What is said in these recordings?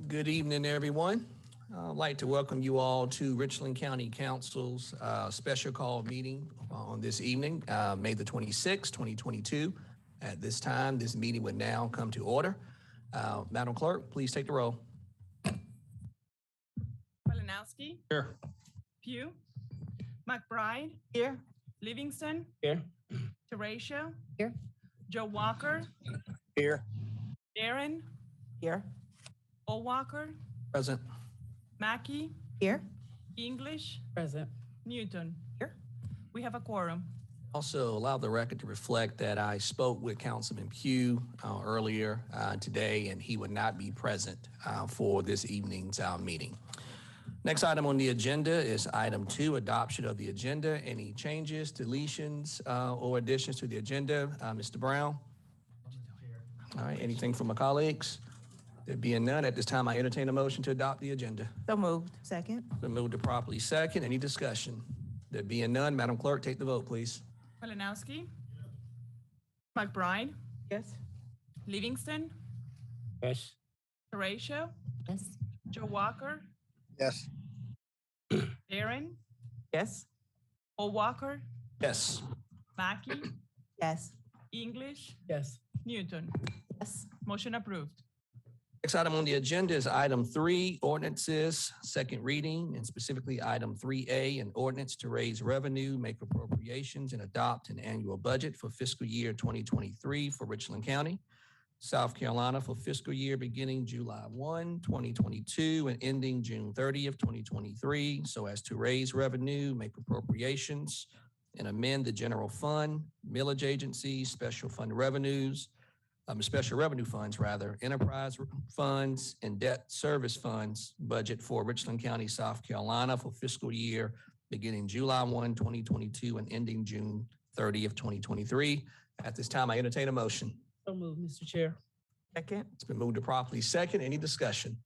Good evening, everyone. I'd like to welcome you all to Richland County Council's special call meeting on this evening, May the 26th, 2022. At this time, this meeting would now come to order. Madam Clerk, please take the roll. Malinowski. Here. Pugh. McBride. Here. Livingston. Here. Teratio. Here. Joe Walker. Here. Darren. Here. O'Walker. Present. Mackey. Here. English. Present. Newton. Here. We have a quorum. Also allow the record to reflect that I spoke with Councilman Pugh earlier today, and he would not be present for this evening's meeting. Next item on the agenda is item 2, adoption of the agenda. Any changes, deletions, or additions to the agenda? Mr. Brown? All right, anything from my colleagues? There being none, at this time, I entertain a motion to adopt the agenda. So moved. Second. Been moved to properly second. Any discussion? There being none, Madam Clerk, take the vote, please. Malinowski. McBride. Yes. Livingston. Yes. Teratio. Yes. Joe Walker. Yes. Darren. Yes. O'Walker. Yes. Mackey. Yes. English. Yes. Newton. Yes. Motion approved. Next item on the agenda is item 3, ordinances, second reading, and specifically item 3A, an ordinance to raise revenue, make appropriations, and adopt an annual budget for fiscal year 2023 for Richland County, South Carolina for fiscal year beginning July 1, 2022 and ending June 30th, 2023, so as to raise revenue, make appropriations, and amend the general fund, millage agencies, special revenue funds, enterprise funds, and debt service funds budget for Richland County, South Carolina for fiscal year beginning July 1, 2022 and ending June 30th, 2023. At this time, I entertain a motion. So moved, Mr. Chair. Second. It's been moved to properly second. Any discussion?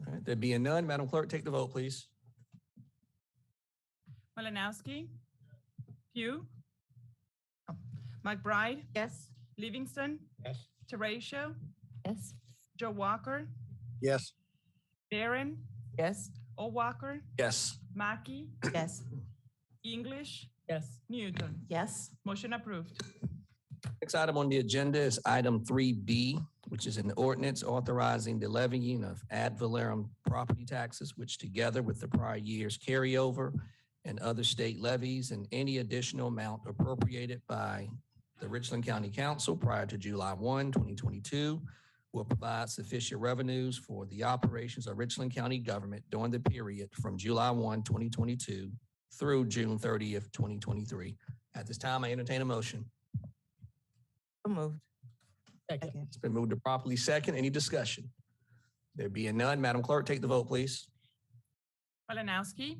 All right, there being none, Madam Clerk, take the vote, please. Malinowski. Pugh. McBride. Yes. Livingston. Yes. Teratio. Yes. Joe Walker. Yes. Darren. Yes. O'Walker. Yes. Mackey. Yes. English. Yes. Newton. Yes. Motion approved. Next item on the agenda is item 3B, which is an ordinance authorizing the levying of ad valorem property taxes, which together with the prior year's carryover and other state levies and any additional amount appropriated by the Richland County Council prior to July 1, 2022, will provide sufficient revenues for the operations of Richland County government during the period from July 1, 2022 through June 30th, 2023. At this time, I entertain a motion. So moved. Second. It's been moved to properly second. Any discussion? There being none, Madam Clerk, take the vote, please. Malinowski.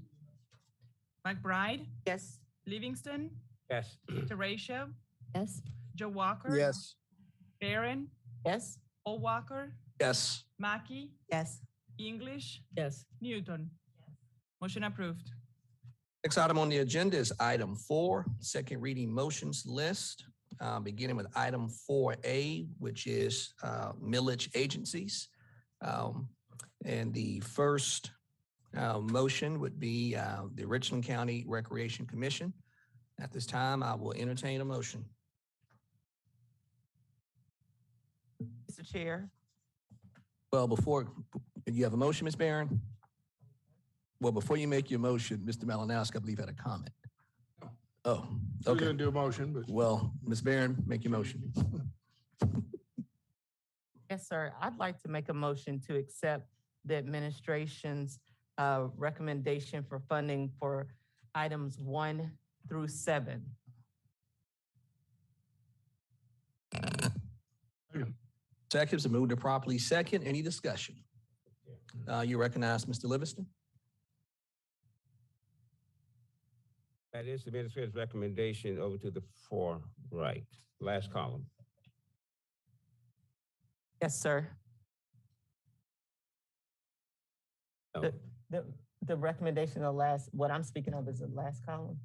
McBride. Yes. Livingston. Yes. Teratio. Yes. Joe Walker. Yes. Darren. Yes. O'Walker. Yes. Mackey. Yes. English. Yes. Newton. Motion approved. Next item on the agenda is item 4, second reading motions list, beginning with item 4A, which is millage agencies. And the first motion would be the Richland County Recreation Commission. At this time, I will entertain a motion. Mr. Chair. Well, you have a motion, Ms. Barron? Well, before you make your motion, Mr. Malinowski, I believe, had a comment. Oh, We're okay. going to do a motion, but Well, Ms. Barron, make your motion. Yes, sir. I'd like to make a motion to accept the administration's recommendation for funding for items 1 through 7. Seconds are moved to properly second. Any discussion? You recognize Mr. Livingston? That is the administrator's recommendation over to the far right, last column. Yes, sir. No. The recommendation of what I'm speaking of is the last column.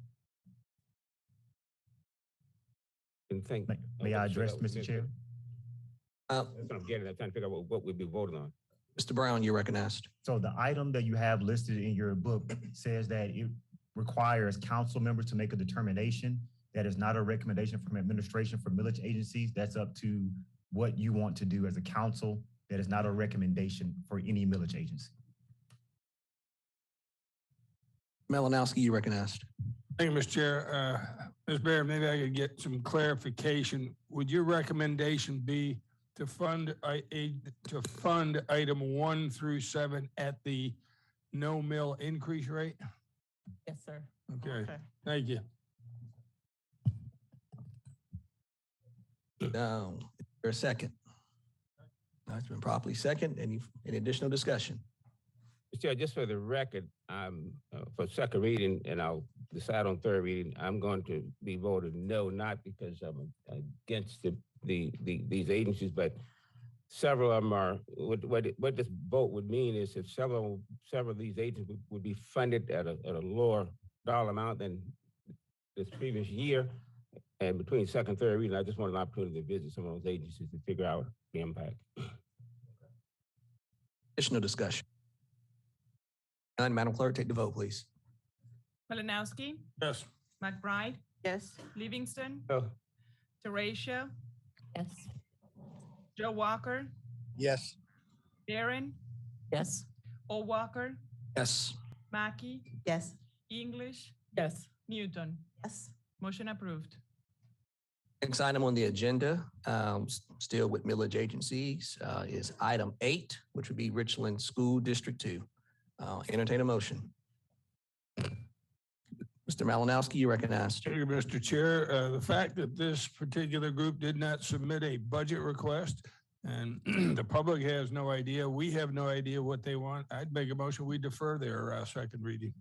And think. May I address, Mr. Chair? That's what I'm getting at, trying to figure out what we'll be voting on. Mr. Brown, you're recognized. So the item that you have listed in your book says that it requires council members to make a determination. That is not a recommendation from administration for millage agencies. That's up to what you want to do as a council. That is not a recommendation for any millage agency. Malinowski, you're recognized. Thank you, Mr. Chair. Ms. Barrett, maybe I could get some clarification. Would your recommendation be to fund item 1 through 7 at the no mill increase rate? Yes, sir. Okay, thank you. Now, is there a second? No, it's been properly second. Any additional discussion? Mr. Chair, just for the record, for second reading, and I'll decide on third reading, I'm going to be voted no, not because I'm against these agencies, but several of them are, what this vote would mean is if several of these agencies would be funded at a lower dollar amount than this previous year. And between second and third reading, I just wanted an opportunity to visit some of those agencies to figure out the impact. Additional discussion? None, Madam Clerk, take the vote, please. Malinowski, Yes. McBride, Yes. Livingston, No. Teratio, Yes. Joe Walker, Yes. Barron, Yes. O'Walker, Yes. Mackey, Yes. English, Yes. Newton. Yes. Motion approved. Next item on the agenda, still with millage agencies, is item 8, which would be Richland School District 2. Entertain a motion. Mr. Malinowski, you're recognized. Thank you, Mr. Chair. The fact that this particular group did not submit a budget request and the public has no idea, we have no idea what they want, I'd make a motion, we defer their second reading.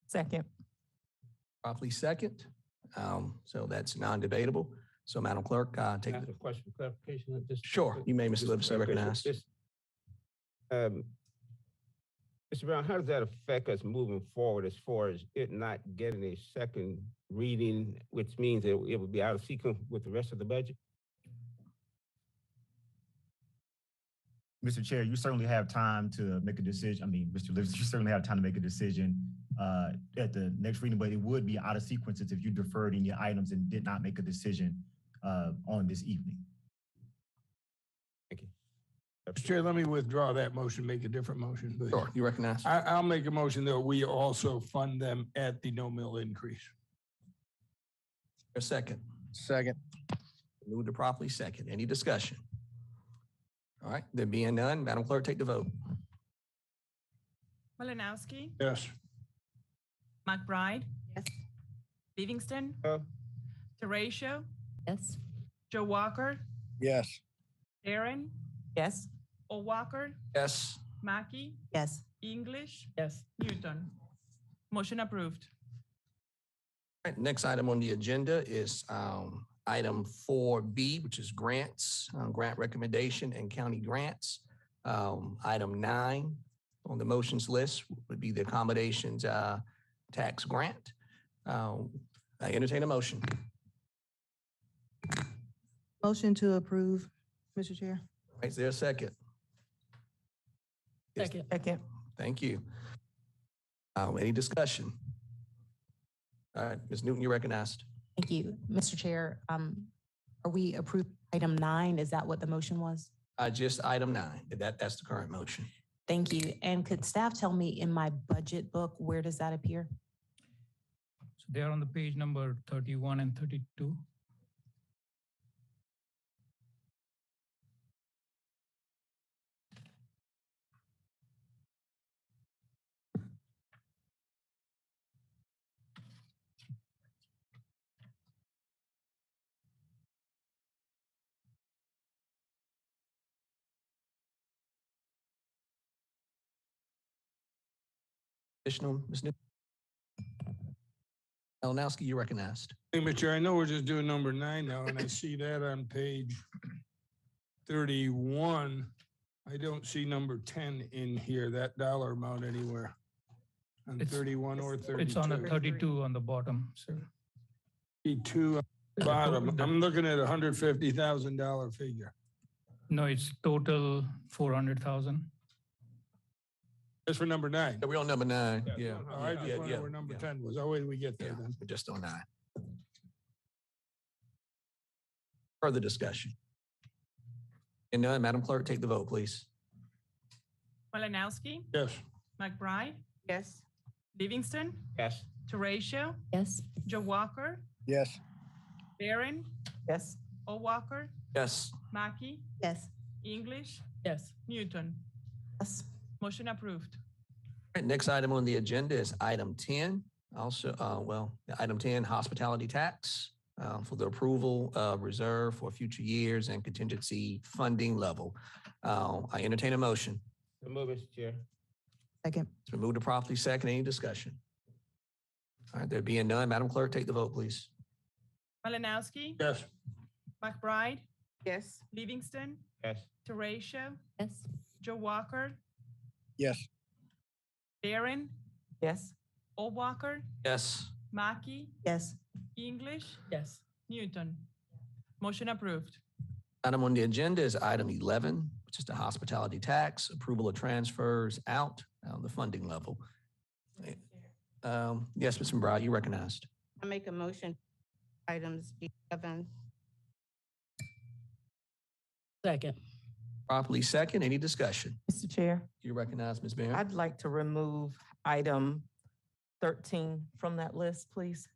Second. Properly second. So that's non-debatable. So Madam Clerk, Can I take ask a question, clarification? Sure, you may, Mr. Livingston, recognized. Mr. Brown, how does that affect us moving forward as far as it not getting a second reading, which means that it would be out of sequence with the rest of the budget? Mr. Chair, you certainly have time to make a decision. I mean, Mr. Livingston, you certainly have time to make a decision at the next reading, but it would be out of sequences if you deferred any items and did not make a decision on this evening. Thank you. Mr. Chair, let me withdraw that motion, make a different motion. please. Sure, you recognize. I'll make a motion that we also fund them at the no mill increase. A second. Second. Moved to properly second. Any discussion? All right, there being none, Madam Clerk, take the vote. Malinowski, Yes. McBride, Yes. Livingston, No. Teratio, Yes. Joe Walker, Yes. Barron, Yes. O'Walker, Yes. Mackey, Yes. English, Yes. Newton. Motion approved. All right, next item on the agenda is item 4B, which is grants, grant recommendation and county grants. Item 9 on the motions list would be the accommodations tax grant. I entertain a motion. Motion to approve, Mr. Chair. Is there a second? Yes, Second. thank you. Any discussion? All right, Ms. Newton, you're recognized. Thank you, Mr. Chair. Are we approved item 9? Is that what the motion was? Just item 9. That's the current motion. Thank you. And could staff tell me in my budget book, where does that appear? So they are on the page number 31 and 32. Additional, Ms. Newton? Malinowski, you're recognized. Hey, Mr. Chair, I know we're just doing number 9 now, and I see that on page 31. I don't see number 10 in here, that dollar amount anywhere. On It's- 31 or 32. It's on a 32 on the bottom, sir. 32 on the bottom. I'm looking at $150,000 figure. No, it's total 400,000. That's for number 9. We're on number 9, yeah. Oh, I just Yeah, wondered yeah, where number yeah. 10 was. Oh, wait, we get there Yeah, then. we're just on 9. Further discussion? And none, Madam Clerk, take the vote, please. Malinowski, Yes. McBride, Yes. Livingston, Yes. Teratio, Yes. Joe Walker, Yes. Yes. Barron, Walker, Yes. Mackey, Yes. English, Yes. Newton. Yes. Motion approved. All right, next item on the agenda is item 10. Also, item 10, hospitality tax for the approval of reserve for future years and contingency funding level. I entertain a motion. So move, Mr. Chair. Second. It's been moved to properly second. Any discussion? All right, there being none, Madam Clerk, take the vote, please. Malinowski, Yes. McBride, Yes. Livingston, Yes. Teratio, Yes. Joe Walker, Yes. Barron, Yes. Walker, Yes. Mackey, Yes. English, Yes. Newton. Motion approved. Item on the agenda is item 11, which is the hospitality tax, approval of transfers out on the funding level. Yes, Ms. McBride, you recognized. I make a motion, items 11. Second. Properly second. Any discussion? Mr. Chair, You recognize Ms. Barron? I'd like to remove item 13 from that list, please.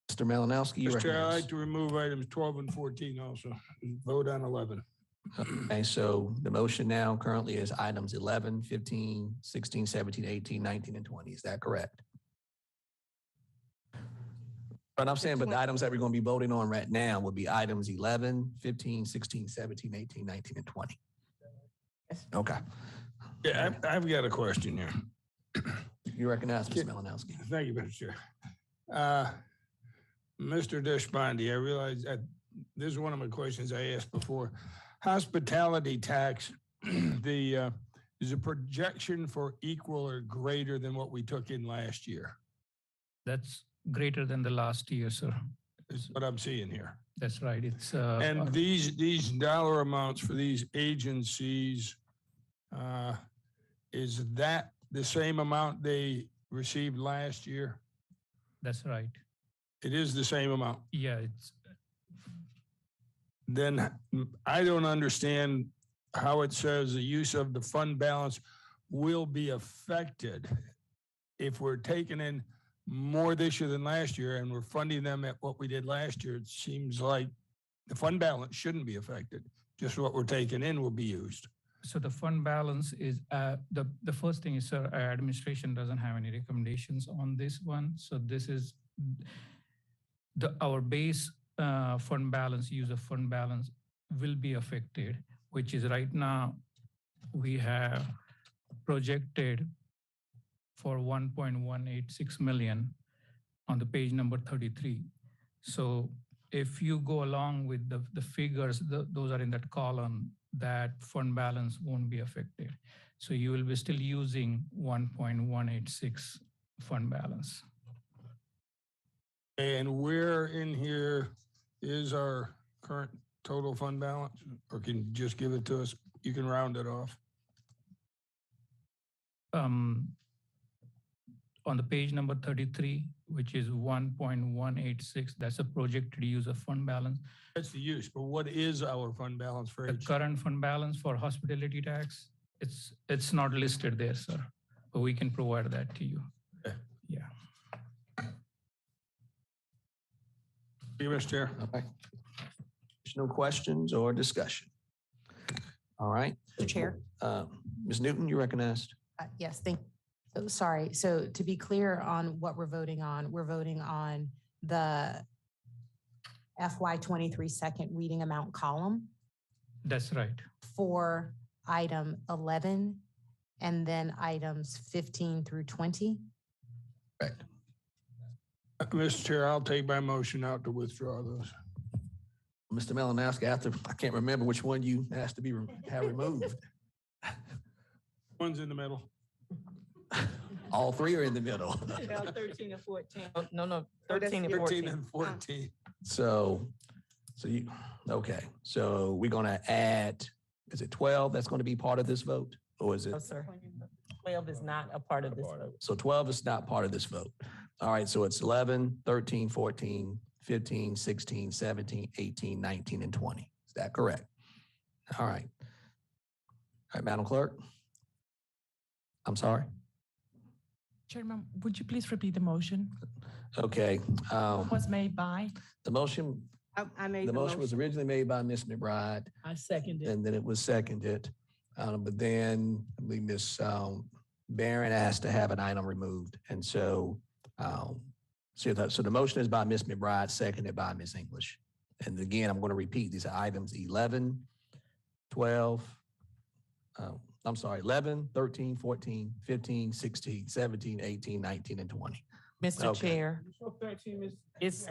Mr. Malinowski, you Mr. Chair, I'd recognize. like to remove items 12 and 14 also. Vote on 11. Okay, so the motion now currently is items 11, 15, 16, 17, 18, 19, and 20. Is that correct? But I'm saying, but the items that we're going to be voting on right now will be items 11, 15, 16, 17, 18, 19, and 20. Yes. Okay. Yeah, I've got a question here. You recognize Ms. Malinowski. Thank you, Mr. Chair. Mr. Deshpande, I realize that this is one of my questions I asked before. Hospitality tax, is a projection for equal or greater than what we took in last year? That's greater than the last year, sir. Is what I'm seeing here. That's right. It's And these dollar amounts for these agencies, is that the same amount they received last year? that's right. It is the same amount. Yeah, it's Then I don't understand how it says the use of the fund balance will be affected if we're taking in more this year than last year and we're funding them at what we did last year. It seems like the fund balance shouldn't be affected. Just what we're taking in will be used. so the fund balance is the first thing is, sir, our administration doesn't have any recommendations on this one. So this is our base fund balance, use of fund balance will be affected, which is right now we have projected for 1.186 million on the page number 33. So if you go along with the figures, those are in that column, that fund balance won't be affected. So you will be still using 1.186 fund balance. And where in here is our current total fund balance? Or can you just give it to us? You can round it off. On the page number 33, which is 1.186, that's a projected use of fund balance. That's the use, but what is our fund balance for The each? current fund balance for hospitality tax, it's not listed there, sir, but we can provide that to you. Okay. Yeah. You, Mr. Chair. Okay. No questions or discussion? All right. Mr. Chair? Ms. Newton, you recognized. Yes, thank you. So, sorry. So to be clear on what we're voting on the FY23 second reading amount column That's right. for item 11 and then items 15 through 20. Right. Mr. Chair, I'll take my motion out to withdraw those. Mr. Malinowski, I can't remember which one you asked to be have removed. One's in the middle. All three are in the middle. 13 and 14. No, Oh, 13 and 14. 13 and 14. So So okay, so we're gonna add, is it 12 that's gonna be part of this vote? Or is it? No, sir. 12 is not a part of this vote. So 12 is not part of this vote. All right, so it's 11, 13, 14, 15, 16, 17, 18, 19, and 20. Is that correct? All right. All right, Madam Clerk. I'm sorry. Chairman, would you please repeat the motion? Okay. Was made by? The motion, I made the motion was originally made by Ms. McBride, I seconded. and then it was seconded. But then I believe Ms. Barron asked to have an item removed. And so, so the motion is by Ms. McBride, seconded by Ms. English. And again, I'm going to repeat these are items 11, 12, 11, 13, 14, 15, 16, 17, 18, 19, and 20. Mr. Okay. Chair, it's,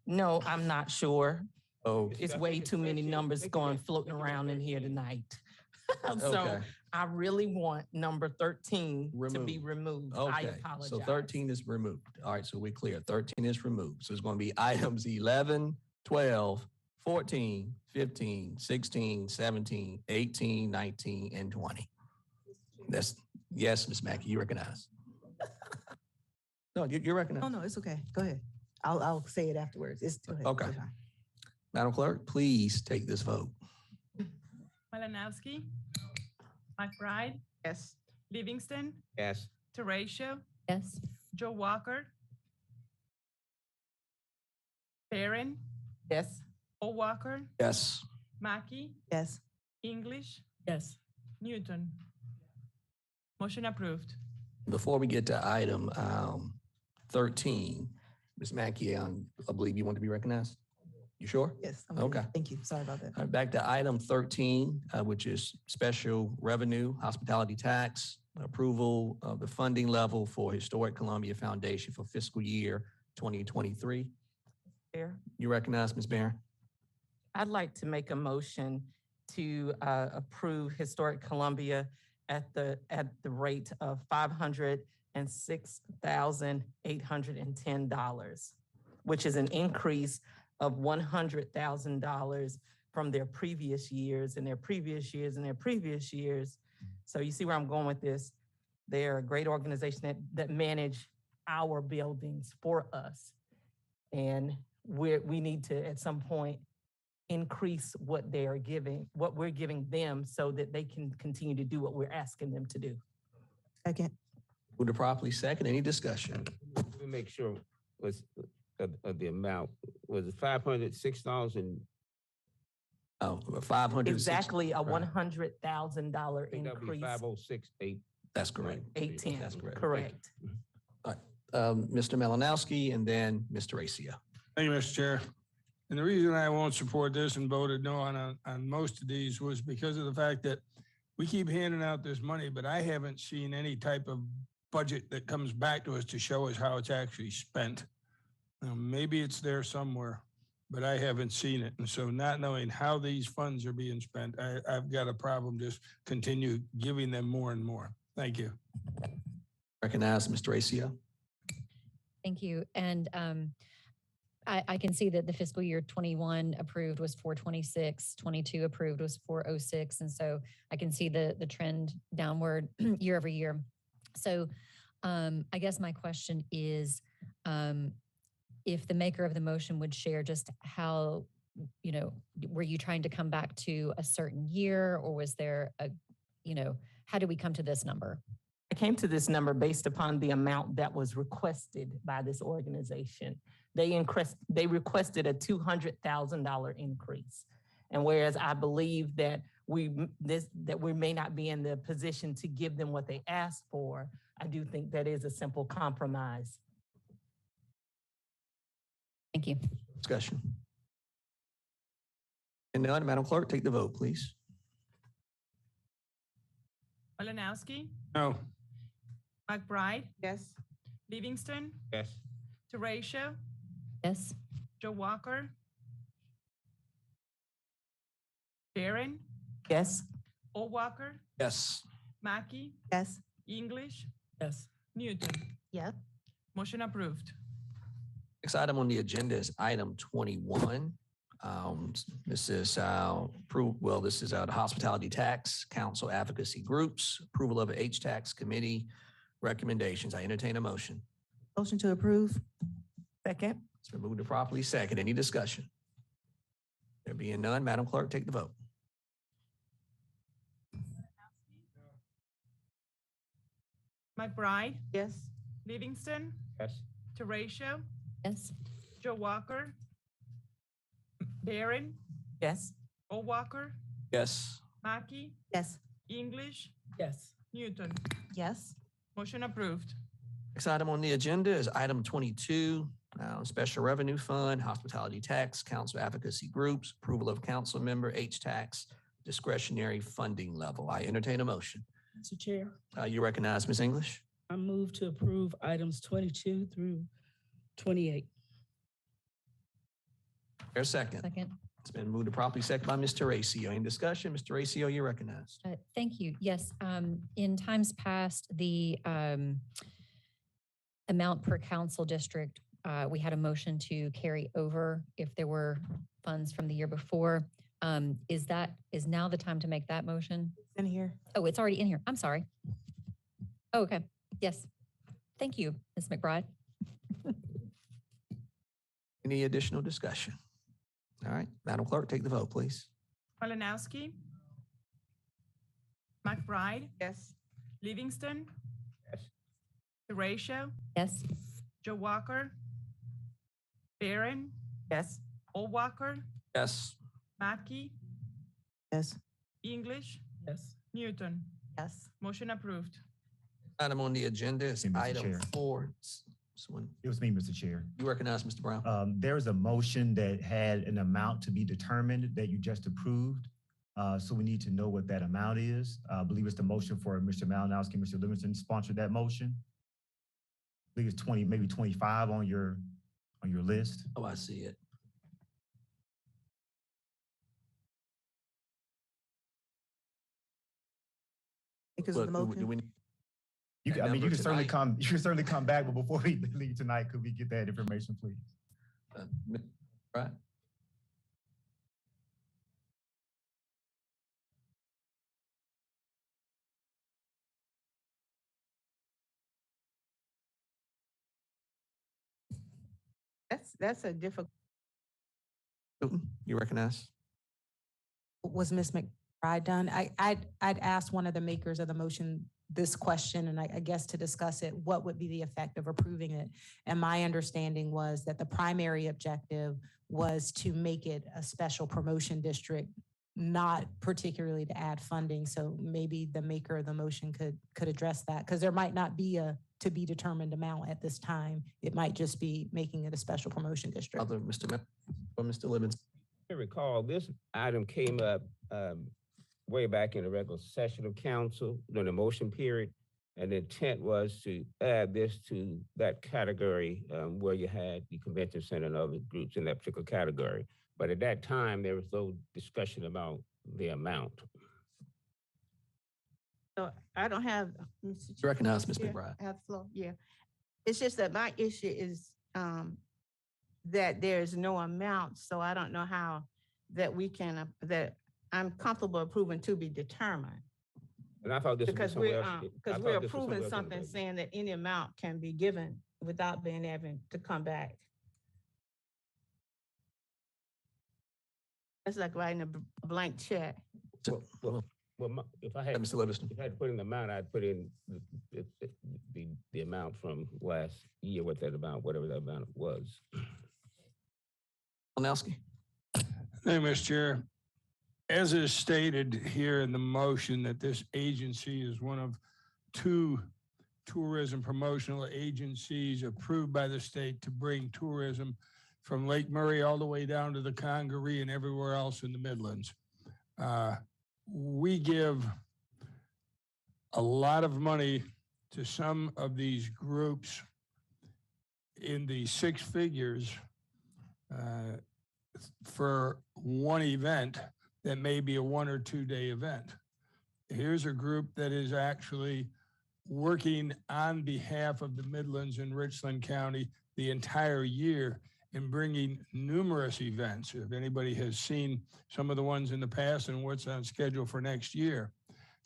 no, I'm not sure. Oh, It's way too many numbers floating around in here tonight. So okay. I really want number 13 to be removed. I Okay, apologize. so 13 is removed. All right, so we're clear. 13 is removed. So it's going to be items 11, 12, 14, 15, 16, 17, 18, 19, and 20. That's, yes, Ms. Mackey, you recognize. No, you recognize. Oh, no, it's okay. Go ahead. I'll say it afterwards. Go ahead. Okay. It's fine. Madam Clerk, please take this vote. Malinowski, McBride, Yes. Livingston, Yes. Teratio, Yes. Joe Walker, Barron, Yes. O'Walker, Yes. Mackey, Yes. English. Yes. Newton. Motion approved. Before we get to item 13, Ms. Mackey, I believe you want to be recognized? You sure? Yes. I'm good. Okay. Thank you. Sorry about that. All right, back to item 13, which is special revenue, hospitality tax, approval of the funding level for Historic Columbia Foundation for fiscal year 2023. Chair, You recognize, Ms. Barron? I'd like to make a motion to approve Historic Columbia at the rate of $506,810, which is an increase of $100,000 from their previous years and their previous years and their previous years. So you see where I'm going with this. They're a great organization that manage our buildings for us. And we need to, at some point, increase what they are giving, what we're giving them so that they can continue to do what we're asking them to do. Second. Move to properly second. Any discussion? Let me make sure was of the amount. Was it $506,000? Oh, 500. Exactly a Right. $100,000 I think that'd be increase. 506,8. That's correct. 810, That's correct. correct. Mr. Malinowski and then Mr. Racia. Thank you, Mr. Chair. And the reason I won't support this and voted no on most of these was because of the fact that we keep handing out this money, but I haven't seen any type of budget that comes back to us to show us how it's actually spent. Maybe it's there somewhere, but I haven't seen it. And so not knowing how these funds are being spent, I've got a problem just continue giving them more and more. Thank you. Recognize Mr. Racia. Thank you. And I can see that the fiscal year 21 approved was 426, 22 approved was 406. And so I can see the trend downward year over year. So I guess my question is, if the maker of the motion would share just how, were you trying to come back to a certain year, or was there how did we come to this number? I came to this number based upon the amount that was requested by this organization. They requested a $200,000 increase. And whereas I believe that we may not be in the position to give them what they asked for, I do think that is a simple compromise. Thank you. Discussion. And now, Madam Clerk, take the vote, please. Malinowski, No. McBride, Yes. Livingston, Yes. Teratio, Yes. Joe Walker, Barron, Yes. O'Walker, Yes. Mackey, Yes. English. Yes. Newton. Yep. Motion approved. Next item on the agenda is item 21, This is this is the Hospitality Tax Council Advocacy Groups, approval of H-Tax Committee recommendations. I entertain a motion. Motion to approve. Second. It's been moved to properly second. Any discussion? There being none, Madam Clerk, take the vote. McBride, Yes. Livingston, Yes. Teratio, Yes. Joe Walker, Barron, Yes. O'Walker, Yes. Mackey, Yes. English, Yes. Newton. Yes. Motion approved. Next item on the agenda is item 22, Special Revenue Fund, Hospitality Tax Council Advocacy Groups, approval of council member H-Tax discretionary funding level. I entertain a motion. Mr. Chair, You recognize Ms. English? I move to approve items 22 through 28. There's a second. Second. It's been moved to properly second by Mr. Racio. Any discussion? Mr. Racio, you recognized. Thank you. Yes, in times past, the amount per council district, we had a motion to carry over if there were funds from the year before. Is now the time to make that motion? In here. Oh, it's already in here. I'm sorry. Oh, okay. Yes. Thank you, Ms. McBride. Any additional discussion? All right, Madam Clerk, take the vote, please. Malinowski, McBride, Yes. Livingston, Yes. Teratio, Yes. Joe Walker, Barron, Yes. O'Walker, Yes. Mackey, Yes. English, Yes. Newton. Yes. Motion approved. Item on the agenda is Mr. item Chair. 4. Someone, It was me, Mr. Chair. you recognize Mr. Brown? There is a motion that had an amount to be determined that you just approved. So we need to know what that amount is. I believe it's the motion for Mr. Malinowski, Mr. Livingston sponsored that motion. I believe it's 20, maybe 25 on your list. Oh, I see it. Because of the But do motion. we, You That can, I mean, you number can certainly tonight? you can certainly come back, but before we leave tonight, could we get that information, please? right? That's a difficult. Newton, you recognize? Was Ms. McBride done? I'd asked one of the makers of the motion this question, and I guess to discuss it, what would be the effect of approving it? And my understanding was that the primary objective was to make it a special promotion district, not particularly to add funding. So maybe the maker of the motion could address that, because there might not be a to be determined amount at this time. It might just be making it a special promotion district. Other Mr. Or Mr. Livingston? I recall this item came up way back in the regular session of council during the motion period. And the intent was to add this to that category where you had the convention center and other groups in that particular category. But at that time, there was no discussion about the amount. So I don't have. Mr. You recognize Ms. Chair, McBride? I have the floor. Yeah. It's just that my issue is that there's no amount, so I don't know how that we can, that I'm comfortable approving to be determined. And I thought this Because was we're, somewhere else. because we're approving something saying that any amount can be given without being able to come back. It's like writing a blank check. If I had, Mr. Livingston. if I had put in the amount, I'd put in the amount from last year, what that amount, whatever that amount was. Malinowski? Thank you, Mr. Chair. As is stated here in the motion that this agency is one of 2 tourism promotional agencies approved by the state to bring tourism from Lake Murray all the way down to the Congaree and everywhere else in the Midlands. We give a lot of money to some of these groups in the 6 figures for one event that may be a 1 or 2 day event. Here's a group that is actually working on behalf of the Midlands and Richland County the entire year in bringing numerous events. If anybody has seen some of the ones in the past and what's on schedule for next year.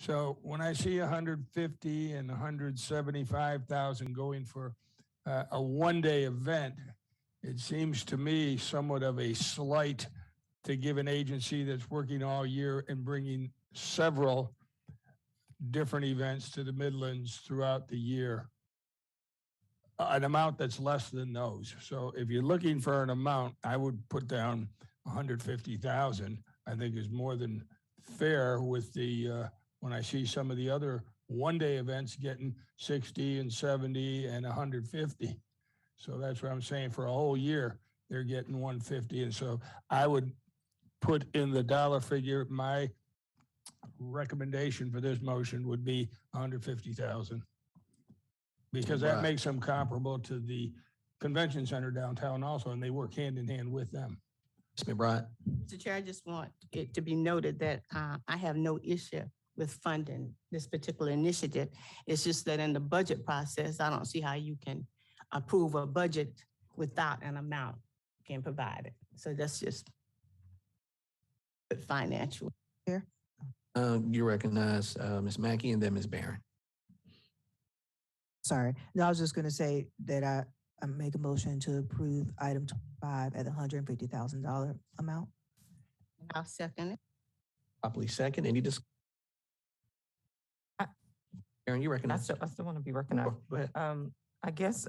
So when I see 150 and 175,000 going for a one-day event, it seems to me somewhat of a slight to give an agency that's working all year and bringing several different events to the Midlands throughout the year, an amount that's less than those. So if you're looking for an amount, I would put down 150,000. I think is more than fair with the, when I see some of the other one-day events getting 60 and 70 and 150. So that's what I'm saying. For a whole year, they're getting 150. And so I would put in the dollar figure, my recommendation for this motion would be 150,000. Because that Right. makes them comparable to the convention center downtown also, and they work hand in hand with them. Ms. McBride? Mr. Chair, I just want it to be noted that I have no issue with funding this particular initiative. It's just that in the budget process, I don't see how you can approve a budget without an amount being provided. So that's just financial. You recognize Ms. Mackey and then Ms. Barron. Sorry. No, I was just going to say that I make a motion to approve item 25 at the $150,000 amount. I'll second it. Properly second. Any discussion? Barron, you I recognize? still want to be recognized. Go ahead. I guess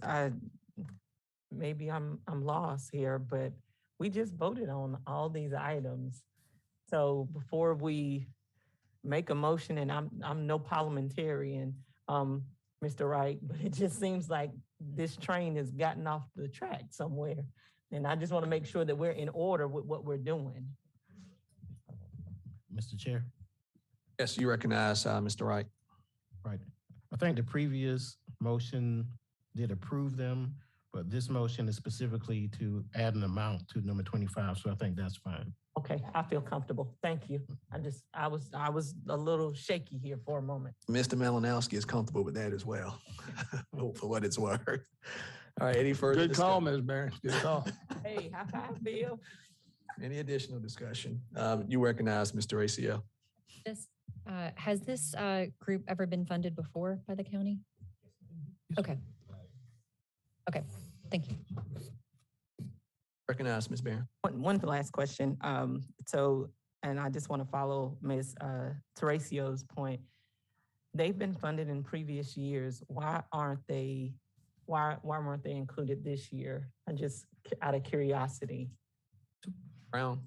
maybe I'm lost here, but we just voted on all these items. So before we make a motion, and I'm no parliamentarian, Mr. Wright, but it just seems like this train has gotten off the track somewhere. And I just want to make sure that we're in order with what we're doing. Mr. Chair. Yes, you recognize Mr. Wright. Right. I think the previous motion did approve them, but this motion is specifically to add an amount to number 25. So I think that's fine. Okay, I feel comfortable. Thank you. I was a little shaky here for a moment. Mr. Malinowski is comfortable with that as well, for what it's worth. All right, any further Good call, discussion? Ms. Barron. Good call. Hey, high five, Bill. Any additional discussion? You recognize Mr. ACL. Has this group ever been funded before by the county? Okay. Okay, thank you. Recognize Ms. Barron. One last question. And I just want to follow Ms. Teracio's point. They've been funded in previous years. Why weren't they included this year? I'm just out of curiosity. Brown,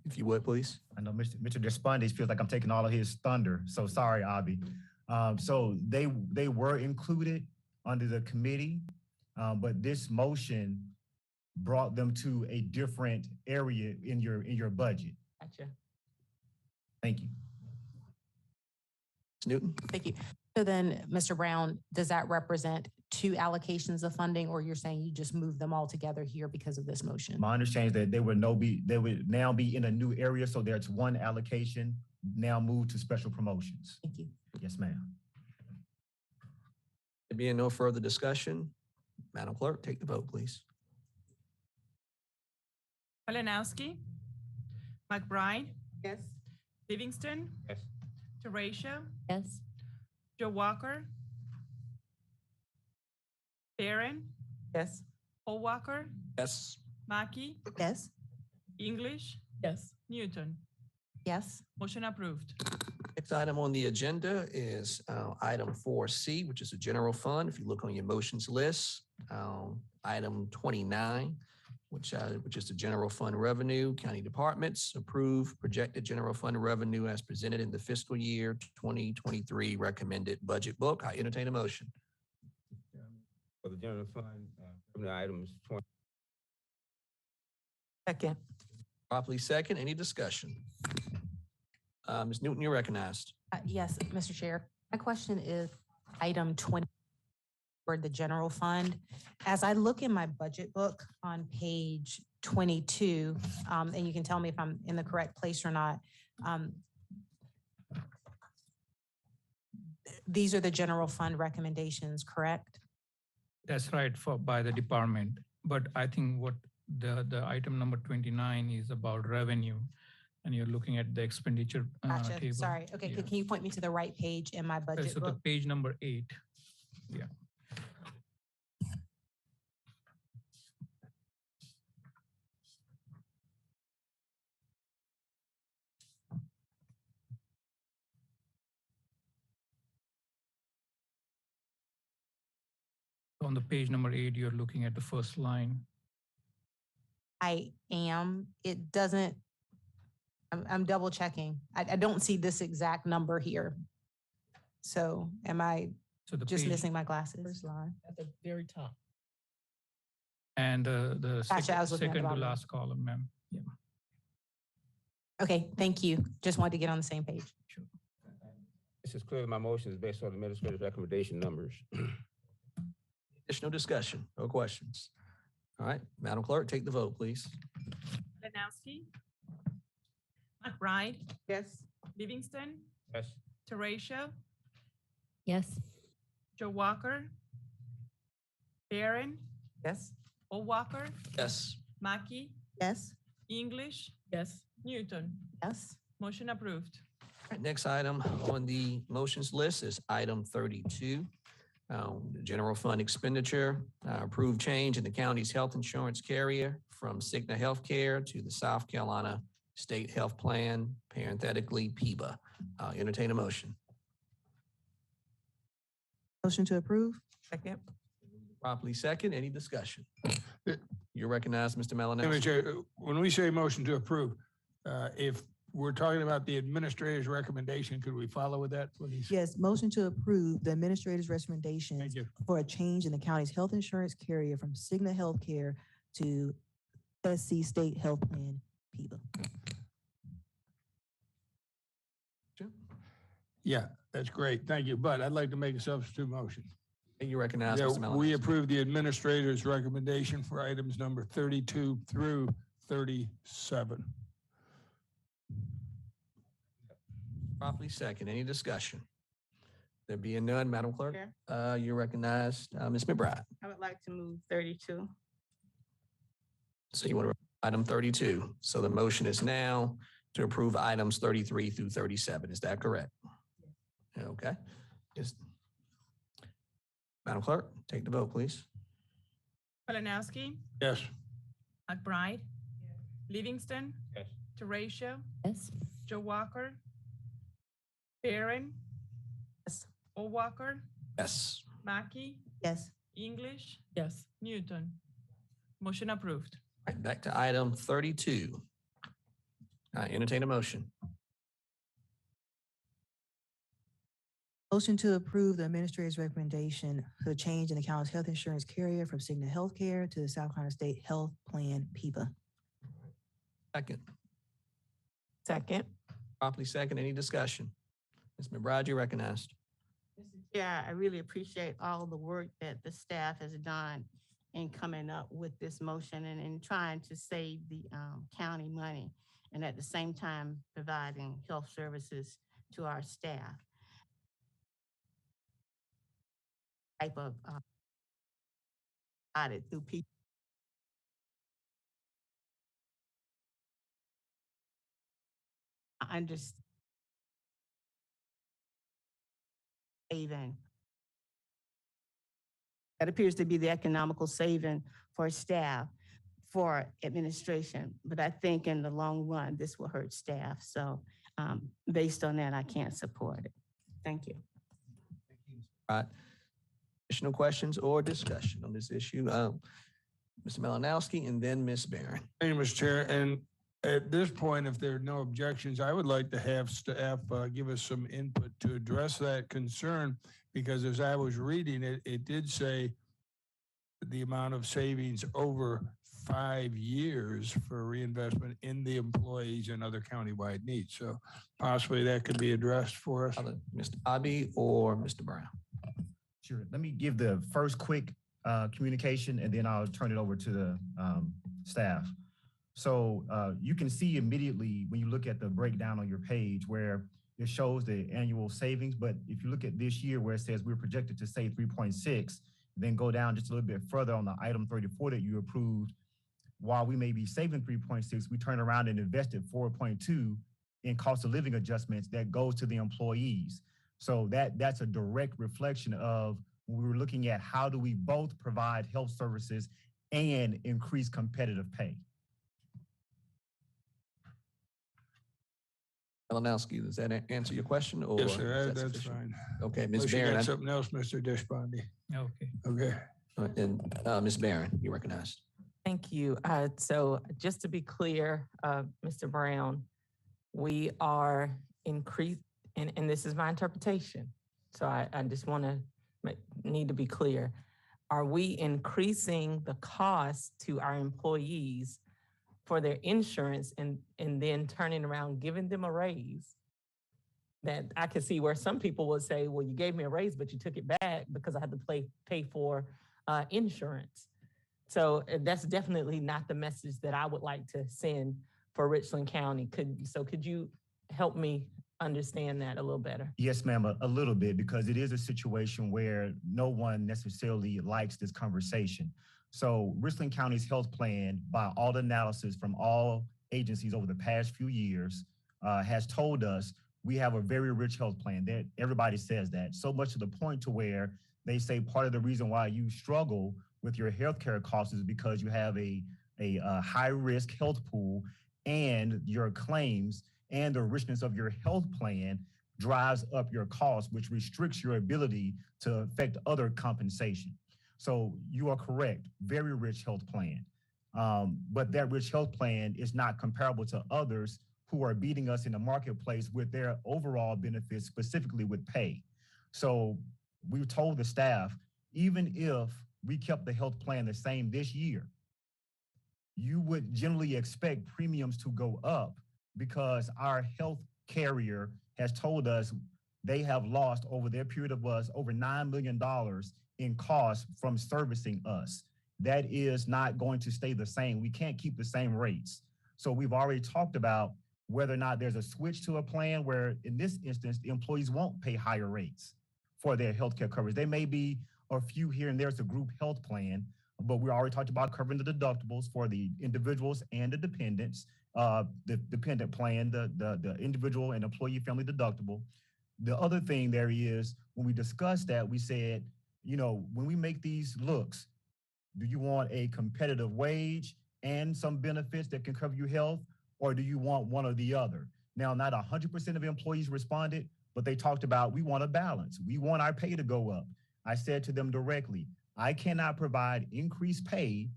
if you would, please. I know Mr. Despondes feels like I'm taking all of his thunder. So sorry, Abby. So they were included under the committee, but this motion brought them to a different area in your budget. Gotcha. Thank you. Ms. Newton? Thank you. So then, Mr. Brown, does that represent two allocations of funding, or you're saying you just move them all together here because of this motion? My understanding is that they would now be in a new area, so there's one allocation now moved to special promotions. Thank you. Yes, ma'am. There being no further discussion, Madam Clerk, take the vote, please. Malinowski, McBride, Yes. Livingston, Yes. Teratio, Yes. Joe Walker, Barron, Yes. Paul Walker, Yes. Mackey, Yes. English, Yes. Newton. Yes. Motion approved. Next item on the agenda is item 4C, which is a general fund. If you look on your motions list, item 29, which is the general fund revenue, county departments approve projected general fund revenue as presented in the fiscal year 2023 recommended budget book. I entertain a motion. For the general fund, revenue items 20. Second. Properly second. Any discussion? Ms. Newton, you're recognized. Yes, Mr. Chair. My question is item 20 for the general fund. As I look in my budget book on page 22, and you can tell me if I'm in the correct place or not. These are the general fund recommendations, correct? That's right, by the department. but I think what the item number 29 is about revenue, and you're looking at the expenditure Gotcha, table. sorry. Okay, Yeah. can you point me to the right page in my budget So the book? page number 8. Yeah. On the page number 8, you're looking at the first line. I am, it doesn't, I'm double checking. I don't see this exact number here. So am I So the just page, missing my glasses? First line at the very top. and the Gotcha, I was looking at the second to bottom. last column, ma'am. Yeah. Okay, thank you. Just wanted to get on the same page. This is clearly my motion is based on administrative recommendation numbers. Additional discussion or questions? All right, Madam Clerk, take the vote, please. Malinowski. McBride. Yes. Livingston. Yes. Teratio. Yes. Joe Walker. Barron. Yes. O'Walker. Yes. Mackey. Yes. English. Yes. Newton. Yes. Motion approved. All right, next item on the motions list is item 32. The general fund expenditure, approved change in the county's health insurance carrier from Cigna Healthcare to the South Carolina State Health Plan, parenthetically PEBA. Entertain a motion. Motion to approve? Second. Properly second. Any discussion? You're recognized, Mr. Madam Malinowski. Chair, when we say motion to approve, if we're talking about the administrator's recommendation, could we follow with that, please? Yes, motion to approve the administrator's Thank recommendations you. for a change in the county's health insurance carrier from Cigna Healthcare to SC State Health Plan, PEBA. Yeah, that's great. Thank you. But I'd like to make a substitute motion. You recognize, Mr. That we Malinowski. approve the administrator's recommendation for items number 32 through 37. Properly second. Any discussion? There being none, Madam Clerk, Chair. you're recognized, Ms. McBride. I would like to move 32. So you want to item 32. So the motion is now to approve items 33 through 37. Is that correct? Okay. Is Madam Clerk, take the vote, please. Malinowski. Yes. McBride. Livingston. Yes. Teratio. Yes. Joe Walker. Barron. Yes. O'Walker. Yes. Mackey. Yes. English. Yes. Newton. Motion approved. All right, back to item 32. Entertain a motion. Motion to approve the administrator's recommendation for change in the county's health insurance carrier from Cigna Healthcare to the South Carolina State Health Plan, PEBA. Second. Second. Properly second. Any discussion? Ms. McBride, you're recognized. Yeah, I really appreciate all the work that the staff has done in coming up with this motion and in trying to save the county money and at the same time providing health services to our staff. Type of audit through people. I understand. Saving. That appears to be the economical saving for staff, for administration. But I think in the long run, this will hurt staff. So based on that, I can't support it. Thank you. All right. Additional questions or discussion on this issue? Mr. Malinowski and then Ms. Barron. Thank you, Mr. Chair. And at this point, if there are no objections, I would like to have staff give us some input to address that concern, because as I was reading it, it did say the amount of savings over 5 years for reinvestment in the employees and other countywide needs. So possibly that could be addressed for us. Mr. Abbey or Mr. Brown? Sure. Let me give the first quick communication, and then I'll turn it over to the staff. So you can see immediately when you look at the breakdown on your page where it shows the annual savings. But if you look at this year where it says we're projected to save 3.6, Then go down just a little bit further on the item 34 that you approved. While we may be saving 3.6, we turn around and invested 4.2 in cost of living adjustments that goes to the employees. So that's a direct reflection of when we were looking at how do we both provide health services and increase competitive pay. Malinowski, does that answer your question? Or Yes, sir. is that That's sufficient? fine. Okay, Ms. Unless you Barron. got something else, Mr. Deshpande. Okay. Okay. And Ms. Barron, you recognized. Thank you. So just to be clear, Mr. Brown, we are increased, and this is my interpretation. So I just want to need to be clear. Are we increasing the cost to our employees for their insurance and then turning around, giving them a raise? That I can see where some people would say, well, you gave me a raise, but you took it back because I had to pay for insurance. So that's definitely not the message that I would like to send for Richland County. Could you help me understand that a little better? Yes, ma'am, a little bit, because it is a situation where no one necessarily likes this conversation. So Richland County's health plan, by all the analysis from all agencies over the past few years, has told us we have a very rich health plan. That everybody says that, so much to the point to where they say part of the reason why you struggle with your healthcare costs is because you have a high-risk health pool, and your claims and the richness of your health plan drives up your costs, which restricts your ability to affect other compensation. So you are correct, very rich health plan. But that rich health plan is not comparable to others who are beating us in the marketplace with their overall benefits, specifically with pay. So we told the staff, even if we kept the health plan the same this year, you would generally expect premiums to go up because our health carrier has told us they have lost over their period of us over $9 million in costs from servicing us. That is not going to stay the same. We can't keep the same rates. So we've already talked about whether or not there's a switch to a plan where, in this instance, the employees won't pay higher rates for their healthcare coverage. There may be a few here and there's a group health plan, but we already talked about covering the deductibles for the individuals and the dependents, the dependent plan, the individual and employee family deductible. The other thing there is, when we discussed that, we said, when we make these looks, do you want a competitive wage and some benefits that can cover your health, or do you want one or the other? Now, not 100% of employees responded, but they talked about, we want a balance. We want our pay to go up. I said to them directly, I cannot provide increased pay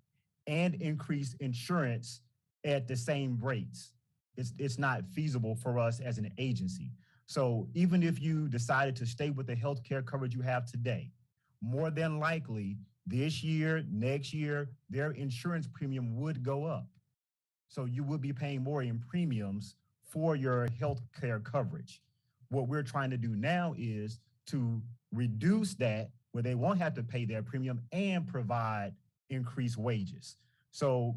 and increased insurance at the same rates. It's not feasible for us as an agency. So even if you decided to stay with the healthcare coverage you have today, more than likely this year, next year, their insurance premium would go up. So you would be paying more in premiums for your healthcare coverage. What we're trying to do now is to reduce that, where they won't have to pay their premium and provide increased wages. So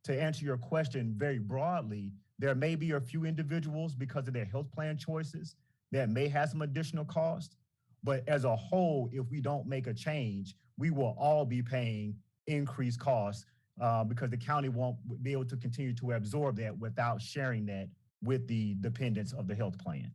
to answer your question very broadly, there may be a few individuals, because of their health plan choices, that may have some additional cost. But as a whole, if we don't make a change, we will all be paying increased costs because the county won't be able to continue to absorb that without sharing that with the dependents of the health plan.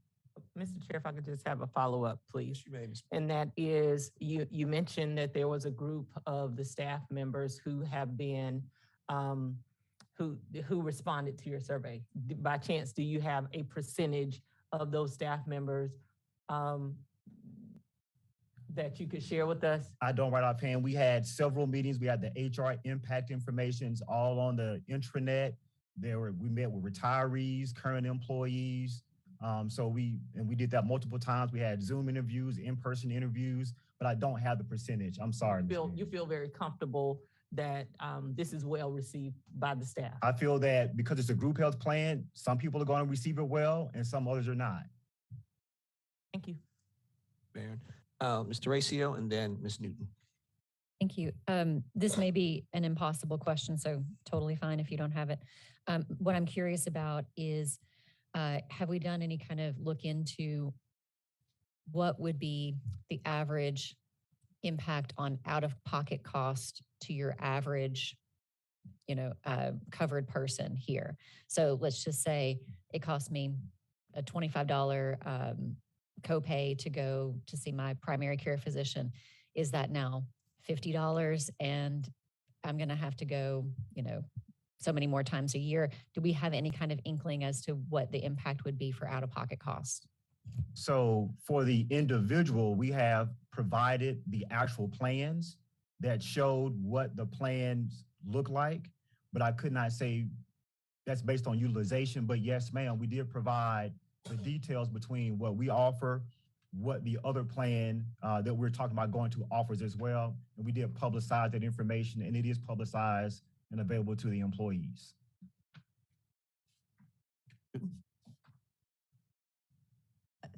Mr. Chair, if I could just have a follow-up, please. And that is, you mentioned that there was a group of the staff members who have been, who responded to your survey. By chance, do you have a percentage of those staff members that you could share with us? I don't right offhand. We had several meetings. We had the HR impact informations all on the intranet. We met with retirees, current employees. So we did that multiple times. We had Zoom interviews, in-person interviews, but I don't have the percentage. I'm sorry. You feel very comfortable that this is well received by the staff? I feel that because it's a group health plan, some people are going to receive it well and some others are not. Thank you. Baron. Mr. Racio and then Ms. Newton. Thank you. This may be an impossible question, so totally fine if you don't have it. What I'm curious about is, have we done any kind of look into what would be the average impact on out-of-pocket cost to your average, covered person here. So let's just say it costs me a $25 copay to go to see my primary care physician. Is that now $50 and I'm going to have to go, so many more times a year? Do we have any kind of inkling as to what the impact would be for out-of-pocket costs? So for the individual, we have provided the actual plans that showed what the plans look like, but I could not say that's based on utilization. But yes, ma'am, we did provide the details between what we offer, what the other plan that we're talking about going to offers as well. And we did publicize that information, and it is publicized and available to the employees.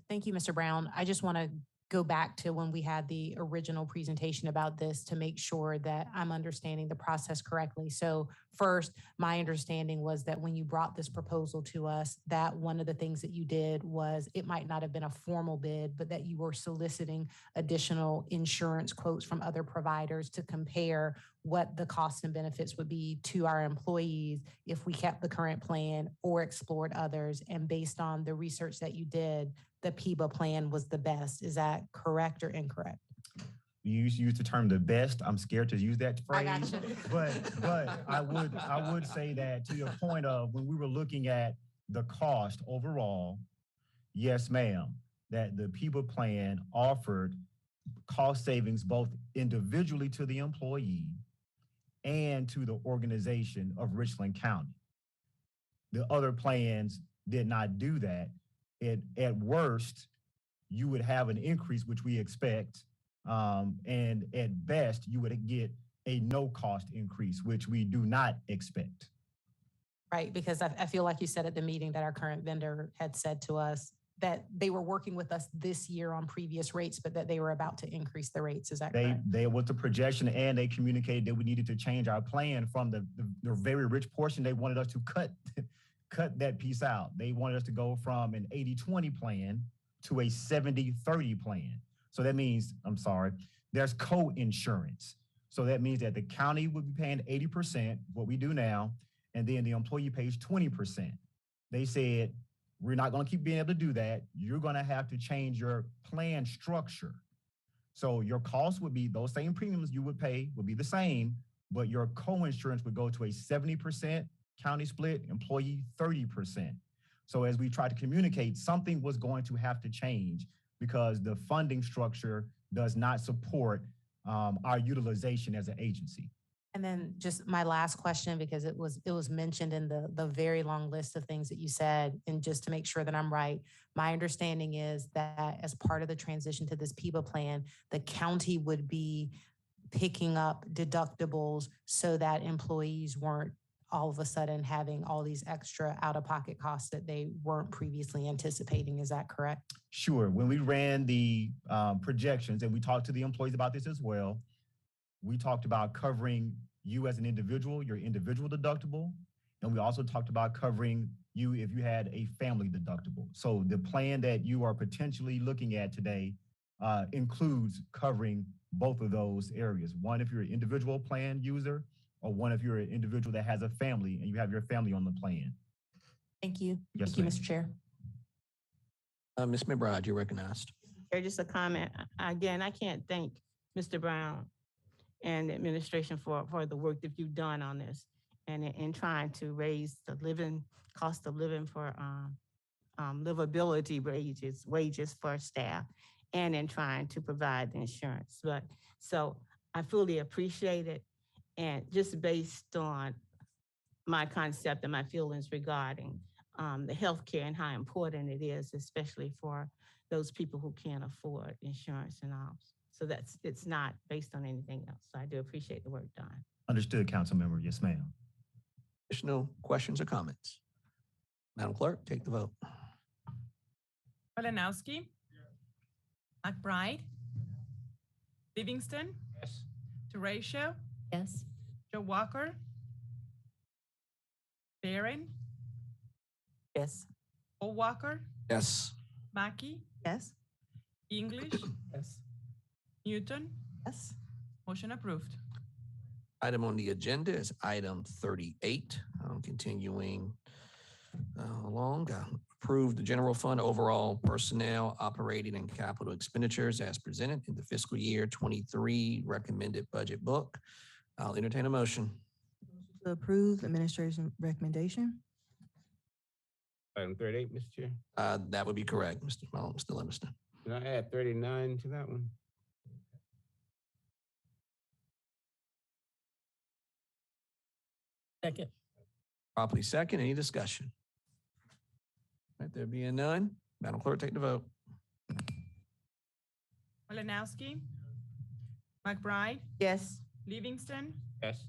Thank you, Mr. Brown. I just want to go back to when we had the original presentation about this to make sure that I'm understanding the process correctly. So first, my understanding was that when you brought this proposal to us, that one of the things that you did was it might not have been a formal bid, but that you were soliciting additional insurance quotes from other providers to compare what the costs and benefits would be to our employees if we kept the current plan or explored others. And based on the research that you did, the PIBA plan was the best. Is that correct or incorrect? You use the term "the best." I'm scared to use that phrase. I got you. But I would say that to your point of when we were looking at the cost overall, yes, ma'am, that the PIBA plan offered cost savings both individually to the employee and to the organization of Richland County. The other plans did not do that. At worst, you would have an increase, which we expect, and at best, you would get a no-cost increase, which we do not expect. Right, because I feel like you said at the meeting that our current vendor had said to us that they were working with us this year on previous rates, but that they were about to increase the rates. Is that correct? They with the projection, and they communicated that we needed to change our plan from the very rich portion. They wanted us to cut that piece out. They wanted us to go from an 80-20 plan to a 70-30 plan. So that means, there's co-insurance. So that means that the county would be paying 80%, what we do now, and then the employee pays 20%. They said, we're not going to keep being able to do that. You're going to have to change your plan structure. So your costs would be, those same premiums you would pay would be the same, but your co-insurance would go to a 70% county split, employee 30%. So as we try to communicate, something was going to have to change because the funding structure does not support our utilization as an agency. And then just my last question, because it was mentioned in the very long list of things that you said, and just to make sure that I'm right, my understanding is that as part of the transition to this PIBA plan, the county would be picking up deductibles so that employees weren't all of a sudden having all these extra out-of-pocket costs that they weren't previously anticipating. Is that correct? Sure. When we ran the projections, and we talked to the employees about this as well, we talked about covering you as an individual, your individual deductible, and we also talked about covering you if you had a family deductible. So the plan that you are potentially looking at today includes covering both of those areas. One, if you're an individual plan user, or one if you're an individual that has a family and you have your family on the plan. Thank you. Yes, Thank you, ma'am. Mr. Chair. Ms. McBride, you're recognized. Just a comment. Again, I can't thank Mr. Brown and the administration for the work that you've done on this and in trying to raise the cost of living for livability wages for staff, and in trying to provide the insurance. So I fully appreciate it. And just based on my concept and my feelings regarding the healthcare and how important it is, especially for those people who can't afford insurance and all. So it's not based on anything else. So I do appreciate the work done. Understood, council member. Yes, ma'am. Additional questions or comments? Madam Clerk, take the vote. Malinowski. McBride. Livingston. Yes. Teratio. Yes. Joe Walker. Barron. Yes. Paul Walker. Yes. Mackey. Yes. English. Yes. Newton. Yes. Motion approved. Item on the agenda is item 38. Continuing along, approve the general fund overall personnel, operating and capital expenditures as presented in the fiscal year 23 recommended budget book. I'll entertain a motion. To approve administration recommendation. Item 38, Mr. Chair. That would be correct, Mr. Livingston. Can I add 39 to that one? Second. Properly second, any discussion? All right, there being none, Madam Clerk, take the vote. Malinowski. McBride. Yes. Livingston. Yes.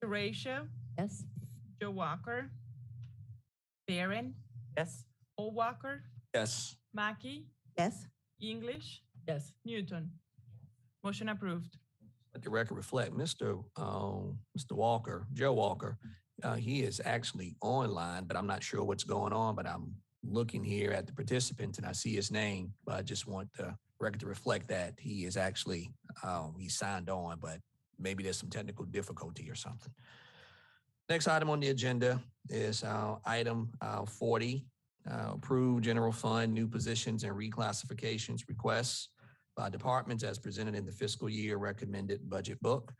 Teratio. Yes. Joe Walker. Barron. Yes. O'Walker. Yes. Mackey. Yes. English. Yes. Newton. Motion approved. Let the record reflect, Mr. Walker, Joe Walker, he is actually online, but I'm not sure what's going on, but I'm looking here at the participants and I see his name, but I just want the record to reflect that he is actually, he signed on, but maybe there's some technical difficulty or something. Next item on the agenda is item 40, approve general fund new positions and reclassifications requests by departments as presented in the fiscal year recommended budget book.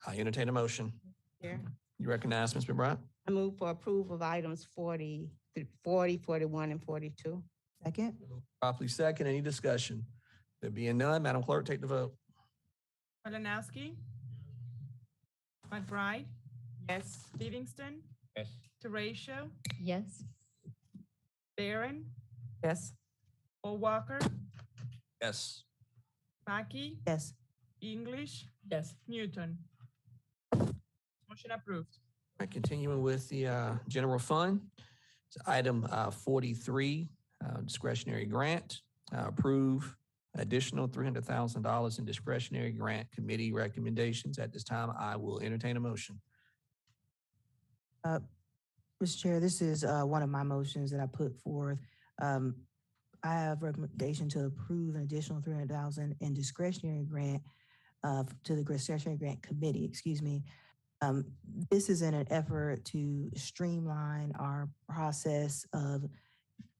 I entertain a motion. Chair. You recognize, Ms. McBride? I move for approval of items 40, 41, and 42. Second. Properly second, any discussion? There being none, Madam Clerk, take the vote. Malinowski. McBride. Yes. Livingston. Yes. Teratio. Yes. Barron. Yes. O'Walker. Yes. Mackey. Yes. English. Yes. Newton. Motion approved. All right, continuing with the general fund. It's item 43, discretionary grant. Approve additional $300,000 in discretionary grant committee recommendations. At this time, I will entertain a motion. Mr. Chair, this is one of my motions that I put forth. I have recommendation to approve an additional $300,000 in discretionary grant to the discretionary grant committee, excuse me. This is in an effort to streamline our process of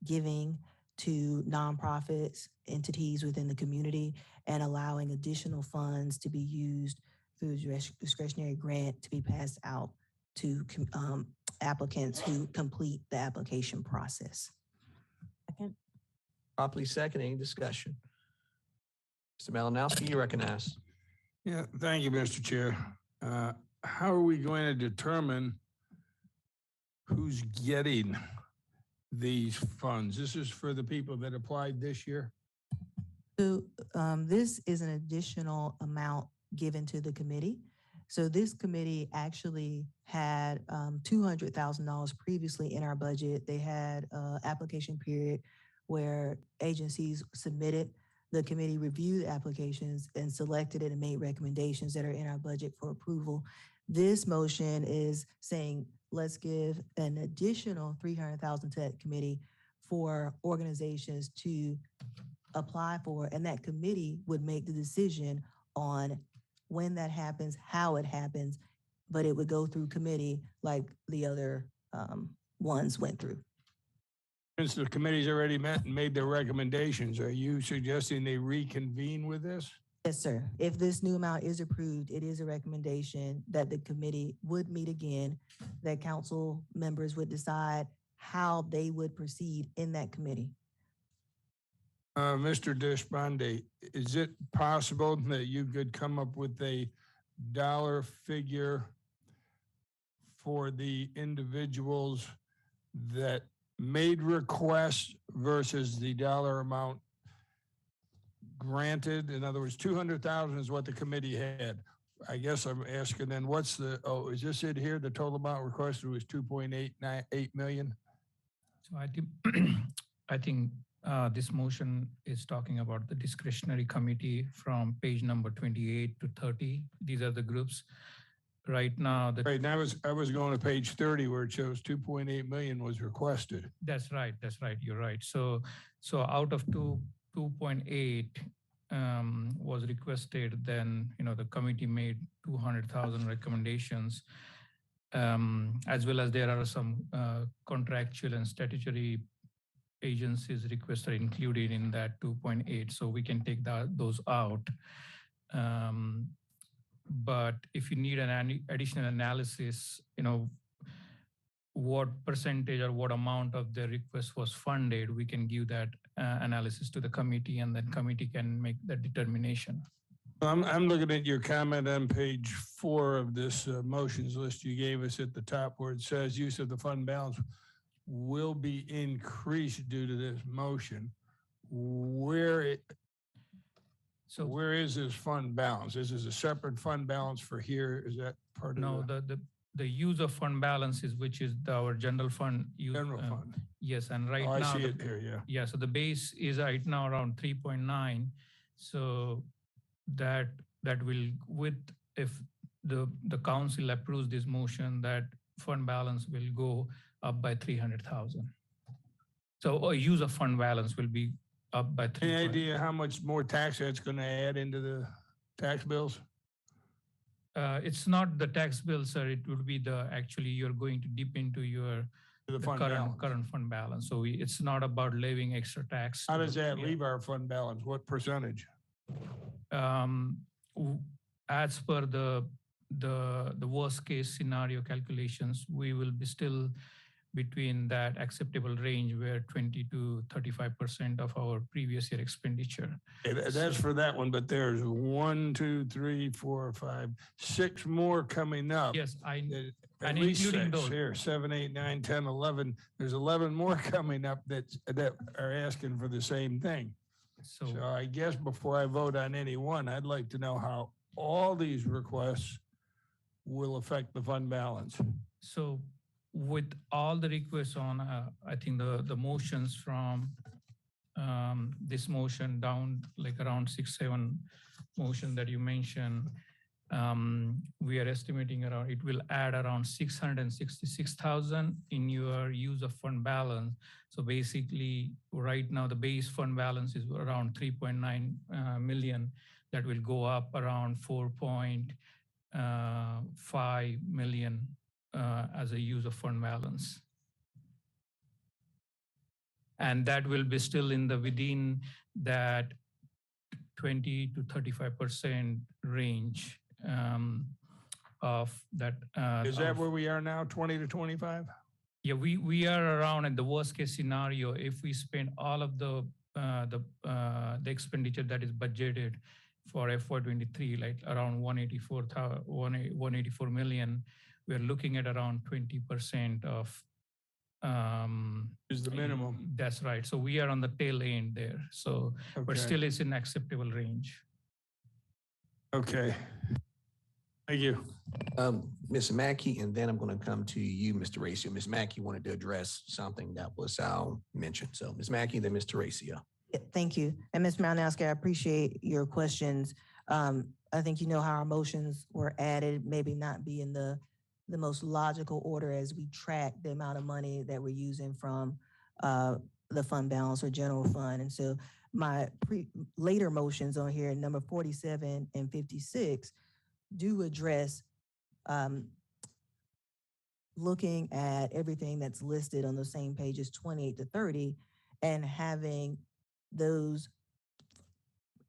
giving to nonprofits, entities within the community, and allowing additional funds to be used through discretionary grant to be passed out to applicants who complete the application process. Second. Properly second, any discussion? Mr. Malinowski, you recognize. Yeah, thank you, Mr. Chair. How are we going to determine who's getting these funds? This is for the people that applied this year? So this is an additional amount given to the committee. So this committee actually had $200,000 previously in our budget. They had an application period where agencies submitted. The committee reviewed applications and selected it and made recommendations that are in our budget for approval. This motion is saying, let's give an additional $300,000 to that committee for organizations to apply for, and that committee would make the decision on when that happens, how it happens, but it would go through committee like the other ones went through. Since the committee's already met and made their recommendations, are you suggesting they reconvene with this? Yes, sir. If this new amount is approved, it is a recommendation that the committee would meet again, that council members would decide how they would proceed in that committee. Mr. Deshpande, is it possible that you could come up with a dollar figure for the individuals that made requests versus the dollar amount granted? In other words, 200,000 is what the committee had. I guess I'm asking then what's the, is this it here? The total amount requested was 2.898 million? So I think this motion is talking about the discretionary committee from page number 28 to 30. These are the groups. Right now, Right, and I was going to page 30 where it shows 2.8 million was requested. That's right. You're right. So out of 2.8, was requested, then, the committee made 200,000 recommendations. As well as there are some contractual and statutory agencies requests are included in that 2.8, so we can take those out. But if you need an additional analysis, what percentage or what amount of the request was funded, we can give that analysis to the committee, and then committee can make that determination. I'm looking at your comment on page 4 of this motions list you gave us at the top, where it says use of the fund balance will be increased due to this motion. Where is this fund balance? Is this a separate fund balance for here? Is that part of the use of fund balances, which is our general fund. General fund. Yes, and right I now. see it here, yeah. Yeah, so the base is right now around 3.9. So that will, if the council approves this motion, that fund balance will go up by 300,000. So a use of fund balance will be up by 3. Any idea how much more tax that's going to add into the tax bills? It's not the tax bill, sir. It would be actually you're going to dip into the current fund balance. So it's not about levying extra tax. How does that leave our fund balance? What percentage? As per the worst case scenario calculations, we will be still between that acceptable range where 20 to 35% of our previous year expenditure. That's for that one, but there's 1, 2, 3, 4, 5, 6 more coming up. Yes, at least including 6 those. Here, 7, 8, 9, 10, 11. There's 11 more coming up that are asking for the same thing. So I guess before I vote on any one, I'd like to know how all these requests will affect the fund balance. So with all the requests on, I think the motions from this motion down, like around 6, 7 motion that you mentioned, we are estimating it will add around 666,000 in your use of fund balance. So basically, right now the base fund balance is around 3.9 million. That will go up around 4.5 million as a use of fund balance. And that will be still within that 20 to 35% range of that. Is that where we are now, 20 to 25? Yeah, we are around in the worst case scenario. If we spend all of the expenditure that is budgeted for FY23, like around 184 million, we're looking at around 20% of is the minimum. That's right. So we are on the tail end there. So, but still it's in acceptable range. Okay. Thank you. Ms. Mackey, and then I'm going to come to you, Mr. Racio. Ms. Mackey wanted to address something that was mentioned. So Ms. Mackey, then Mr. Racio. Yeah, thank you. And Ms. Malinowski, I appreciate your questions. I think you know how our motions were added, maybe not be in the most logical order as we track the amount of money that we're using from the fund balance or general fund. And so my later motions on here, number 47 and 56, do address looking at everything that's listed on the same pages 28 to 30 and having those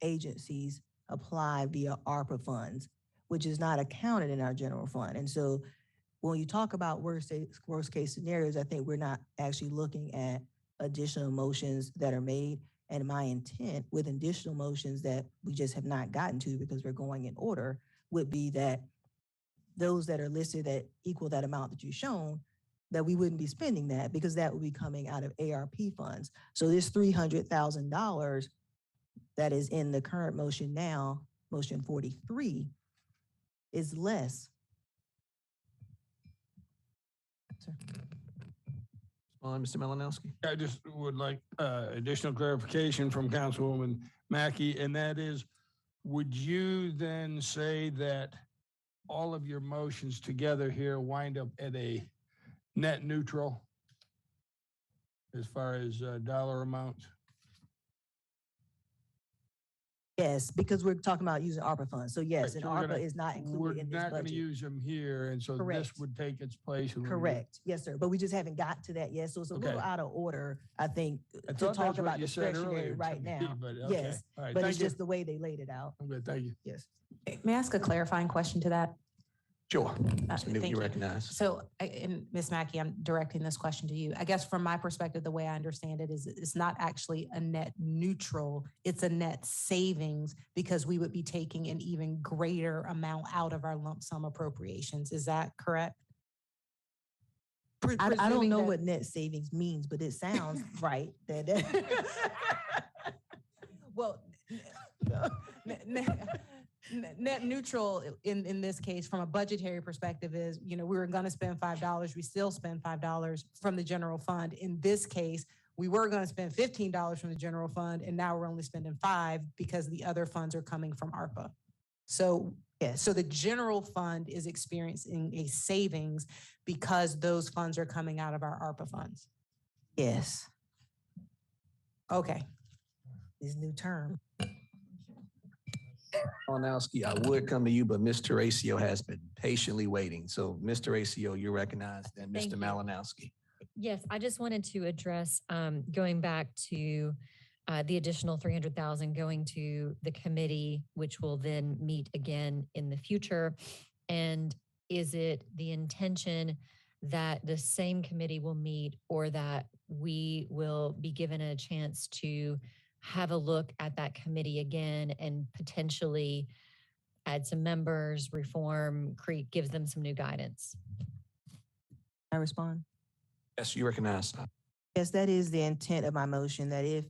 agencies apply via ARPA funds, which is not accounted in our general fund. And so when you talk about worst case scenarios, I think we're not actually looking at additional motions that are made. And my intent with additional motions that we just have not gotten to because we're going in order would be that those that are listed that equal that amount that you've shown, that we wouldn't be spending that because that would be coming out of ARP funds. So this $300,000 that is in the current motion now, motion 43, is less. Sir. Mr. Malinowski. I just would like additional clarification from Councilwoman Mackey, and that is, would you then say that all of your motions together here wind up at a net neutral as far as dollar amounts? Yes, because we're talking about using ARPA funds. So yes, and so we're ARPA gonna- is not We're included in this not going to budget. use them here, and so this Correct. would take its place. and we're gonna- Correct. Yes, sir. But we just haven't got to that yet. So it's a little Okay. out of order, I think, I to thought talk that's what about you said discretionary earlier to right me, now. but okay. Yes, All right, but thank it's you. just the way they laid it out. I'm good, thank you. Yes. May I ask a clarifying question to that? Sure. Ms. Newton, thank you you. recognize. So, and Ms. Mackey, I'm directing this question to you. I guess from my perspective, the way I understand it is it's not actually a net neutral, it's a net savings because we would be taking an even greater amount out of our lump sum appropriations. Is that correct? I don't Presuming know that- what net savings means, but it sounds right. Well, net neutral in this case, from a budgetary perspective is, we were gonna spend $5, we still spend $5 from the general fund. In this case, we were gonna spend $15 from the general fund, and now we're only spending $5 because the other funds are coming from ARPA. So, Yes. so the general fund is experiencing a savings because those funds are coming out of our ARPA funds. Yes, Okay. this new term. Malinowski, I would come to you, but Ms. Horacio has been patiently waiting. So Mr. Horacio, you're recognized, and Thank Mr. you. Malinowski. Yes, I just wanted to address, going back to the additional 300,000 going to the committee, which will then meet again in the future. And is it the intention that the same committee will meet, or that we will be given a chance to have a look at that committee again and potentially add some members, gives them some new guidance? I respond. Yes, you recognize. Yes, that is the intent of my motion, that if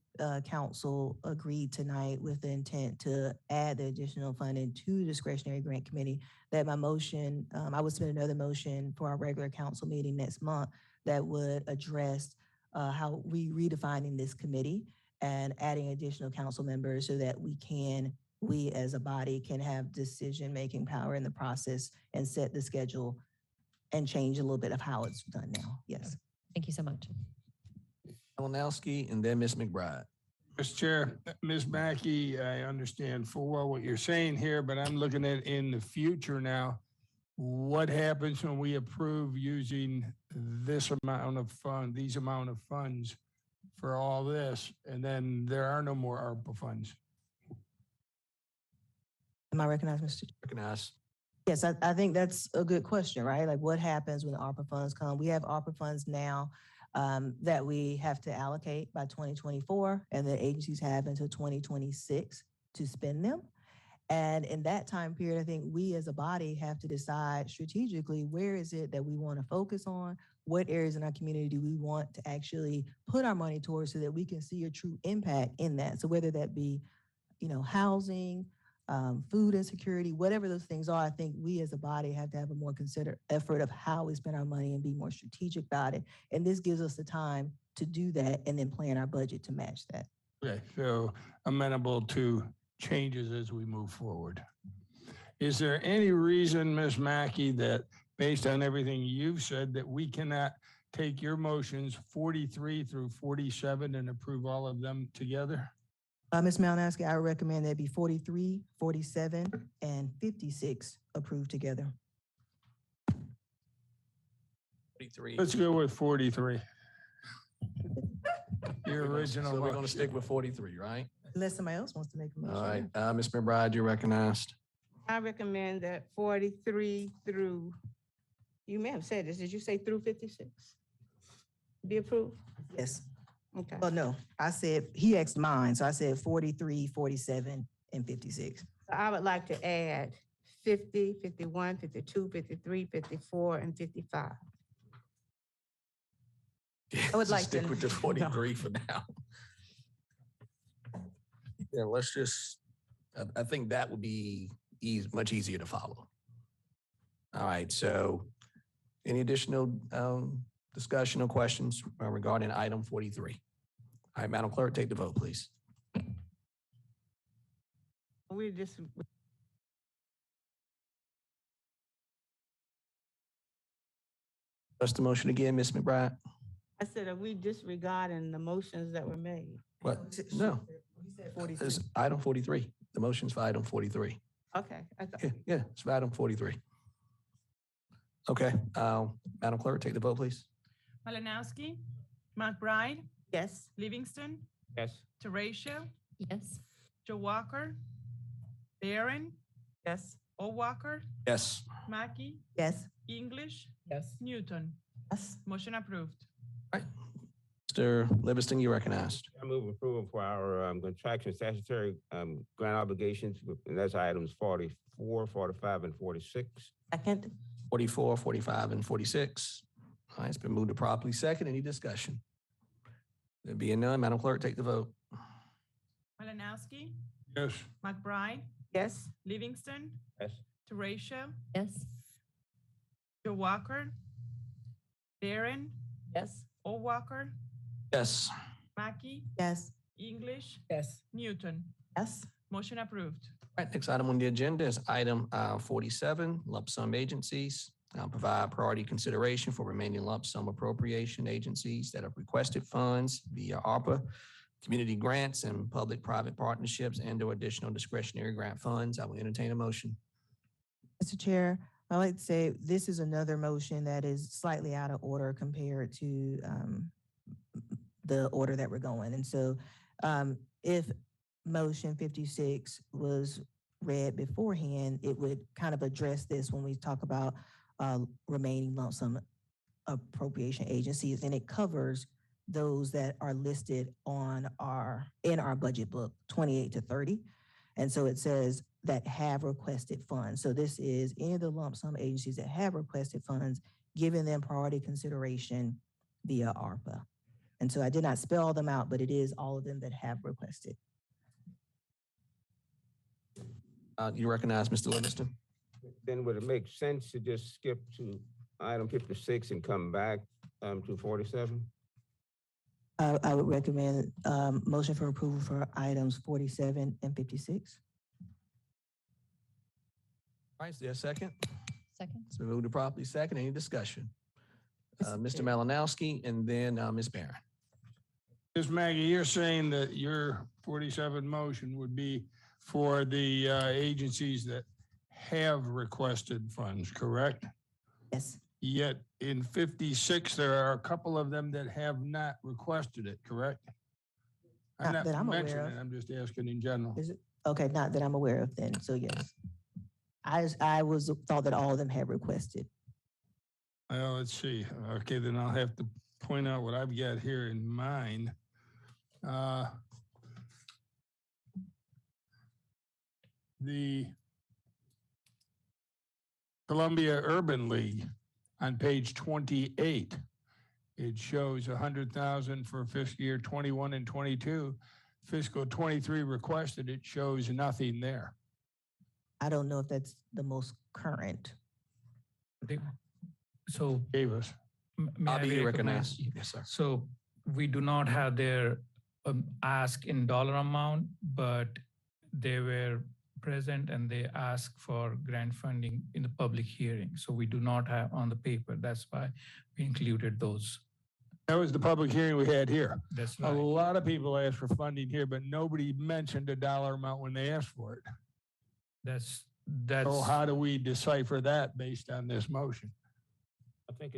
council agreed tonight with the intent to add the additional funding to discretionary grant committee, that my motion, I would submit another motion for our regular council meeting next month that would address how we redefining this committee and adding additional council members so that we as a body can have decision-making power in the process and set the schedule and change a little bit of how it's done now. Yes. Thank you so much. Malinowski, and then Ms. McBride. Mr. Chair, Ms. Mackey, I understand full well what you're saying here, but I'm looking at in the future now. What happens when we approve using these amount of funds for all this, and then there are no more ARPA funds? Am I recognized, Mr. Recognize. Yes, I think that's a good question, right? Like, what happens when the ARPA funds come? We have ARPA funds now that we have to allocate by 2024, and the agencies have until 2026 to spend them. And in that time period, I think we as a body have to decide strategically, where is it that we want to focus on? What areas in our community do we want to actually put our money towards so that we can see a true impact in that? So whether that be, housing, food insecurity, whatever those things are, I think we as a body have to have a more considered effort of how we spend our money and be more strategic about it. And this gives us the time to do that and then plan our budget to match that. Okay, so amenable to changes as we move forward. Is there any reason, Ms. Mackey, that based on everything you've said, that we cannot take your motions 43 through 47 and approve all of them together? Ms. Malinowski, I would recommend that be 43, 47, and 56 approved together. 43. Let's go with 43. Your original So we're going to motion. stick with 43, right? Unless somebody else wants to make a motion. All right, Ms. McBride, you're recognized. I recommend that 43 through, you may have said this, did you say through 56? Be approved? Yes. Okay. Well, no, I said, he asked mine, so I said 43, 47, and 56. I would like to add 50, 51, 52, 53, 54, and 55. I would like Stick to with the 43 for now. Yeah, let's just, I think that would be much easier to follow. All right, so any additional discussion or questions regarding item 43? All right, Madam Clerk, take the vote, please. We just, What's the motion again, Ms. McBride? I said, are we disregarding the motions that were made? What? No, He said 43. it's item 43. The motion's for item 43. Okay. Yeah, it's for item 43. Okay, Madam Clerk, take the vote, please. Malinowski, McBride, Yes. Livingston, Yes. Teratio, Yes. Joe Walker, Barron, Yes. O'Walker, Yes. Mackey, Yes. English, Yes. Newton. Yes. Motion approved. Mr. Livingston, you recognized. I move approval for our contraction statutory grant obligations, and that's items 44, 45, and 46. Second. 44, 45, and 46. All right, it's been moved to properly second. Any discussion? There being none, Madam Clerk, take the vote. Malinowski, Yes. McBride, Yes. Livingston, Yes. Teratio, Yes. Joe Walker, Barron, Yes. O'Walker, Yes. Mackey, Yes. English, Yes. Newton. Yes. Motion approved. All right, next item on the agenda is item 47, lump sum agencies. Provide priority consideration for remaining lump sum appropriation agencies that have requested funds via ARPA, community grants, and public-private partnerships and/or additional discretionary grant funds. I will entertain a motion. Mr. Chair, I'd like to say this is another motion that is slightly out of order compared to the order that we're going. And so if motion 56 was read beforehand, it would kind of address this when we talk about remaining lump sum appropriation agencies, and it covers those that are listed in our budget book 28 to 30. And so it says that have requested funds. So this is any of the lump sum agencies that have requested funds, giving them priority consideration via ARPA. And so I did not spell them out, but it is all of them that have requested. You recognize Mr. Livingston? Then would it make sense to just skip to item 56 and come back to 47? I would recommend motion for approval for items 47 and 56. All right, is there a second? Second. It's been moved to properly second. Any discussion? Mr. Malinowski and then Ms. Barron. Ms. Maggie, you're saying that your 47 motion would be for the agencies that have requested funds, correct? Yes. Yet in 56, there are a couple of them that have not requested it, correct? I'm Not that I'm aware mentioning of. it, I'm just asking in general. Is it? Okay, not that I'm aware of then, so yes. I thought that all of them had requested. Well, let's see. Okay, then I'll have to point out what I've got here in mind. The Columbia Urban League on page 28, it shows 100,000 for fiscal year 21 and 22. Fiscal 23 requested, it shows nothing there. I don't know if that's the most current. So Gave us. may I Bobby, be you recognized? recognize? Yes, sir. So we do not have their ask in dollar amount, but they were present and they asked for grant funding in the public hearing. So we do not have on the paper. That's why we included those. That was the public hearing we had here. That's A right. lot of people asked for funding here, but nobody mentioned a dollar amount when they asked for it. That's So how do we decipher that based on this motion? I think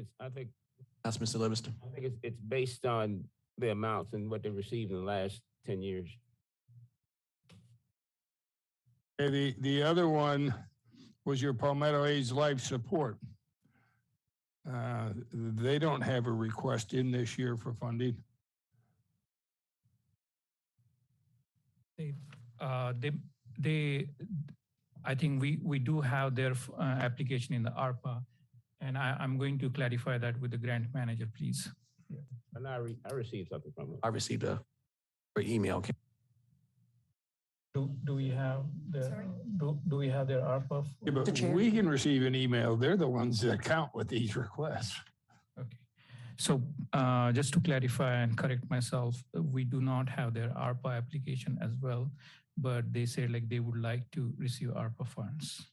That's Mr. Livingston. it's based on the amounts and what they received in the last 10 years. Okay, the other one was your Palmetto Age Life Support. They don't have a request in this year for funding. I think we do have their application in the ARPA, and I'm going to clarify that with the grant manager, please. And I received something from them. I received a email. Do we have their ARPA? Yeah, but we can receive an email. They're the ones that count with these requests. Okay. So just to clarify and correct myself, we do not have their ARPA application as well, but they say like they would like to receive ARPA funds.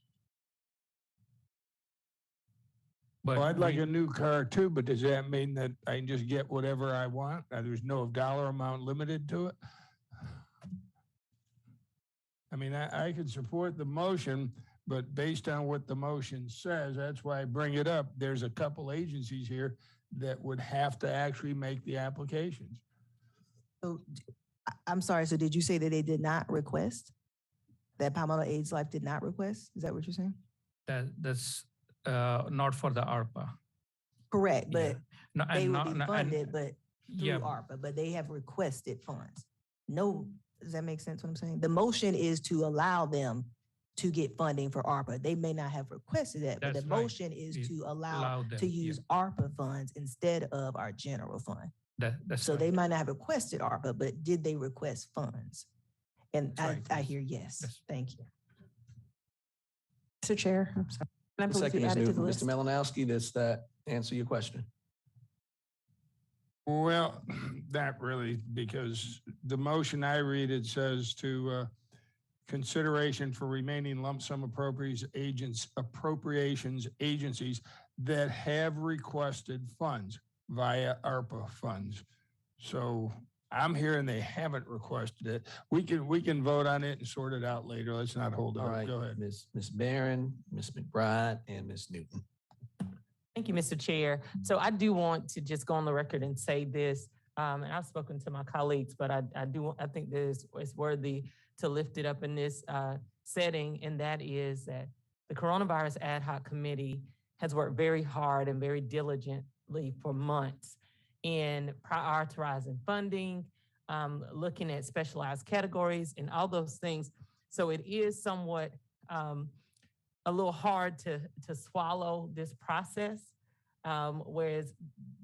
But Well, I'd like a new car too, but does that mean that I can just get whatever I want? There's no dollar amount limited to it? I mean, I could support the motion, but based on what the motion says, that's why I bring it up. There's a couple agencies here that would have to actually make the applications. So I'm sorry, so did you say that they did not request? That Palmetto AIDS Life did not request? Is that what you're saying? That's not for the ARPA. Correct, Yeah. but No, they and will not, be no, funded, but through yeah, ARPA, but they have requested funds. No, does that make sense what I'm saying? The motion is to allow them to get funding for ARPA. They may not have requested that, but the That's right. motion is Is to allow allow them, to yeah. use ARPA funds instead of our general fund. That's So right. they might not have requested ARPA, but did they request funds? And That's right, I yes. hear yes. Yes. Thank you. Mr. Chair, I'm sorry. Can I please Second, be Ms. added to the Newton. list? Mr. Malinowski, does that answer your question? Well, not really, because the motion I read, it says to consideration for remaining lump sum appropriations agencies that have requested funds via ARPA funds. So I'm hearing they haven't requested it. We can vote on it and sort it out later. Let's not hold it All up. right, Go ahead. Ms. Barron, Ms. McBride, and Ms. Newton. Thank you, Mr. Chair. So I do want to just go on the record and say this, and I've spoken to my colleagues, but I think this is worthy to lift it up in this setting, and that is that the Coronavirus Ad Hoc Committee has worked very hard and very diligently for months in prioritizing funding, looking at specialized categories and all those things. So it is somewhat a little hard to swallow this process, whereas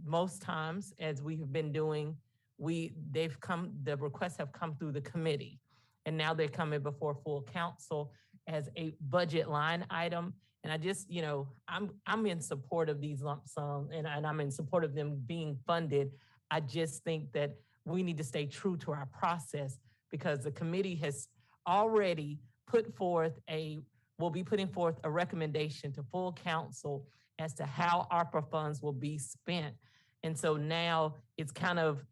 most times, as we have been doing, the requests have come through the committee, and now they're coming before full council as a budget line item. And I just, I'm in support of these lump sum, and I'm in support of them being funded. I just think that we need to stay true to our process, because the committee has already will be putting forth a recommendation to full council as to how ARPA funds will be spent. And so now it's kind of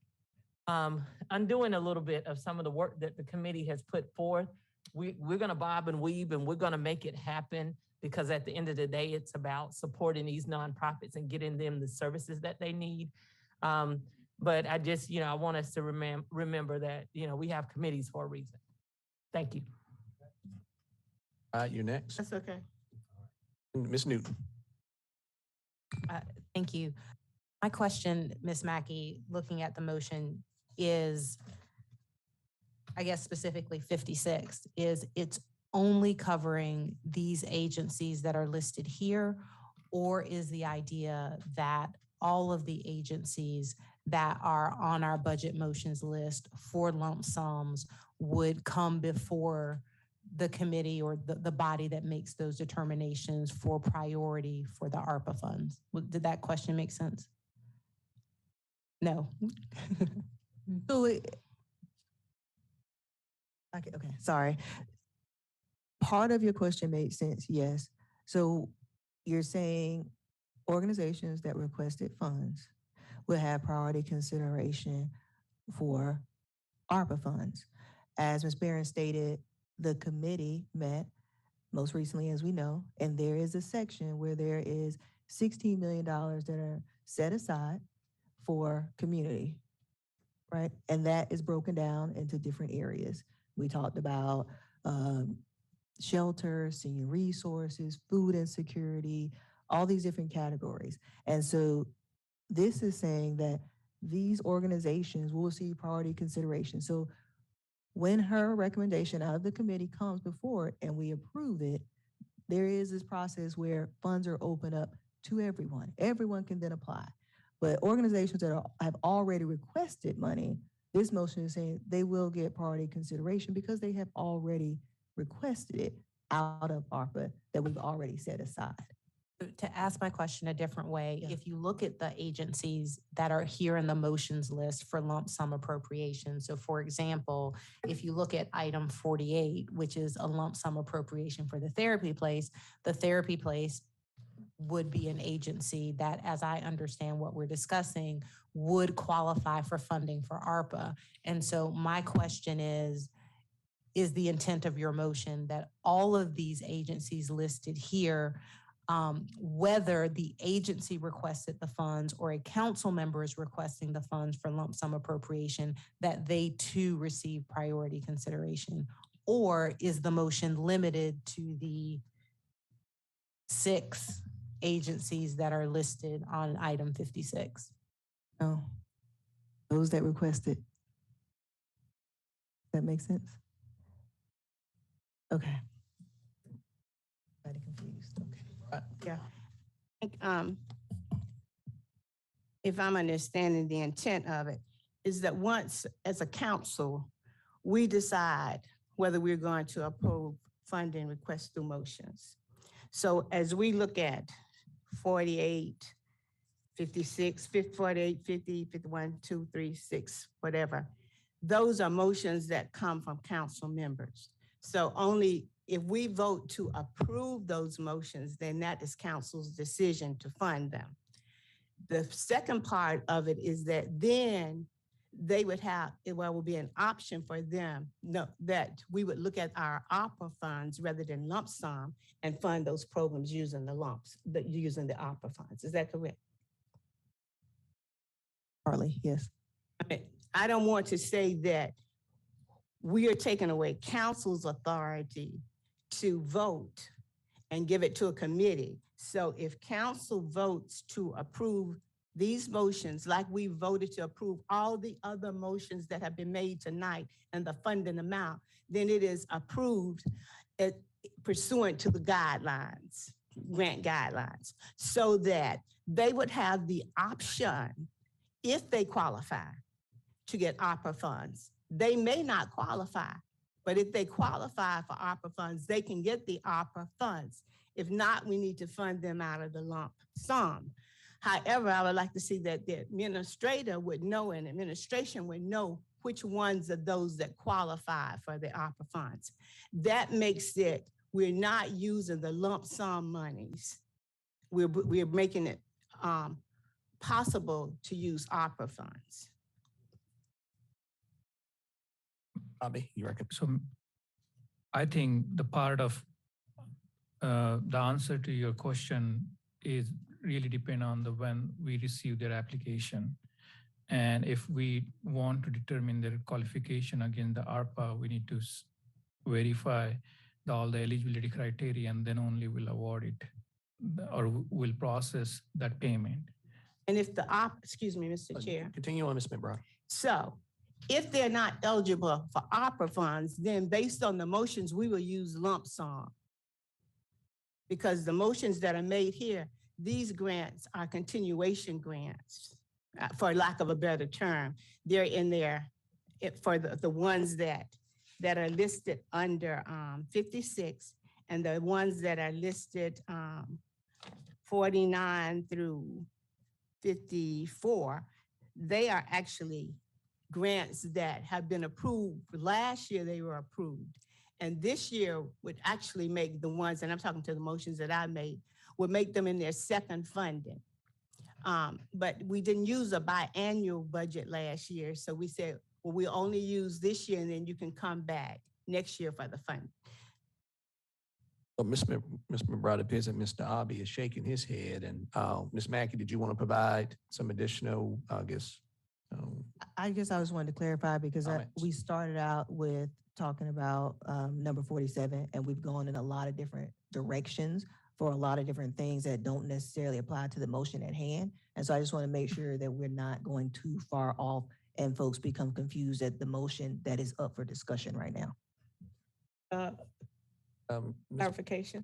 undoing a little bit of some of the work that the committee has put forth. We're going to bob and weave, and we're going to make it happen, because at the end of the day, it's about supporting these nonprofits and getting them the services that they need. But I just, I want us to remember that, we have committees for a reason. Thank you. All right, you're next. That's okay. Ms. Newton. Thank you. My question, Ms. Mackey, looking at the motion is, I guess specifically 56, is it's only covering these agencies that are listed here, or is the idea that all of the agencies that are on our budget motions list for lump sums would come before the committee or the body that makes those determinations for priority for the ARPA funds? Did that question make sense? No. So okay, sorry. Part of your question made sense, yes. So you're saying organizations that requested funds will have priority consideration for ARPA funds. As Ms. Barron stated, the committee met most recently, as we know, and there is a section where there is $16 million that are set aside for community, right? And that is broken down into different areas. We talked about shelter, senior resources, food insecurity, all these different categories. And so this is saying that these organizations will receive priority consideration. So when her recommendation out of the committee comes before it and we approve it, there is this process where funds are opened up to everyone. Everyone can then apply. But organizations that have already requested money, this motion is saying they will get priority consideration because they have already requested it out of ARPA that we've already set aside. To ask my question a different way, if you look at the agencies that are here in the motions list for lump sum appropriation, so for example, if you look at item 48, which is a lump sum appropriation for the therapy place would be an agency that, as I understand what we're discussing, would qualify for funding for ARPA. And so my question is is the intent of your motion that all of these agencies listed here, whether the agency requested the funds or a council member is requesting the funds for lump sum appropriation, that they too receive priority consideration? Or is the motion limited to the 6 agencies that are listed on item 56? No. Those that requested. That makes sense? Okay. Everybody confused, okay. Yeah. If I'm understanding the intent of it, is that once as a council, we decide whether we're going to approve funding requests through motions. So as we look at 48, 56, 48, 50, 51, 2, 3, 6, whatever, those are motions that come from council members. So only if we vote to approve those motions, then that is council's decision to fund them. The second part of it is that then they would have, well, will be an option for them, that we would look at our ARPA funds rather than lump sum and fund those programs using using the ARPA funds. Is that correct? Partly, yes. I don't want to say that we are taking away council's authority to vote and give it to a committee. So if council votes to approve these motions, like we voted to approve all the other motions that have been made tonight and the funding amount, then it is approved pursuant to the guidelines, grant guidelines, so that they would have the option, if they qualify, to get ARPA funds. They may not qualify, but if they qualify for ARPA funds, they can get the ARPA funds. If not, we need to fund them out of the lump sum. However, I would like to see that the administrator would know and administration would know which ones are those that qualify for the ARPA funds. That makes it, we're not using the lump sum monies. We're making it possible to use ARPA funds. Bobby, you reckon? So I think the part of the answer to your question is really depend on the when we receive their application. And if we want to determine their qualification against the ARPA, we need to verify all the eligibility criteria, and then only will award it or will process that payment. And if the excuse me, Mr. Chair. Continue on, Ms. McBride. So if they're not eligible for ARPA funds, then based on the motions, we will use lump sum. Because the motions that are made here, these grants are continuation grants, for lack of a better term. They're in there for the ones that are listed under 56, and the ones that are listed 49 through 54, they are actually grants that have been approved. Last year, they were approved. And this year would actually make the ones, and I'm talking to the motions that I made, would make them in their second funding. But we didn't use a biannual budget last year. So we said, well, we only use this year and then you can come back next year for the funding. Well, Ms. McBride, appears that Mr. Abbey is shaking his head. And Ms. Mackey, did you want to provide some additional, I guess? I guess I just wanted to clarify because Comments. we started out with talking about number 47, and we've gone in a lot of different directions for a lot of different things that don't necessarily apply to the motion at hand. And so I just want to make sure that we're not going too far off and folks become confused at the motion that is up for discussion right now. Clarification.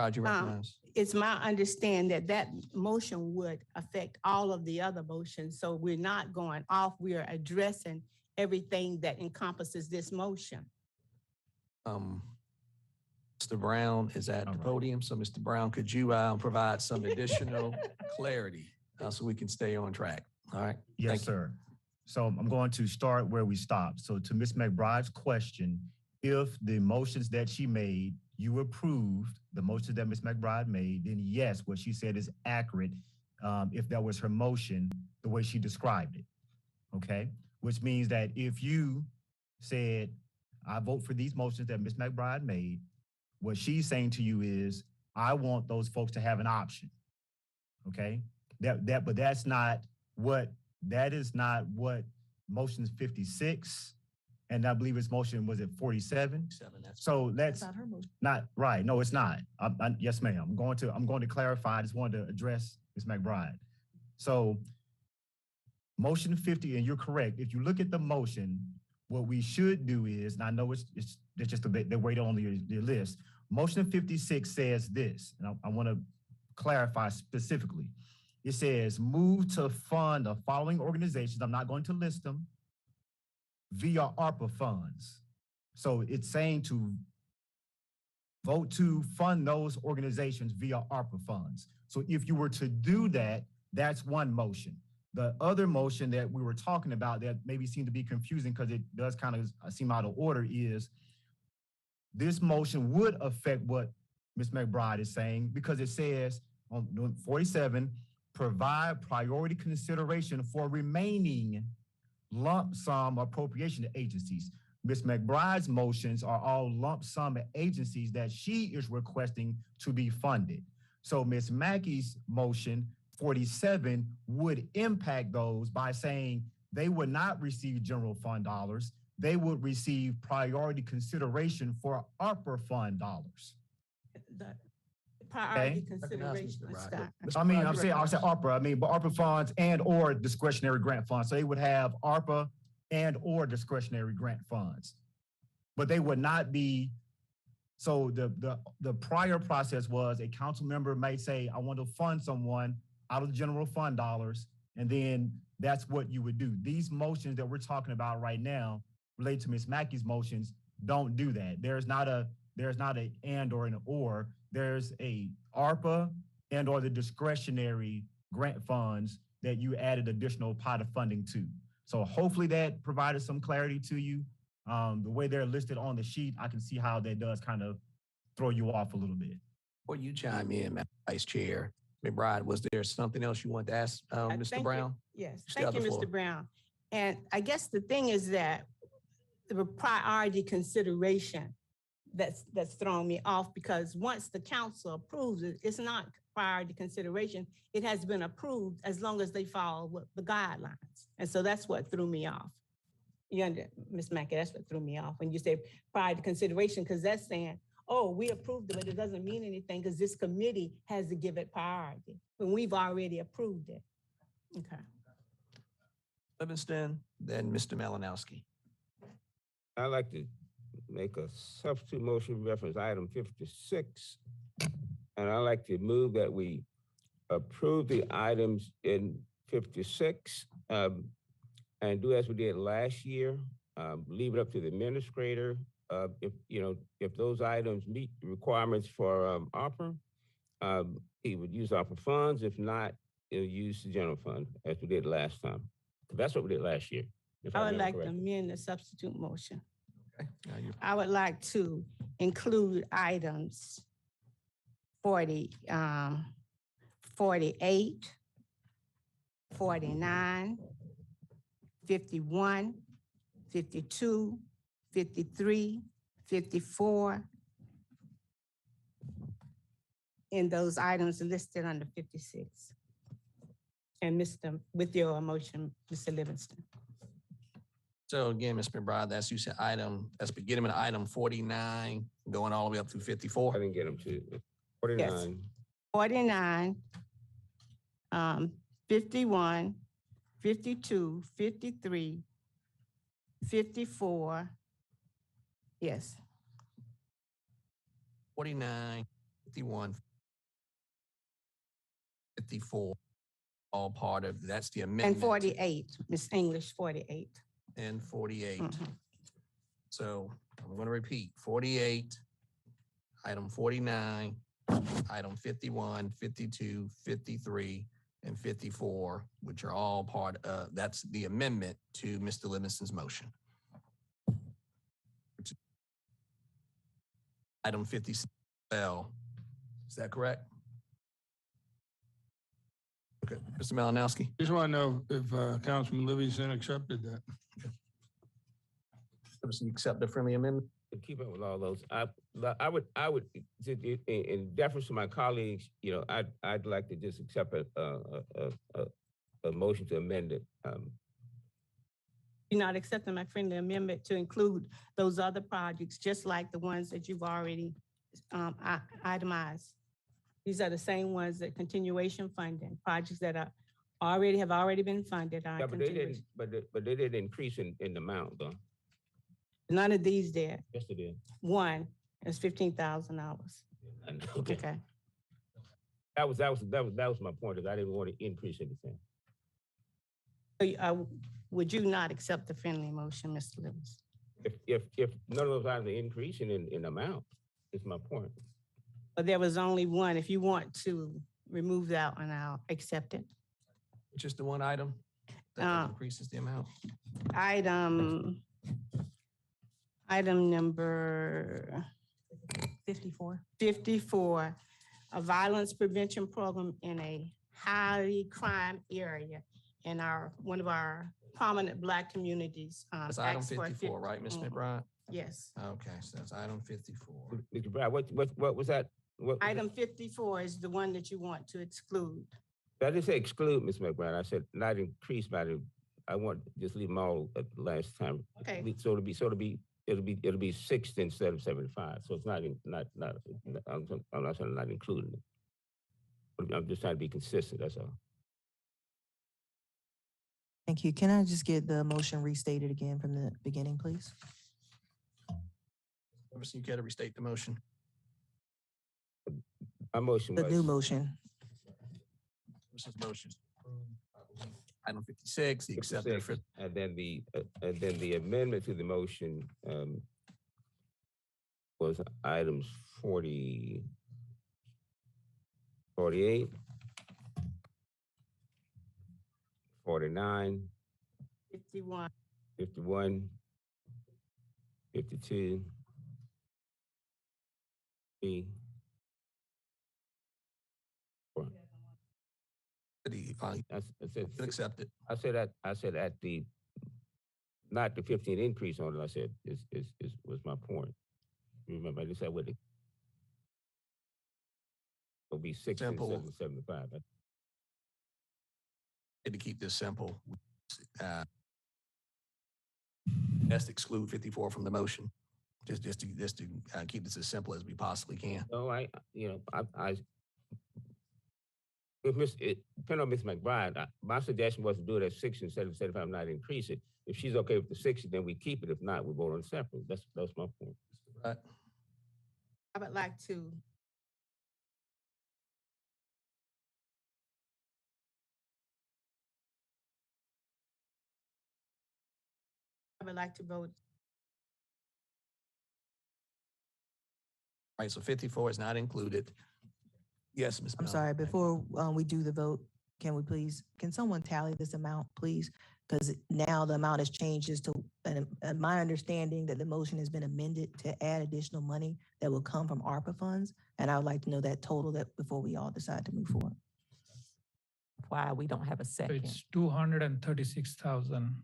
McBride, you recognize? It's my understanding that that motion would affect all of the other motions. So we're not going off, we are addressing everything that encompasses this motion. Mr. Brown is at the podium. So Mr. Brown, could you provide some additional clarity so we can stay on track? All right. Yes, sir. So I'm going to start where we stopped. So to Ms. McBride's question, if the motions that she made, you approved the motions that Ms. McBride made, then yes, what she said is accurate if that was her motion, the way she described it, okay? Which means that if you said, I vote for these motions that Ms. McBride made. What she's saying to you is, I want those folks to have an option. Okay? But that is not what motion 56, and I believe his motion was at 47. So that's Not her motion. not right. No, it's not. Yes, ma'am. I'm going to clarify. I just wanted to address Ms. McBride. So motion 50, and you're correct. If you look at the motion, what we should do is, and I know it's just a bit, they wait on the list. Motion 56 says this, and I want to clarify specifically. It says, move to fund the following organizations. I'm not going to list them via ARPA funds. So it's saying to vote to fund those organizations via ARPA funds. So if you were to do that, that's one motion. The other motion that we were talking about that maybe seemed to be confusing because it does kind of seem out of order is this motion would affect what Ms. McBride is saying because it says on 47, provide priority consideration for remaining lump sum appropriation to agencies. Ms. McBride's motions are all lump sum agencies that she is requesting to be funded. So Ms. Mackey's motion 47 would impact those by saying they would not receive general fund dollars. They would receive priority consideration for ARPA fund dollars. The priority Recognize consideration, Mr. Rod. Scott. I'm saying ARPA, but ARPA funds and or discretionary grant funds. So they would have ARPA and or discretionary grant funds. But they would not be, so the prior process was a council member might say, I want to fund someone out of the general fund dollars, and then that's what you would do. These motions that we're talking about right now related to Ms. Mackey's motions don't do that. There's not a and or an or. There's a ARPA and or the discretionary grant funds that you added additional pot of funding to. So hopefully that provided some clarity to you. The way they're listed on the sheet, I can see how that does kind of throw you off a little bit. Before you chime in, Madam Vice Chair, McBride, was there something else you wanted to ask Mr. Thank Brown? you. Yes, You still thank have you, the floor. Mr. Brown. And I guess the thing is that the priority consideration that's thrown me off because once the council approves it, it's not priority consideration. It has been approved as long as they follow the guidelines. And so that's what threw me off. Ms. Mackey, that's what threw me off when you say priority consideration, because that's saying, oh, we approved it, but it doesn't mean anything because this committee has to give it priority when we've already approved it. Okay. Livingston, then Mr. Malinowski. I'd like to make a substitute motion reference item 56. And I'd like to move that we approve the items in 56 and do as we did last year, leave it up to the administrator. If those items meet the requirements for ARPA, he would use ARPA funds. If not, he'll use the general fund as we did last time. That's what we did last year. I would like to amend the substitute motion. Okay. Now you I would like to include items 48, 49, 51, 52, 53, 54, in those items listed under 56. And with your motion, Mr. Livingston. So again, Ms. McBride, that's you said that's beginning with item 49, going all the way up to 54. I didn't get them to 49. Yes. 49, 51, 52, 53, 54. Yes. 49, 51, 54, all part of, that's the amendment. And 48, Miss English, 48. And 48. Mhm. So I'm going to repeat, 48, item 49, item 51, 52, 53, and 54, which are all part of, that's the amendment to Mr. Livingston's motion. Item 56 fell. Is that correct? Okay, Mr. Malinowski. Just want to know if Councilman Livingston accepted that. Jefferson, you accept the friendly amendment? To keep up with all those, I would, in deference to my colleagues, you know, I'd like to just accept a motion to amend it. You're not accepting my friendly amendment to include those other projects, just like the ones that you've already itemized. These are the same ones that continuation funding, projects that are have already been funded. Yeah, but they didn't, but they didn't increase in amount though. None of these did. Yes, they did. One is $15,000. Okay. Okay. That was my point, is I didn't want to increase anything. So, would you not accept the friendly motion, Mr. Lewis? If none of those items are increasing in amount, is my point. But there was only one. If you want to remove that one, I'll accept it. Just the one item that increases the amount? Item number 54, a violence prevention program in a highly crime area in one of our prominent Black communities. That's item 54, right, Ms. McBride? Yes. Okay, so that's item 54. Mr. Brad, what was that? Item 54 is the one that you want to exclude. I didn't say exclude, Ms. McBride. I said not increase by I want just leave them all at the last time. Okay. So it'll be 60 instead of 75. So it's I'm not saying not including it. I'm just trying to be consistent, that's all. Thank you. Can I just get the motion restated again from the beginning, please? Jefferson, you care to restate the motion? My motion was. The new motion. Jefferson's motion. Item 56, the accepted. And then the amendment to the motion was items 40, 48, 49, 51, 51, 52, 3, 4. Accept it. I said at the, not the 15 increase on it, I said was my point. Remember, I just said with it. It'll be 6 and 75. To keep this simple, best exclude 54 from the motion. Just to keep this as simple as we possibly can. No, depending on Ms. McBride, my suggestion was to do it at 60 instead of 75, not increase it. If she's okay with the 60, then we keep it. If not, we vote on separate. That's my point. Right. I would like to vote. All right, so 54 is not included. Yes, Ms. I'm sorry, before we do the vote, can someone tally this amount, please? Because now the amount has changed and my understanding that the motion has been amended to add additional money that will come from ARPA funds. And I would like to know that total before we all decide to move forward. Why we don't have a So second? it's 236,000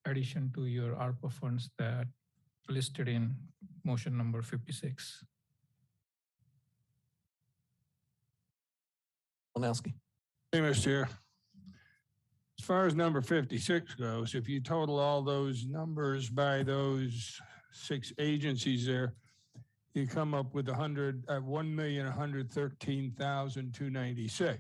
addition to your ARPA funds that listed in motion number 56. Olnowski. Hey, Mr. Chair. As far as number 56 goes, if you total all those numbers by those 6 agencies there, you come up with 1,113,296.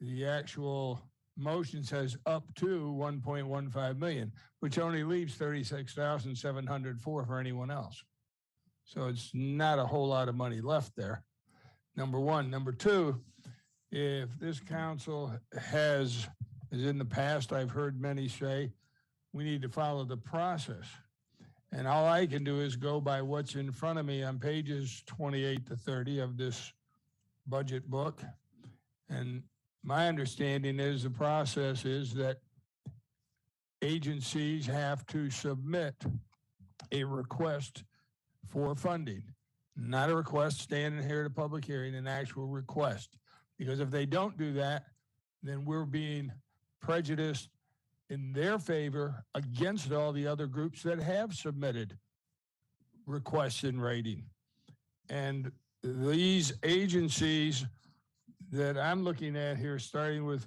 The actual motion says up to 1.15 million, which only leaves 36,704 for anyone else. So it's not a whole lot of money left there. Number one. Number two, if this council has, as in the past, I've heard many say, we need to follow the process. And all I can do is go by what's in front of me on pages 28 to 30 of this budget book. And my understanding is the process is that agencies have to submit a request for funding, not a request standing here at a public hearing, an actual request. Because if they don't do that, then we're being prejudiced in their favor against all the other groups that have submitted requests in writing. And these agencies that I'm looking at here, starting with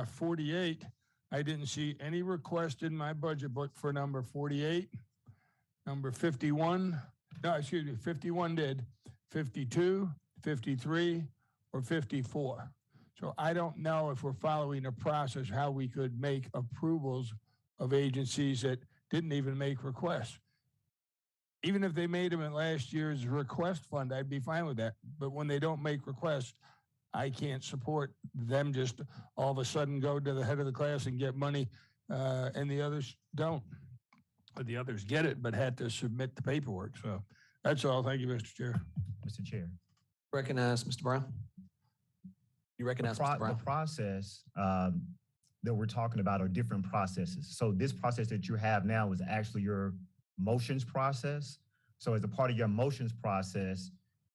48, I didn't see any request in my budget book for number 48, number 51. No, excuse me, 51 did, 52, 53, or 54. So I don't know if we're following a process, how we could make approvals of agencies that didn't even make requests. Even if they made them in last year's request fund, I'd be fine with that. But when they don't make requests, I can't support them just all of a sudden go to the head of the class and get money, and the others don't. But the others get it, but had to submit the paperwork. So that's all. Thank you, Mr. Chair. Mr. Chair. Recognize Mr. Brown. You recognize Mr. Brown. The process that we're talking about are different processes. So this process that you have now is actually your motions process. So as a part of your motions process,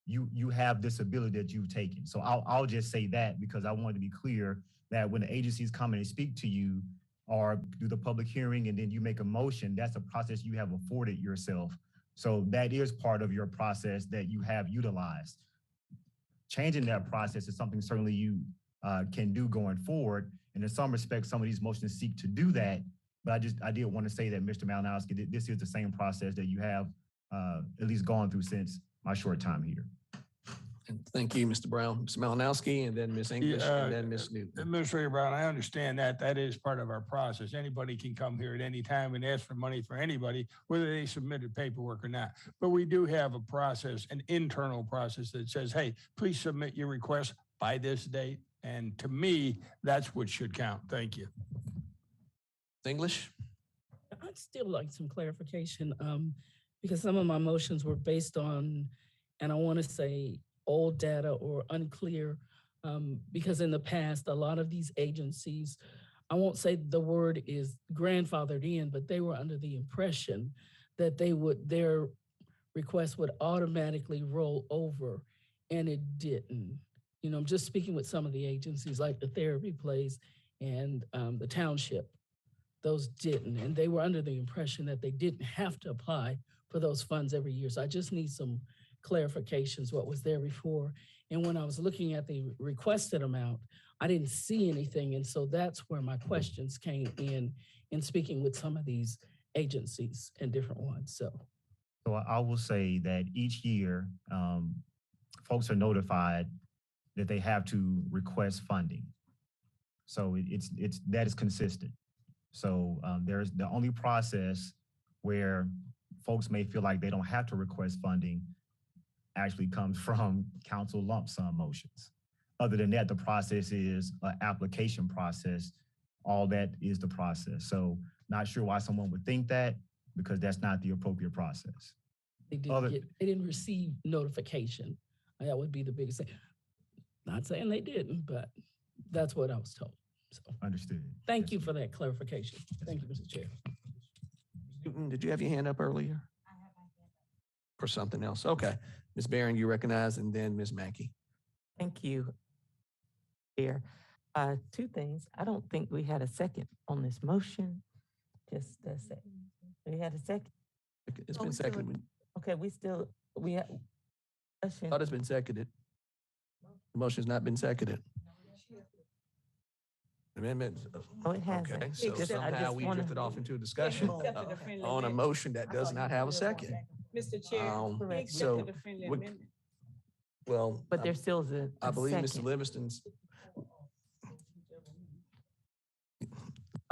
you have this ability that you've taken. So I'll just say that because I want to be clear that when the agencies come in and speak to you or do the public hearing and then you make a motion, that's a process you have afforded yourself. So that is part of your process that you have utilized. Changing that process is something certainly you can do going forward. And in some respects, some of these motions seek to do that. But I did want to say that, Mr. Malinowski, this is the same process that you have at least gone through since my short time here. And thank you, Mr. Brown. Mr. Malinowski, and then Ms. English, and then Ms. Newton. Administrator Brown, I understand that. That is part of our process. Anybody can come here at any time and ask for money for anybody, whether they submitted paperwork or not. But we do have a process, an internal process that says, hey, please submit your request by this date. And to me, that's what should count. Thank you. English? I'd still like some clarification because some of my motions were based on, and I want to say, old data or unclear, because in the past, a lot of these agencies, I won't say the word is grandfathered in, but they were under the impression that their request would automatically roll over, and it didn't. You know, I'm just speaking with some of the agencies like the therapy place and the township. Those didn't, and they were under the impression that they didn't have to apply for those funds every year. So I just need some clarifications, what was there before. And when I was looking at the requested amount, I didn't see anything. And so that's where my questions came in speaking with some of these agencies and different ones. So I will say that each year, folks are notified that they have to request funding. So that is consistent. So there's the only process where folks may feel like they don't have to request funding actually comes from council lump sum motions. Other than that, the process is an application process. All that is the process. So not sure why someone would think that, because that's not the appropriate process. they didn't receive notification. That would be the biggest thing. Not saying they didn't, but that's what I was told. So understood. Thank you for that clarification. Thank you, Mr. Chair. Newton, did you have your hand up earlier? I have my hand up. For something else. Okay. Ms. Barron, you recognize, and then Ms. Mackey. Thank you, Chair. Two things. I don't think we had a second on this motion. Just a second. We had a second. It's been seconded. Okay, we have. I thought it's been seconded. The motion's not been seconded. Amendment. Oh, it hasn't. Okay, so somehow we drifted off into a discussion on a motion that does not have a second. Mr. Chair, he so accepted a friendly would- amendment. Well, But there still is a I believe Mr. second. Livingston's.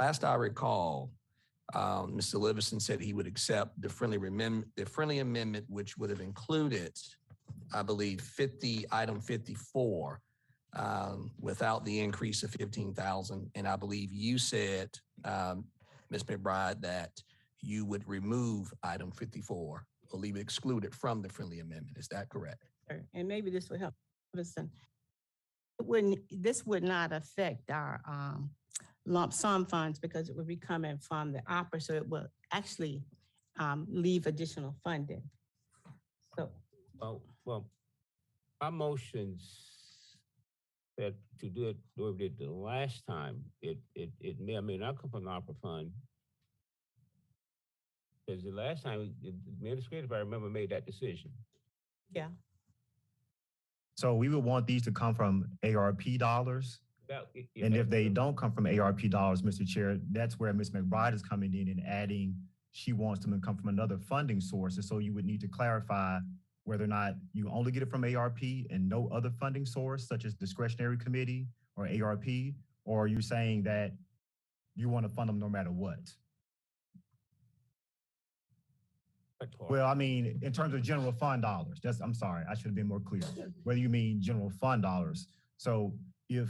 Last I recall, Mr. Livingston said he would accept the friendly amendment, which would have included, I believe, item 54, without the increase of 15,000. And I believe you said, Ms. McBride, that you would remove item 54 or leave it excluded from the friendly amendment. Is that correct? And maybe this would help. Listen, this would not affect our lump sum funds because it would be coming from the opera, so it will actually leave additional funding. So, Well, my motions that to do it the way we did the last time, it may or may not come from the opera fund. Because the last time, the administrative, I remember, made that decision. Yeah. So we would want these to come from ARP dollars. And if they don't come from ARP dollars, Mr. Chair, that's where Ms. McBride is coming in and adding, she wants them to come from another funding source. And so you would need to clarify whether or not you only get it from ARP and no other funding source, such as discretionary committee or ARP, or are you saying that you want to fund them no matter what? Well, I mean, in terms of general fund dollars, I'm sorry, I should have been more clear. Whether you mean general fund dollars. So if,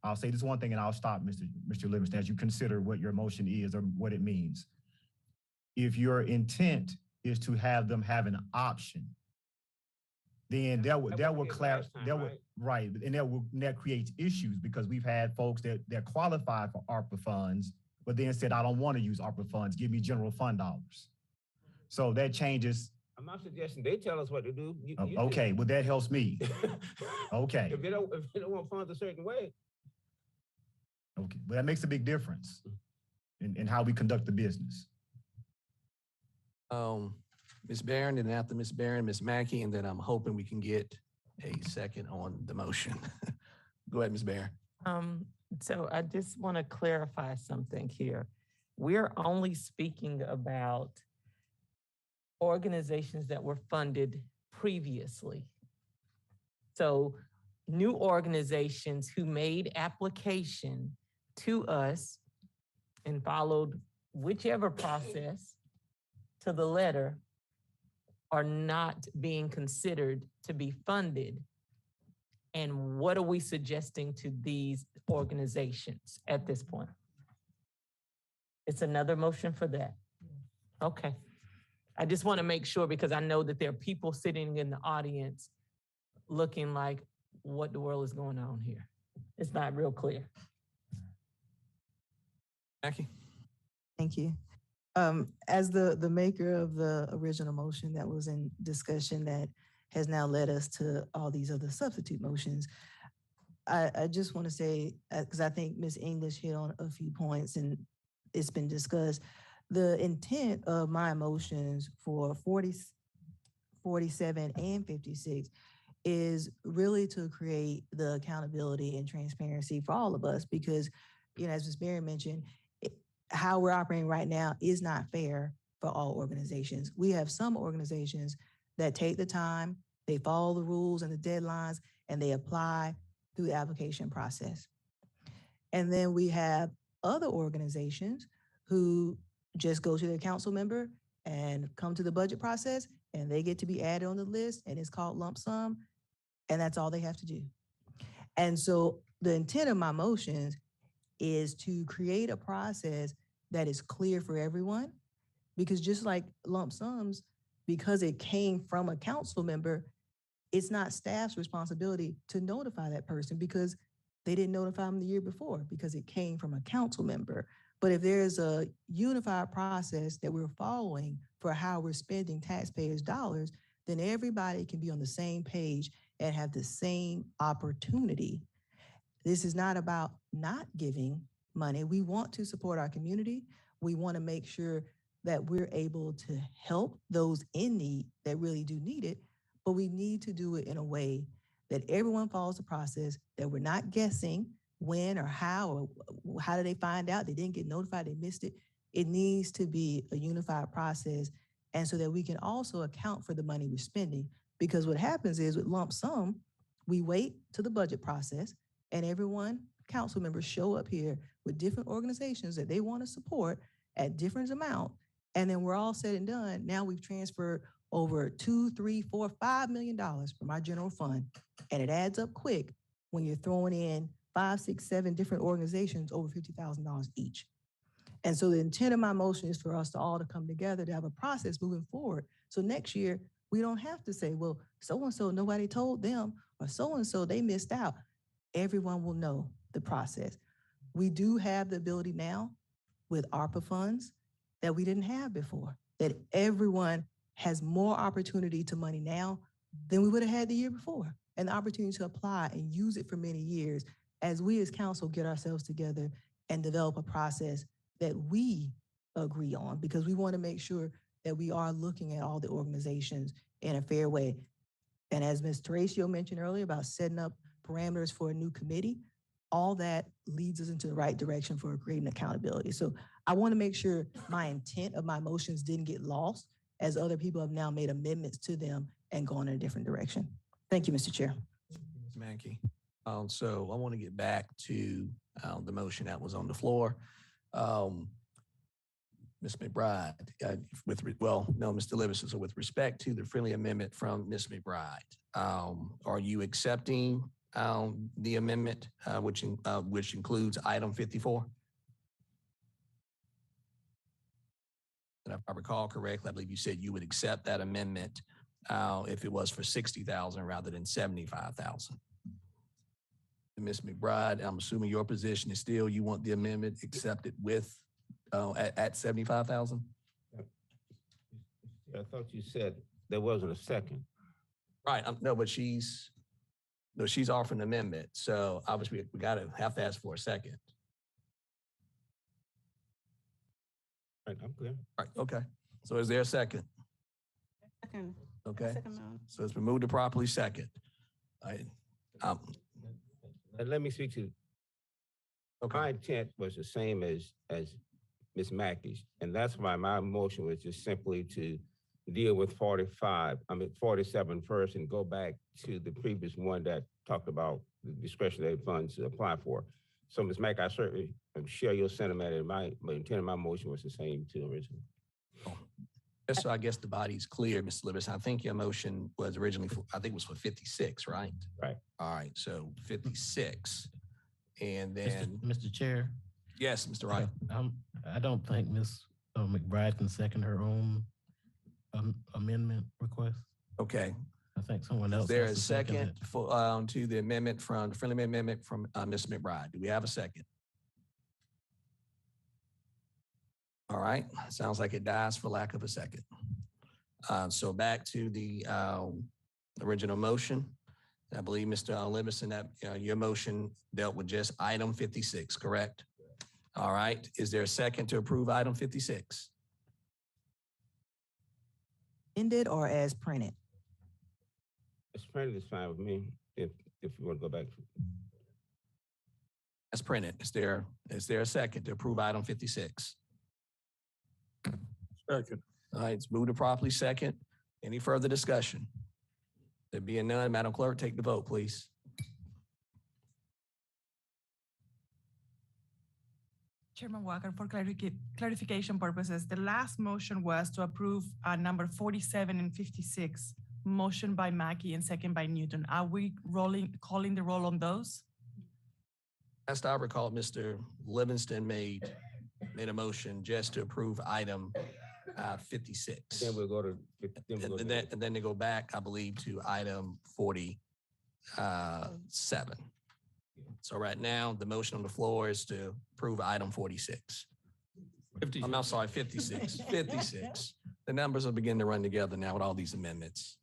I'll say this one thing and I'll stop, Mr. Livingston, as you consider what your motion is or what it means. If your intent is to have them have an option, then that will clarify, right, and that creates issues because we've had folks that qualified for ARPA funds, but then said, I don't want to use ARPA funds, give me general fund dollars. So that changes. I'm not suggesting they tell us what to do. You okay, well, that helps me. Okay. If they don't want funds a certain way. Okay, but that makes a big difference in how we conduct the business. Ms. Barron, and after Ms. Barron, Ms. Mackey, and then I'm hoping we can get a second on the motion. Go ahead, Ms. Barron. So I just want to clarify something here. We're only speaking about organizations that were funded previously. So new organizations who made application to us and followed whichever process to the letter are not being considered to be funded. And what are we suggesting to these organizations at this point? It's another motion for that. Okay. I just want to make sure because I know that there are people sitting in the audience looking like, what the world is going on here? It's not real clear. Jackie? Thank you. As the maker of the original motion that was in discussion that has now led us to all these other substitute motions, I just want to say, because I think Ms. English hit on a few points and it's been discussed, the intent of my motions for 40, 47 and 56 is really to create the accountability and transparency for all of us because, you know, as Ms. Barry mentioned, how we're operating right now is not fair for all organizations. We have some organizations that take the time, they follow the rules and the deadlines, and they apply through the application process. And then we have other organizations who just go to their council member and come to the budget process, and they get to be added on the list, and it's called lump sum, and that's all they have to do. And so the intent of my motions is to create a process that is clear for everyone, because just like lump sums, because it came from a council member, it's not staff's responsibility to notify that person because they didn't notify them the year before because it came from a council member. But if there's a unified process that we're following for how we're spending taxpayers' dollars, then everybody can be on the same page and have the same opportunity. This is not about not giving money. We want to support our community. We want to make sure that we're able to help those in need that really do need it, but we need to do it in a way that everyone follows the process, that we're not guessing when or how did they find out, they didn't get notified, they missed it. It needs to be a unified process, and so that we can also account for the money we're spending. Because what happens is with lump sum, we wait to the budget process, and everyone, council members show up here with different organizations that they want to support at different amount. And then we're all said and done. Now we've transferred over $2, $3, $4, $5 million from our general fund. And it adds up quick when you're throwing in 5, 6, 7 different organizations over $50,000 each. And so the intent of my motion is for us to all to come together to have a process moving forward. So next year, we don't have to say, well, so-and-so, nobody told them, or so-and-so, they missed out. Everyone will know the process. We do have the ability now with ARPA funds that we didn't have before, that everyone has more opportunity to money now than we would have had the year before. and the opportunity to apply and use it for many years as we as council get ourselves together and develop a process that we agree on, because we want to make sure that we are looking at all the organizations in a fair way. And as Ms. Teresa mentioned earlier about setting up parameters for a new committee, all that leads us into the right direction for creating accountability. So I want to make sure my intent of my motions didn't get lost as other people have now made amendments to them and gone in a different direction. Thank you, Mr. Chair. Ms. Mankey. So I want to get back to the motion that was on the floor. Ms. McBride, Mr. Livingston, so with respect to the friendly amendment from Ms. McBride, are you accepting the amendment, which includes item 54? And if I recall correctly, I believe you said you would accept that amendment if it was for 60,000 rather than 75,000. Ms. McBride, I'm assuming your position is still you want the amendment accepted with at 75,000? I thought you said there wasn't a second. Right. No, but she's offering an amendment. So obviously we have to ask for a second. Right, I'm clear. Right. Okay. So is there a second? Second. Okay. Second motion. So it's been moved to properly second. Let me speak to. Okay. My intent was the same as Ms. Mackey's, and that's why my motion was just simply to deal with 47 first and go back to the previous one that talked about the discretionary funds to apply for. So Ms. Mackey, I certainly share your sentiment, and my intent of my motion was the same too originally. Just so I guess the body's clear, Mr. Livingston, I think your motion was originally I think it was for 56, right? Right. All right. So 56. And then Mr. Chair. Yes, Mr. Wright. I don't think Ms. McBride can second her own amendment request. Okay. I think someone else. Is there has a to second it. for to the amendment from the friendly amendment from Ms. McBride? Do we have a second? All right. Sounds like it dies for lack of a second. So back to the original motion. I believe, Mr. Livingston, that your motion dealt with just item 56, correct? All right. Is there a second to approve item 56? Ended or as printed? As printed is fine with me, if you want to go back. As printed. Is there a second to approve item 56? Second. All right, it's moved to properly second. Any further discussion? There being none, Madam Clerk, take the vote, please. Chairman Walker, for clarification purposes, the last motion was to approve number 47 and 56, motion by Mackey and second by Newton. Are we calling the roll on those? Last I recall, Mr. Livingston made a motion just to approve item 56. Then we'll go to. And then they go back, I believe, to item 47. So right now, the motion on the floor is to approve item 46. I'm sorry, 56. 56. The numbers will begin to run together now with all these amendments.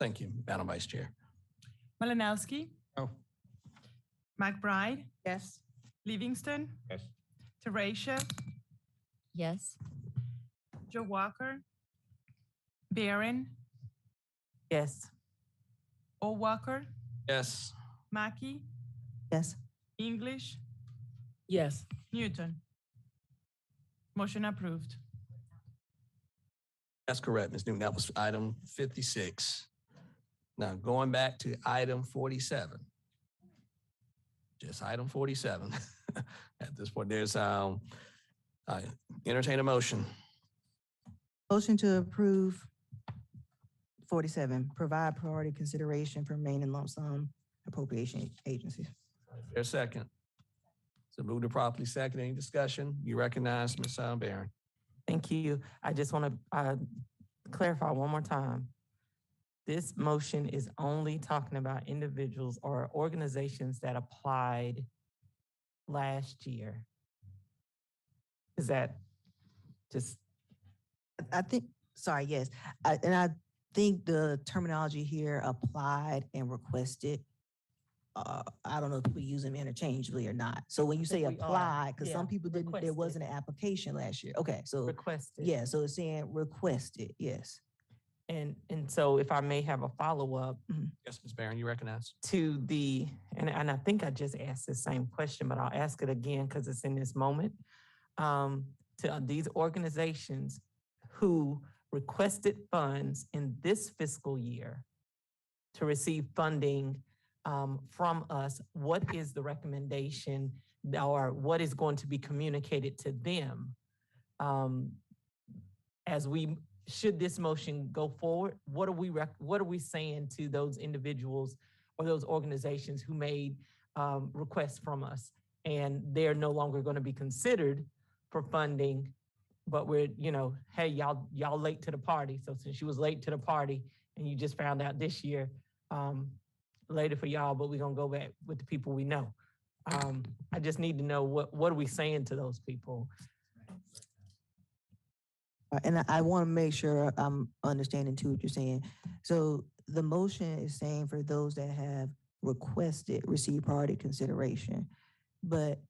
Thank you, Madam Vice Chair. Malinowski? No. McBride? Yes. Livingston? Yes. Teresa? Yes. Joe Walker? Barron? Yes. O. Walker? Yes. Mackey? Yes. English? Yes. Newton? Motion approved. That's correct, Ms. Newton. That was item 56. Now, going back to item 47. Just item 47. At this point, there's entertain a motion. Motion to approve 47, provide priority consideration for main and lump sum appropriation agencies. There's a second. So move to properly second. Any discussion? You recognize Ms. Barron. Thank you. I just want to clarify one more time. This motion is only talking about individuals or organizations that applied last year. Is that just? I think, sorry, yes. think the terminology here applied and requested. I don't know if people use them interchangeably or not. So when you say think we are. apply, because some Yeah, people didn't, there requested. wasn't an application last year. Okay, so Requested. yeah, so it's saying requested, yes. And so if I may have a follow-up Yes, Ms. Barron, you recognize? to the, and I think I just asked the same question, but I'll ask it again because it's in this moment. To these organizations who requested funds in this fiscal year to receive funding from us, what is the recommendation or what is going to be communicated to them as we, should this motion go forward? What are we saying to those individuals or those organizations who made requests from us and they're no longer going to be considered for funding, but we're, hey, y'all late to the party. So since you was late to the party and you just found out this year, later for y'all, but we're gonna go back with the people we know. I just need to know what are we saying to those people? And I want to make sure I'm understanding too what you're saying. So the motion is saying for those that have requested receive priority consideration, but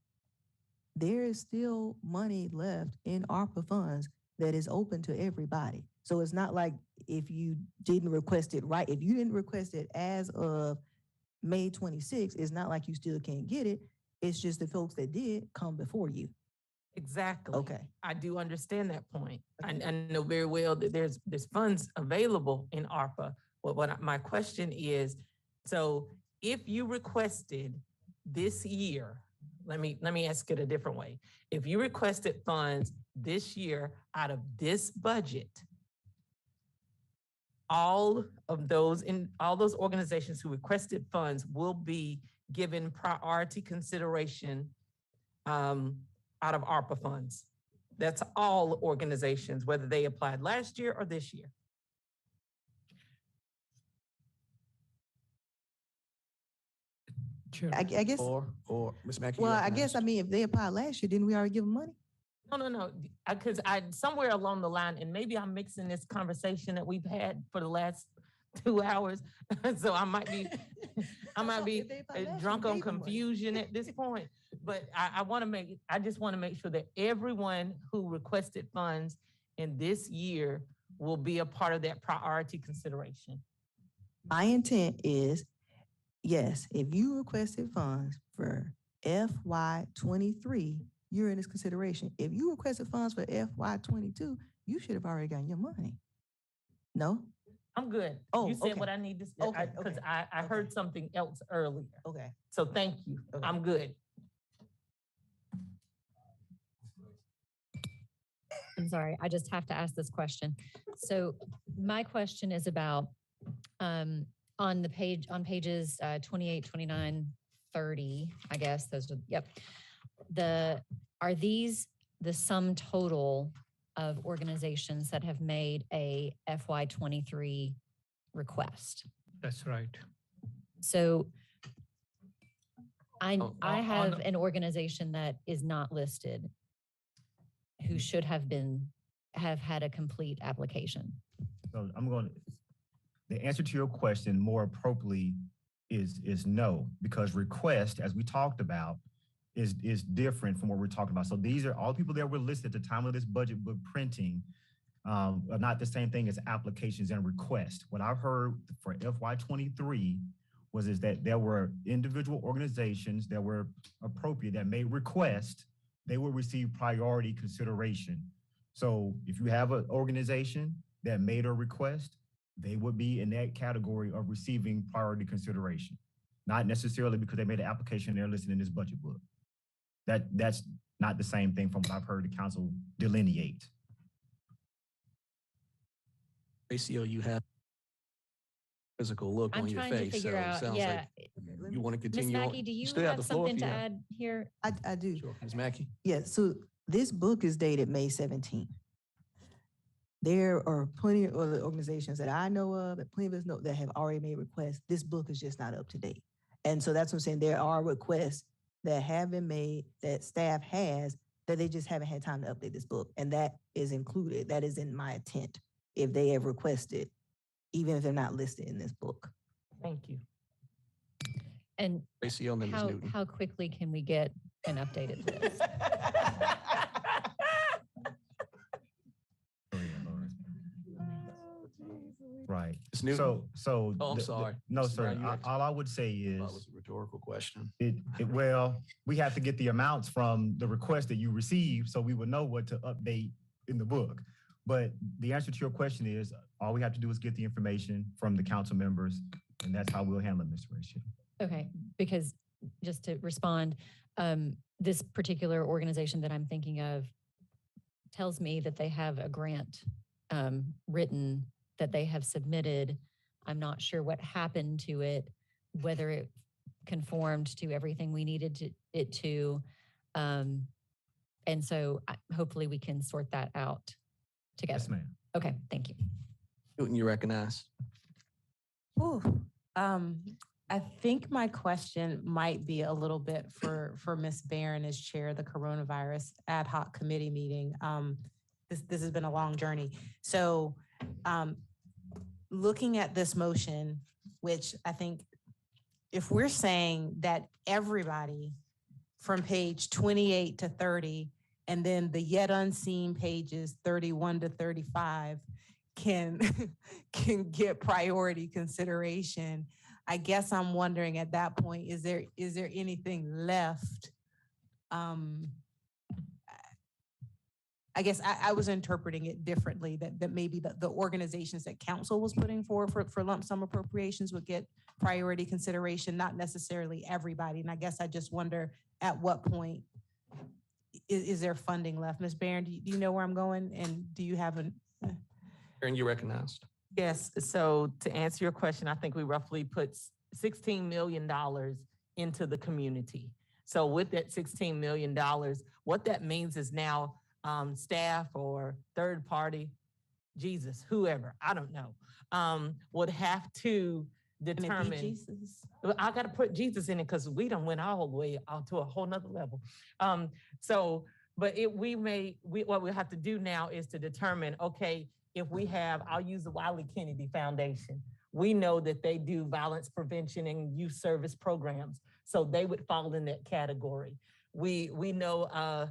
there is still money left in ARPA funds that is open to everybody. So it's not like if you didn't request it right, if you didn't request it as of May 26th, it's not like you still can't get it. It's just the folks that did come before you. Exactly. Okay. I do understand that point. I know very well that there's funds available in ARPA. But my question is, so if you requested this year, let me ask it a different way. If you requested funds this year out of this budget, all those organizations who requested funds will be given priority consideration out of ARPA funds. That's all organizations, whether they applied last year or this year. Chair. I guess. Or Ms. Mackey? Well, I guess, I mean, if they applied last year, didn't we already give them money? No, because I somewhere along the line, and maybe I'm mixing this conversation that we've had for the last 2 hours, so I might be drunk on confusion at this point. But I just want to make sure that everyone who requested funds in this year will be a part of that priority consideration. My intent is, yes, if you requested funds for FY23, you're in this consideration. If you requested funds for FY22, you should have already gotten your money. No? I'm good. Oh, you said okay. what I need to say, Okay, because okay, I heard something else earlier. Okay. So thank you. Okay. I'm good. I'm sorry, I just have to ask this question. So my question is about on pages 28, 29, 30, I guess those are, yep. Are these the sum total of organizations that have made a FY23 request? That's right. So I have on- an organization that is not listed who should have had a complete application. So the answer to your question more appropriately is no, because request, as we talked about, is different from what we're talking about. So these are all people that were listed at the time of this budget book printing are not the same thing as applications and requests. What I've heard for FY23 is that there were individual organizations that were appropriate that made requests, they will receive priority consideration. So if you have an organization that made a request, they would be in that category of receiving priority consideration. Not necessarily because they made an application, they're listed in this budget book. That's not the same thing from what I've heard the council delineate. Ratio, you have physical look I'm on your trying to face. figure So it out, sounds yeah. like you want to Ms. continue on. Mackey, do you still have have the floor if something you to have- add here? I do. Sure. Ms. Mackey? Yeah, so this book is dated May 17th. There are plenty of other organizations that I know of, and plenty of us know that have already made requests. This book is just not up to date. And so that's what I'm saying. There are requests that have been made that staff has that they just haven't had time to update this book. And that is included. That is in my intent if they have requested even if they're not listed in this book. Thank you. And Tracy on them, Ms. Newton. how quickly can we get an updated list? Right. Ms. Newton? So. Oh, I'm sorry. No, Mr. sir. Brown, you were- All I would say is. That was a rhetorical question. Well, we have to get the amounts from the request that you received, so we would know what to update in the book. But the answer to your question is, all we have to do is get the information from the council members, and that's how we'll handle it, Mr. Ratio. Okay, because just to respond, this particular organization that I'm thinking of tells me that they have a grant written that they have submitted. I'm not sure what happened to it, whether it conformed to everything we needed it to. And so hopefully we can sort that out together. Yes, ma'am. Okay, thank you. Newton, you recognize? Ooh, I think my question might be a little bit for Ms. Barron as chair of the Coronavirus Ad Hoc Committee meeting. This has been a long journey. So looking at this motion, which I think if we're saying that everybody from page 28 to 30, and then the yet unseen pages 31 to 35 can get priority consideration, I guess I'm wondering at that point, is there anything left? I guess I was interpreting it differently, that maybe the organizations that council was putting forward for lump sum appropriations would get priority consideration, not necessarily everybody. And I guess I just wonder at what point is there funding left? Ms. Barron, do you know where I'm going? And do you have an... Aaron, you recognized? Yes, so to answer your question, I think we roughly put $16 million into the community. So with that $16 million, what that means is now staff or third party, Jesus, whoever, I don't know, would have to determine. Jesus? I got to put Jesus in it because we done went all the way out to a whole nother level. But what we have to do now is to determine, okay, if we have, I'll use the Wiley Kennedy Foundation. We know that they do violence prevention and youth service programs. So they would fall in that category. We know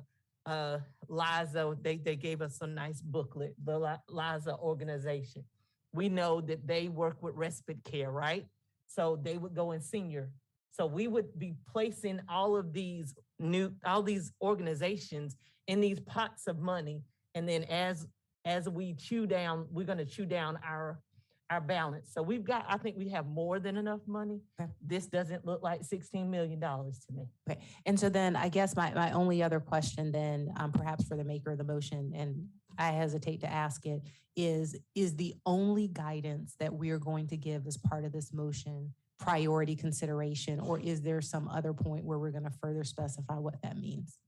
LISA, they gave us a nice booklet, the LISA organization. We know that they work with respite care, right? So they would go in senior. So we would be placing all these organizations in these pots of money. And then as we chew down, we're gonna chew down our balance. So I think we have more than enough money. Okay. This doesn't look like $16 million to me. Okay, and so then I guess my only other question then, perhaps for the maker of the motion, and I hesitate to ask it, is the only guidance that we are going to give as part of this motion priority consideration, or is there some other point where we're gonna further specify what that means?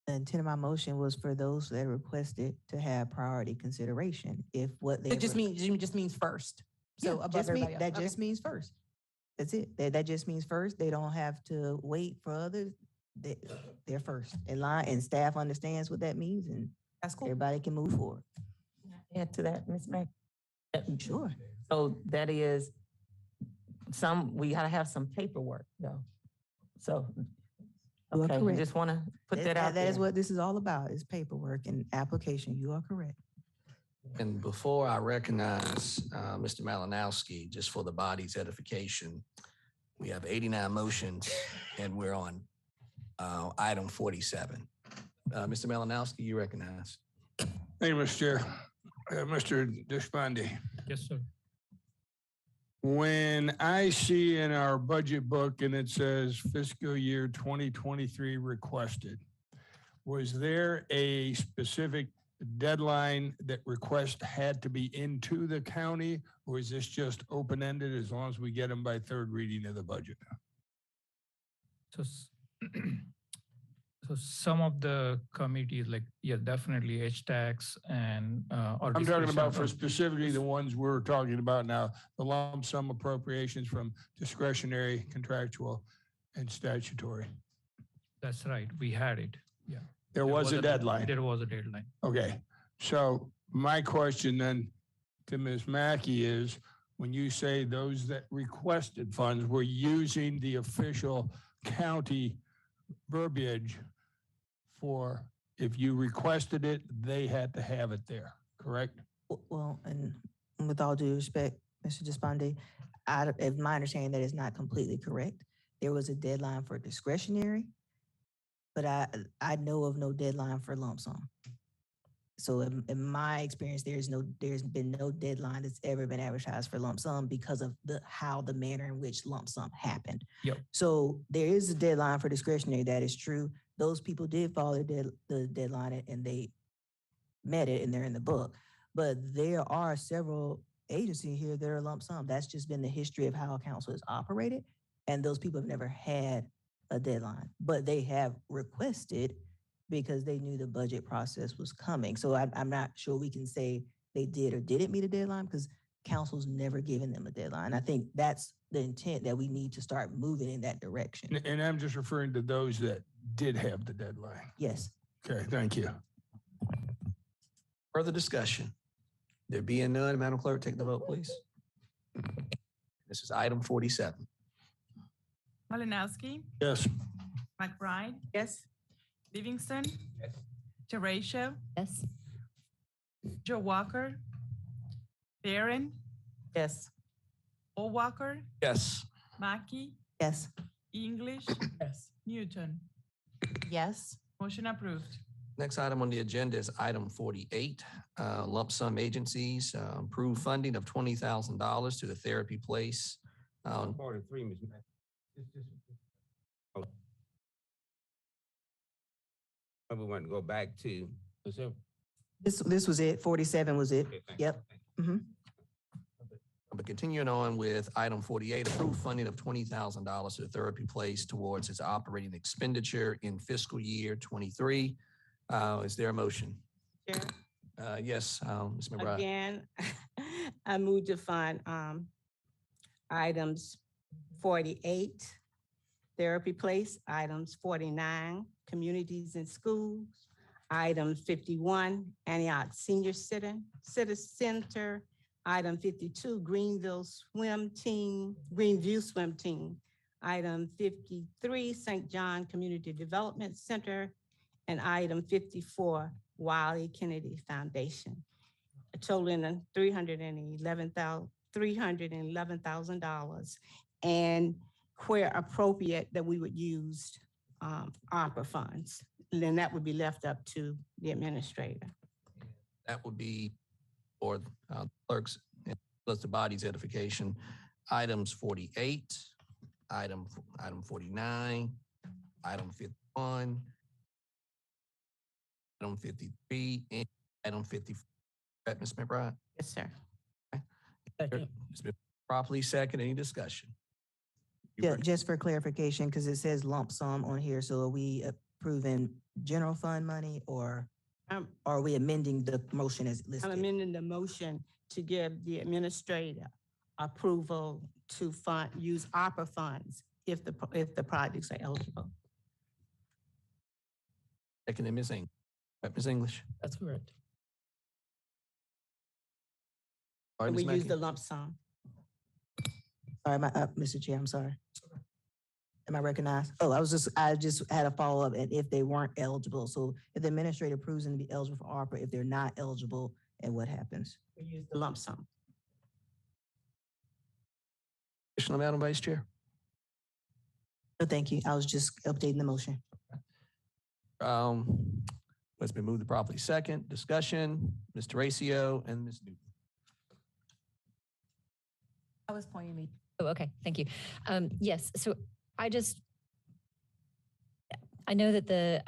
The intent of my motion was for those that requested to have priority consideration. If what they It just means first. So Yeah, above just mean- everybody else. that Okay. just means first. That's it. That just means first. They don't have to wait for others. They're first in line, and staff understands what that means, and That's cool. everybody can move forward. Add to that, Ms. Mack? Sure. So that is we gotta have some paperwork though. So, You are okay, you correct. just wanna put that out there. That is what this is all about, is paperwork and application. You are correct. And before I recognize Mr. Malinowski, just for the body's edification, we have 89 motions and we're on item 47. Mr. Malinowski, you recognize. Thank you, Mr. Chair. Mr. Deshpande, Yes, sir. when I see in our budget book and it says fiscal year 2023 requested, was there a specific deadline that request had to be into the county, or is this just open-ended as long as we get them by third reading of the budget? So, so some of the committees, like, yeah, definitely HTAX and. I'm talking about for specifically the ones we're talking about now, the lump sum appropriations from discretionary, contractual, and statutory. That's right, we had it, yeah. There was a deadline. There was a deadline. Okay, so my question then to Ms. Mackey is, when you say those that requested funds were using the official county verbiage for, if you requested it, they had to have it there, correct? Well, and with all due respect, Mr. Despondé, if my understanding that is not completely correct. There was a deadline for discretionary, but I know of no deadline for lump sum. So in my experience, there's been no deadline that's ever been advertised for lump sum because of how the manner in which lump sum happened. Yep. So there is a deadline for discretionary. That is true. Those people did follow the deadline and they met it and they're in the book. But there are several agencies here that are lump sum. That's just been the history of how council has operated. And those people have never had a deadline, but they have requested because they knew the budget process was coming. So I'm not sure we can say they did or didn't meet a deadline because council's never given them a deadline. I think that's the intent, that we need to start moving in that direction. And I'm just referring to those that did have the deadline. Yes. Okay, thank you. Further discussion? There being none, Madam Clerk, take the vote, please. This is item 47. Malinowski, Yes. McBride, Yes. Livingston, Yes. Teratio, Yes. Joe Walker, Barron, Yes. O'Walker, Yes. Mackey, Yes. English, Yes. Newton. Yes. Motion approved. Next item on the agenda is item 48, lump sum agencies, approved funding of $20,000 to the therapy place. 43, Ms. Mackey. Oh. We want to go back to, was there? This was it. 47 was it. Okay, thank you, Yep. thank you. But continuing on with item 48, approved funding of $20,000 to the therapy place towards its operating expenditure in fiscal year 23. Is there a motion? Chair. Yes, Ms. McBride. Again, I move to fund items 48, therapy place, items 49, communities and schools, item 51, Antioch Senior Center, item 52, Greenview Swim Team, item 53, St. John Community Development Center, and item 54, Wiley Kennedy Foundation, totaling $311,000, and where appropriate that we would use ARPA funds. And then that would be left up to the administrator. That would be for clerks plus the body's edification. Items 48, item 49, item 51, item 53, and item 54. Right, Ms. McBride? Yes, sir. Second. It's been properly second. Any discussion? Yeah, just for clarification, because it says lump sum on here. So are we approving general fund money or are we amending the motion as listed? I'm amending the motion to give the administrator approval to use ARPA funds if the projects are eligible. Second, and Ms. English. Right, Ms. English? That's correct. All right, We Ms. use Mackey? the lump sum. Sorry, Mr. Chair, I'm sorry. Am I recognized? Oh, I just had a follow-up and if they weren't eligible. So if the administrator proves them to be eligible for ARPA, if they're not eligible, and what happens? We use the lump sum. Additional, Madam Vice Chair? No, thank you. I was just updating the motion. It's been moved to properly second. Discussion, Mr. Ratio and Ms. Newton. I was pointing me. Oh, okay. Thank you. Yes. So I know that the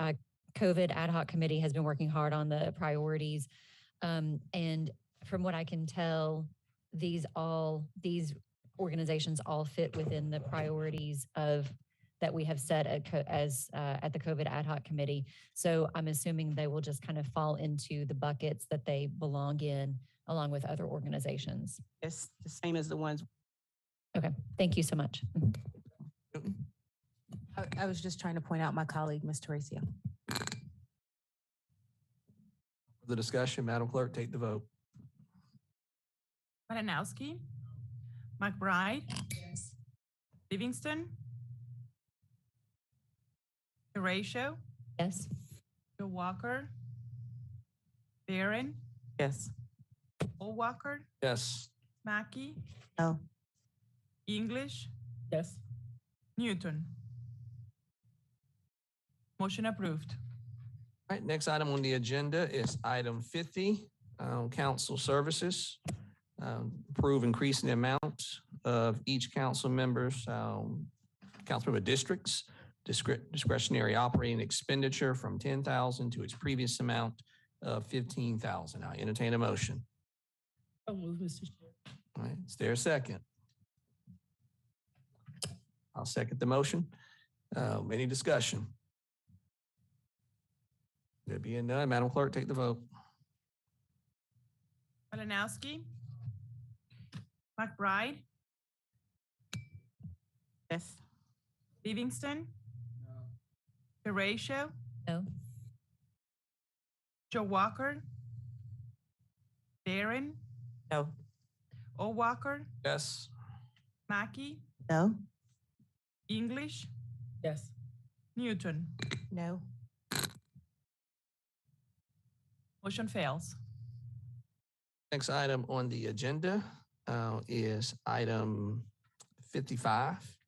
COVID ad hoc committee has been working hard on the priorities. And from what I can tell, these organizations all fit within the priorities that we have set at the COVID ad hoc committee. So I'm assuming they will just kind of fall into the buckets that they belong in, along with other organizations. It's the same as the ones. Okay, thank you so much. I was just trying to point out my colleague, Ms. Teratio. The discussion, Madam Clerk, take the vote. Malinowski, McBride, Livingston, Horatio, Yes. Joe Walker, Barron, Yes. Walker, Yes. Mackey, No. English, Yes. Newton. Motion approved. All right, next item on the agenda is item 50, council services. Approve increasing the amount of each council member's, council member districts discretionary operating expenditure from 10,000 to its previous amount of 15,000. I entertain a motion. I'll move, Mr. Chair. All right, is there a second? I'll second the motion. Any discussion? There being none, Madam Clerk, take the vote. Malinowski, McBride, Yes. Livingston, Horatio, No. Joe Walker, Barron, No. Walker, Yes. Mackey, No. English, Yes. Newton. No. Motion fails. Next item on the agenda is item 55.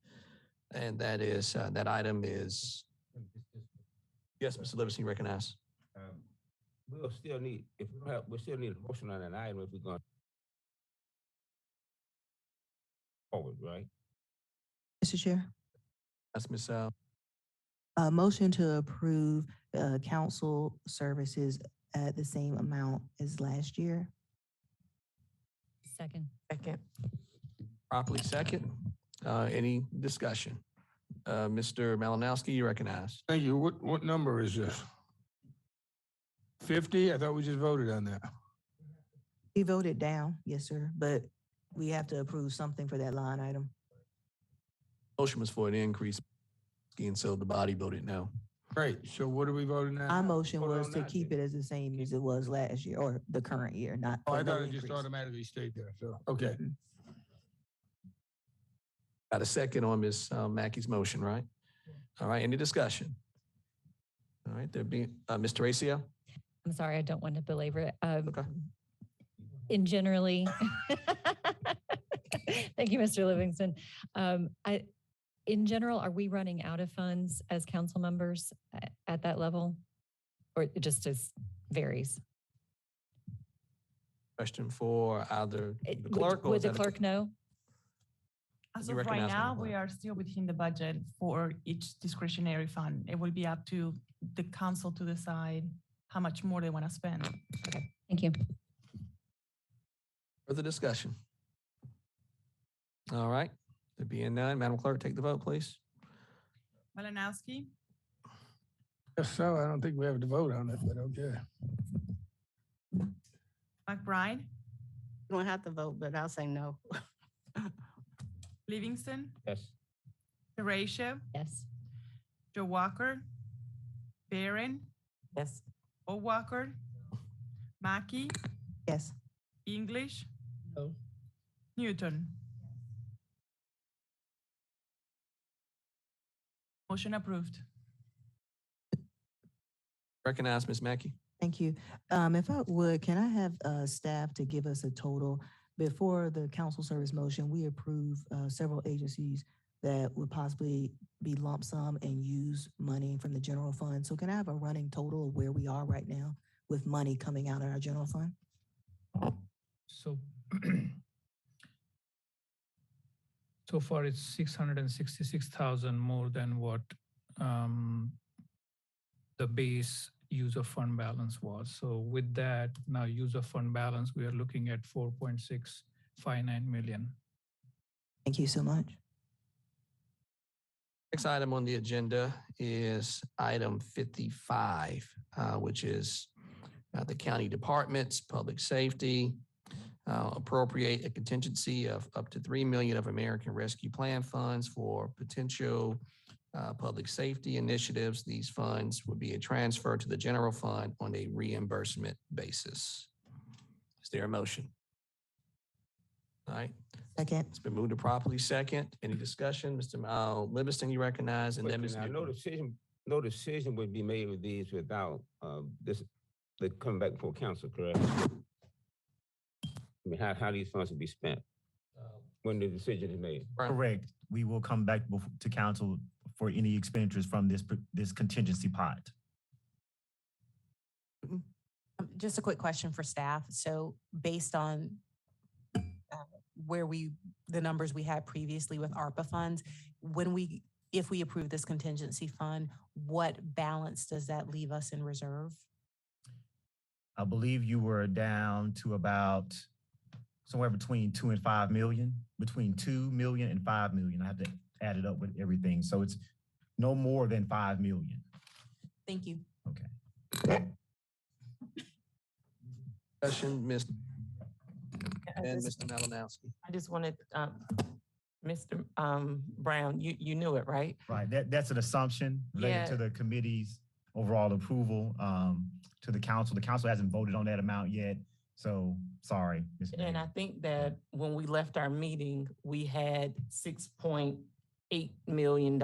And that is, that item is, yes, Mr. Livingston, you recognize. We'll still need, if we don't have, we still need a motion on an item if we're going forward, right? Mr. Chair, That's Ms. a motion to approve council services at the same amount as last year. Second. Second. Properly second. Any discussion? Mr. Malinowski, you recognize. Thank you. What number is this? 50? I thought we just voted on that. We voted down, yes, sir, but we have to approve something for that line item. Motion was for an increase, and so the body voted no. Great. So what are we voting on? My motion Hold was on to now, keep it as the same as it was last year or the current year, not. Oh, for I no thought it just increase. automatically stayed there. So, okay. Mhm. Got a second on Ms. Mackey's motion, right? All right, any discussion? All right, there be, Mr. Racio? I'm sorry, I don't want to belabor it. Okay. In generally, thank you, Mr. Livingston. In general, are we running out of funds as council members at that level? Or it just varies? Question for either the Would- clerk or. Would is the that a- clerk know? As You of right recognize now, Madam we Clerk. are still within the budget for each discretionary fund. It will be up to the council to decide how much more they want to spend. Okay, thank you. Further discussion? All right, there being none, Madam Clerk, take the vote, please. Malinowski, Yes, so I don't think we have to vote on it, but okay. McBride, You don't have to vote, but I'll say no. Livingston, Yes. Horatio, Yes. Joe Walker, Barron, Yes. Walker, Mackey, Yes. English, No. Newton. Motion approved. Recognize Ms. Mackey. Thank you. If I would, can I have staff to give us a total? Before the council service motion, we approve several agencies that would possibly be lump sum and use money from the general fund. So can I have a running total of where we are right now with money coming out of our general fund? So, so far it's 666,000 more than what the base user fund balance was. So with that, now user fund balance, we are looking at 4.659 million. Thank you so much. Next item on the agenda is item 55, which is the county departments, public safety, appropriate a contingency of up to $3 million of American Rescue Plan funds for potential public safety initiatives. These funds would be a transfer to the general fund on a reimbursement basis. Is there a motion? All right, Second. it's been moved to properly second. Any discussion? Mr. Livingston, you recognize, and then Ms. Question, Newton. no decision would be made with these without they come back before council, correct? I mean, how these funds will be spent when the decision is made. Correct. We will come back to council for any expenditures from this contingency pot. Just a quick question for staff. So based on the numbers we had previously with ARPA funds, if we approve this contingency fund, what balance does that leave us in reserve? I believe you were down to about somewhere between 2 and 5 million, between 2 million and 5 million. I have to add it up with everything. So it's no more than 5 million. Thank you. Okay. Discussion, Ms. and Mr. Malinowski. I just wanted, Mr. Brown, you knew it, right? Right. That's an assumption related to the committee's overall approval to the council. The council hasn't voted on that amount yet. So sorry, Ms. And I think that when we left our meeting, we had $6.8 million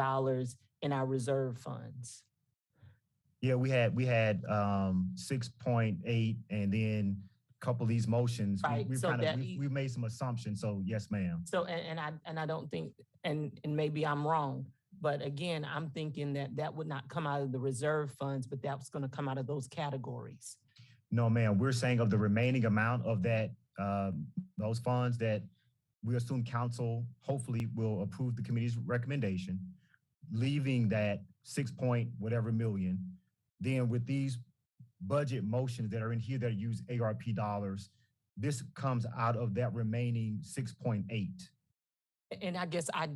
in our reserve funds. Yeah, we had 6.8, and then a couple of these motions, Right. we made some assumptions. So yes, ma'am. So, and I don't think, and maybe I'm wrong, but again, I'm thinking that would not come out of the reserve funds, but that was going to come out of those categories. No, ma'am. We're saying of the remaining amount of that, those funds that we assume council hopefully will approve the committee's recommendation, leaving that 6 point whatever million. Then with these budget motions that are in here that use ARP dollars, this comes out of that remaining 6.8. And I guess I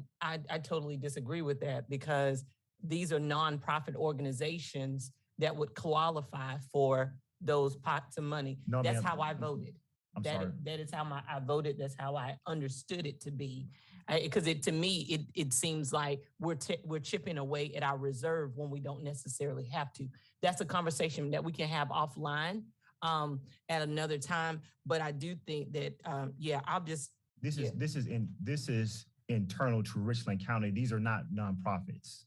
totally disagree with that, because these are nonprofit organizations that would qualify for those pots of money. No, that's ma'am. how I voted. I'm sorry. That is how I voted. That's how I understood it to be. Because to me, it seems like we're chipping away at our reserve when we don't necessarily have to. That's a conversation that we can have offline at another time. But I do think that I'll just. This is internal to Richland County. These are not nonprofits.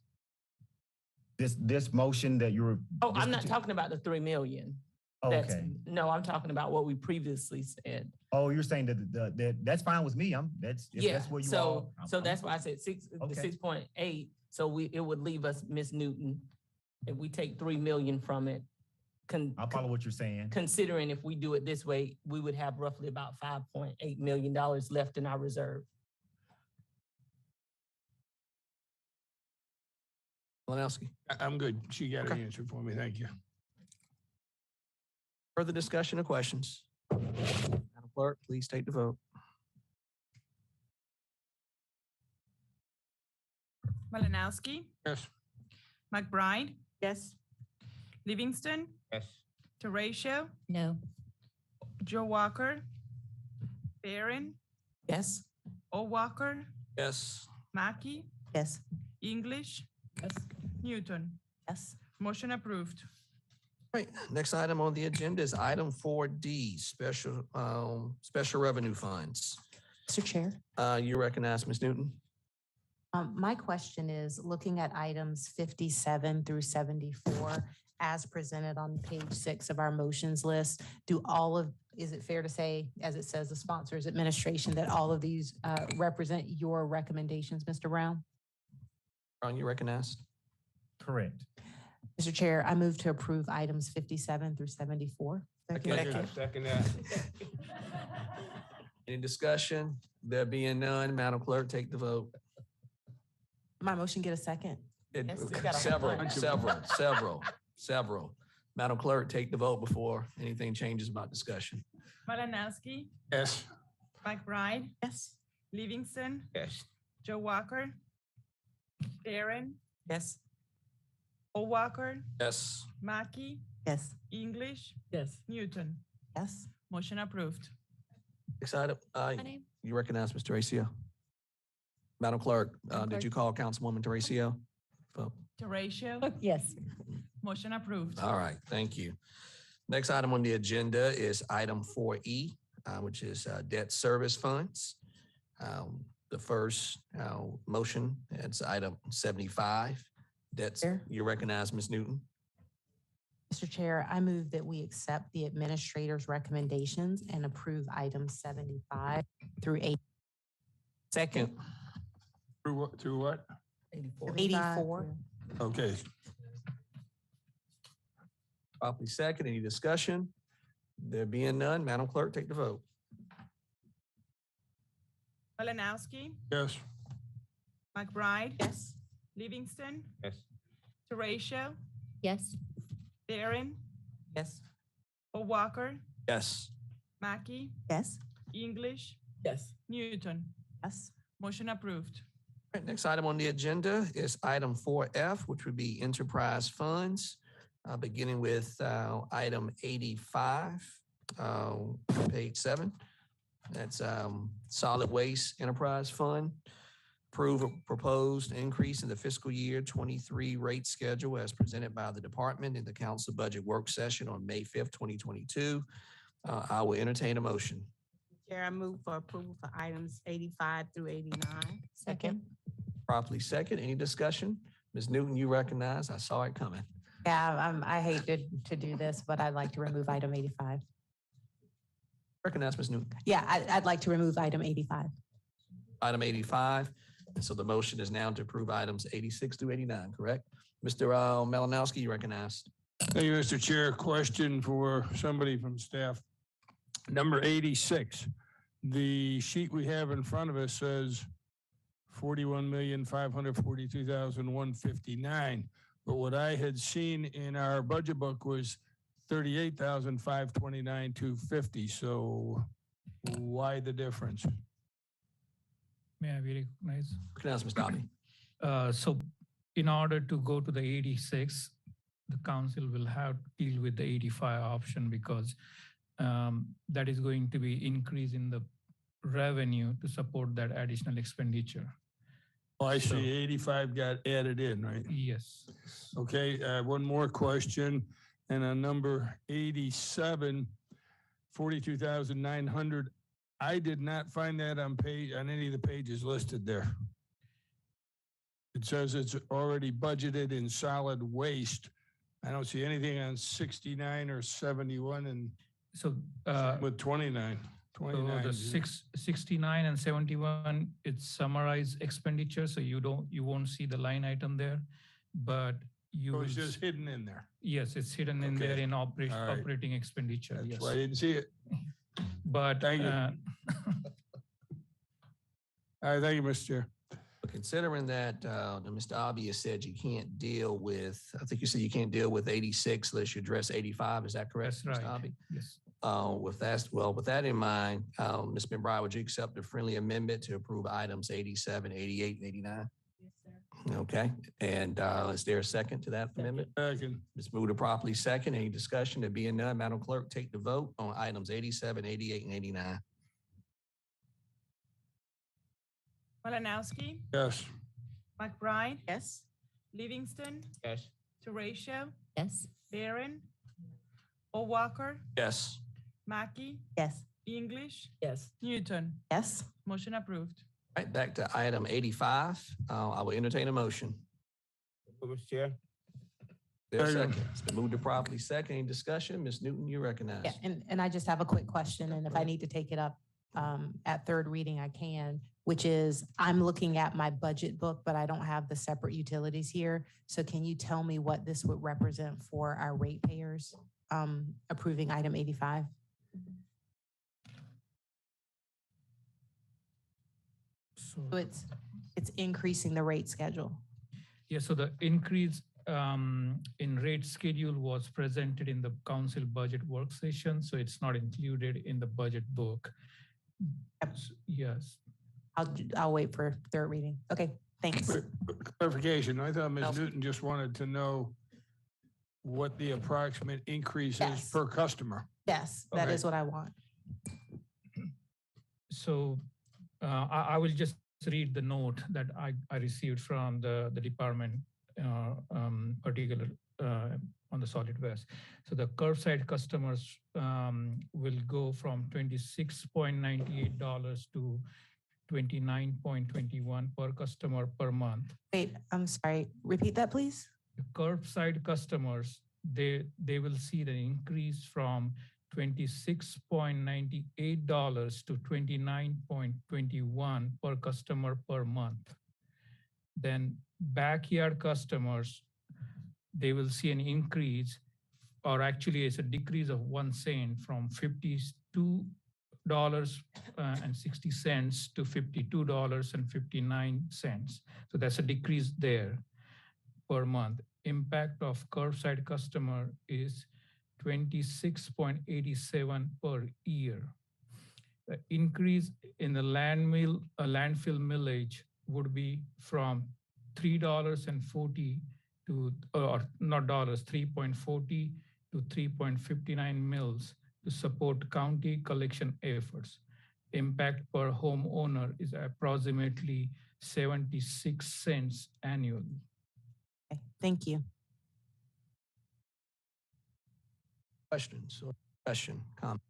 This motion that you're. Oh, I'm not talking about the 3 million. Oh, okay. No, I'm talking about what we previously said. Oh, you're saying that that's fine with me. That's what you all. So that's why I said the 6.8. So it would leave us, Ms. Newton, if we take 3 million from it. I follow what you're saying. Considering if we do it this way, we would have roughly about $5.8 million left in our reserve. Malinowski. I'm good. She got an answer for me. Thank you. Further discussion or questions? Madam Clerk, please take the vote. Malinowski, Yes. McBride, Yes. Livingston, Yes. Teratio, No. Joe Walker, Barron, Yes? O'Walker, Yes. Mackey, Yes. English, Yes. Newton. Yes. Motion approved. Right, next item on the agenda is item 4D, special revenue funds. Mr. Chair. You recognize Ms. Newton? My question is, looking at items 57 through 74, as presented on page 6 of our motions list, is it fair to say, as it says, the sponsors administration, that all of these represent your recommendations, Mr. Brown? Brown, you recognized? Correct. Mr. Chair, I move to approve items 57 through 74. Second that. Any discussion? There being none, Madam Clerk, take the vote. My motion get a second? Yes, we got a Several. Madam Clerk, take the vote before anything changes about discussion. Malinowski, Yes. McBride, Yes. Livingston, Yes. Joe Walker, Barron, Yes. O'Walker, Yes. Mackey, Yes. English, Yes. Newton. Yes. Motion approved. Next item, My name? you recognize Mr. Teraccio? Madam Clerk, did you call Councilwoman Teraccio? vote. Teratio, Yes. motion approved. All right, thank you. Next item on the agenda is item 4E, which is debt service funds. The first motion, it's item 75. That's, Chair? you recognize, Ms. Newton? Mr. Chair, I move that we accept the administrator's recommendations and approve items 75 through 80. Second. Through what? 84. Okay. Properly second. Any discussion? There being none, Madam Clerk, take the vote. Malinowski, Yes. McBride, Yes. Livingston, Yes. Teratio, Yes. Barron, Yes. O'Walker, Yes. Mackey, Yes. English, Yes. Newton. Yes. Motion approved. All right, next item on the agenda is item 4F, which would be enterprise funds, beginning with item 85, page 7. That's solid waste enterprise fund. Approve a proposed increase in the fiscal year 23 rate schedule as presented by the department in the council budget work session on May 5th, 2022. I will entertain a motion. Chair, I move for approval for items 85 through 89. Second. Properly second. Any discussion? Ms. Newton, you recognize. I saw it coming. Yeah, I hate to do this, but I'd like to remove item 85. Recognize Ms. Newton. Yeah, I'd like to remove item 85. Item 85. And so the motion is now to approve items 86 through 89, correct? Mr. Malinowski, you recognize. Thank you, Mr. Chair. Question for somebody from staff. Number 86, the sheet we have in front of us says 41,542,159. But what I had seen in our budget book was 38,529,250. So why the difference? May I be recognized? Recognize Ms. Dobby. So in order to go to the 86, the council will have to deal with the 85 option because that is going to be increase in the revenue to support that additional expenditure. Oh, I see 85 got added in, right? Yes. Okay, one more question. And on number 87, 42,900, I did not find that on any of the pages listed there. It says it's already budgeted in solid waste. I don't see anything on 69 or 71 and So with 29. so the 69 and 71, it's summarized expenditure, so you won't see the line item there, but you So will it's just hidden in there. yes, it's hidden in there Okay. in All right. operating expenditure. That's Yes, why I didn't see it. but Thank you. All right, thank you, Mr. Chair. Considering that Mr. Abbey has said you can't deal with, I think you said you can't deal with 86 unless you address 85. Is that correct, That's Mr. right. Abbey? Yes. With that in mind, Ms. McBride, would you accept a friendly amendment to approve items 87, 88, and 89? Yes, sir. Okay, and is there a second to that amendment? Second. Ms. Moved to properly second. Any discussion? There being none, Madam Clerk, take the vote on items 87, 88, and 89. Malinowski, Yes. McBride, Yes. Livingston, Yes. Teratio, Yes. Barron, O'Walker, Yes. Mackey, Yes. English, Yes. Newton. Yes. Motion approved. All right, back to item 85. I will entertain a motion. Mr. Chair. There's a Second. second. It's been moved to properly second. Any discussion? Ms. Newton, you recognize. Yeah, and I just have a quick question, and if I need to take it up at third reading, I can, which is, I'm looking at my budget book, but I don't have the separate utilities here. So can you tell me what this would represent for our ratepayers approving item 85? So So it's increasing the rate schedule. yeah, so the increase in rate schedule was presented in the council budget work session, so it's not included in the budget book. Yes. I'll wait for third reading. Okay, thanks. Clarification, I thought No. Ms. Newton just wanted to know what the approximate increase is Yes. per customer. Yes, that Okay. is what I want. So I will just read the note that I received from the department particular on the solid waste. So the curbside customers will go from $26.98 to $29.21 per customer per month. Wait, I'm sorry. Repeat that, please. The curbside customers, they will see the increase from $26.98 to $29.21 per customer per month. Then backyard customers, they will see an increase, or actually it's a decrease of 1 cent from $52.60 to $52.59. So that's a decrease there per month. Impact of curbside customer is 26.87 per year. The increase in the landfill millage would be from $3.40 to, or not dollars, 3.40 to 3.59 mils to support county collection efforts. Impact per homeowner is approximately 76 cents annually. Okay, thank you. Questions or discussion, comment?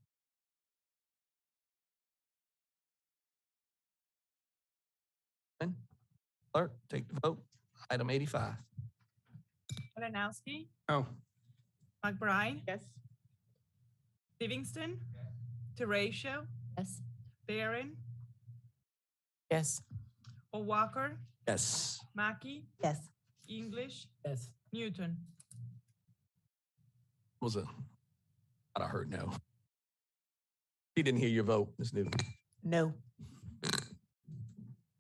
Clerk, take the vote. Item 85. Malinowski, No. McBride, Yes. Livingston, Teratio, Yes. Barron, Yes. O'Walker, Yes. Mackey, Yes. English, Yes. Newton. Was a, I heard no. He didn't hear your vote, Ms. Newton. No.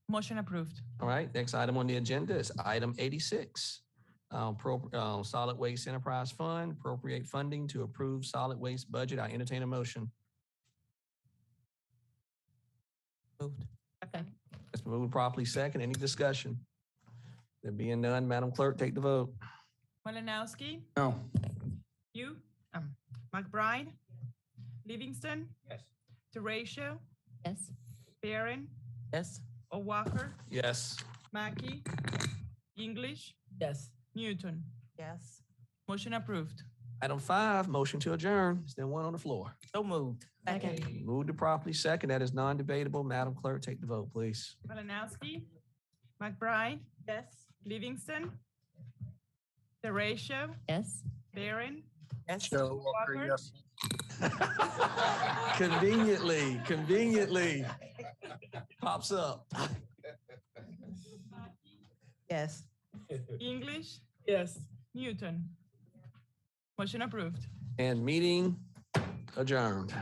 Motion approved. All right, next item on the agenda is item 86. Solid Waste Enterprise Fund, appropriate funding to approve solid waste budget. I entertain a motion. Moved. Okay. It's been moved properly second. Any discussion? There being none, Madam Clerk, take the vote. Malinowski, No. McBride, Livingston, Yes. Teratio, Yes. Barron, Yes. O'Walker, Yes. Mackey, English, Yes. Newton. Yes. Motion approved. Item 5, motion to adjourn. Is there one on the floor? So moved. Second. Moved to properly second. That is non-debatable. Madam Clerk, take the vote, please. Malinowski, McBride, Yes. Livingston, Teratio, Yes. Barron, Yes. Joe Walker, yes. Conveniently pops up. Yes. English, Yes. Newton. Motion approved. And meeting adjourned.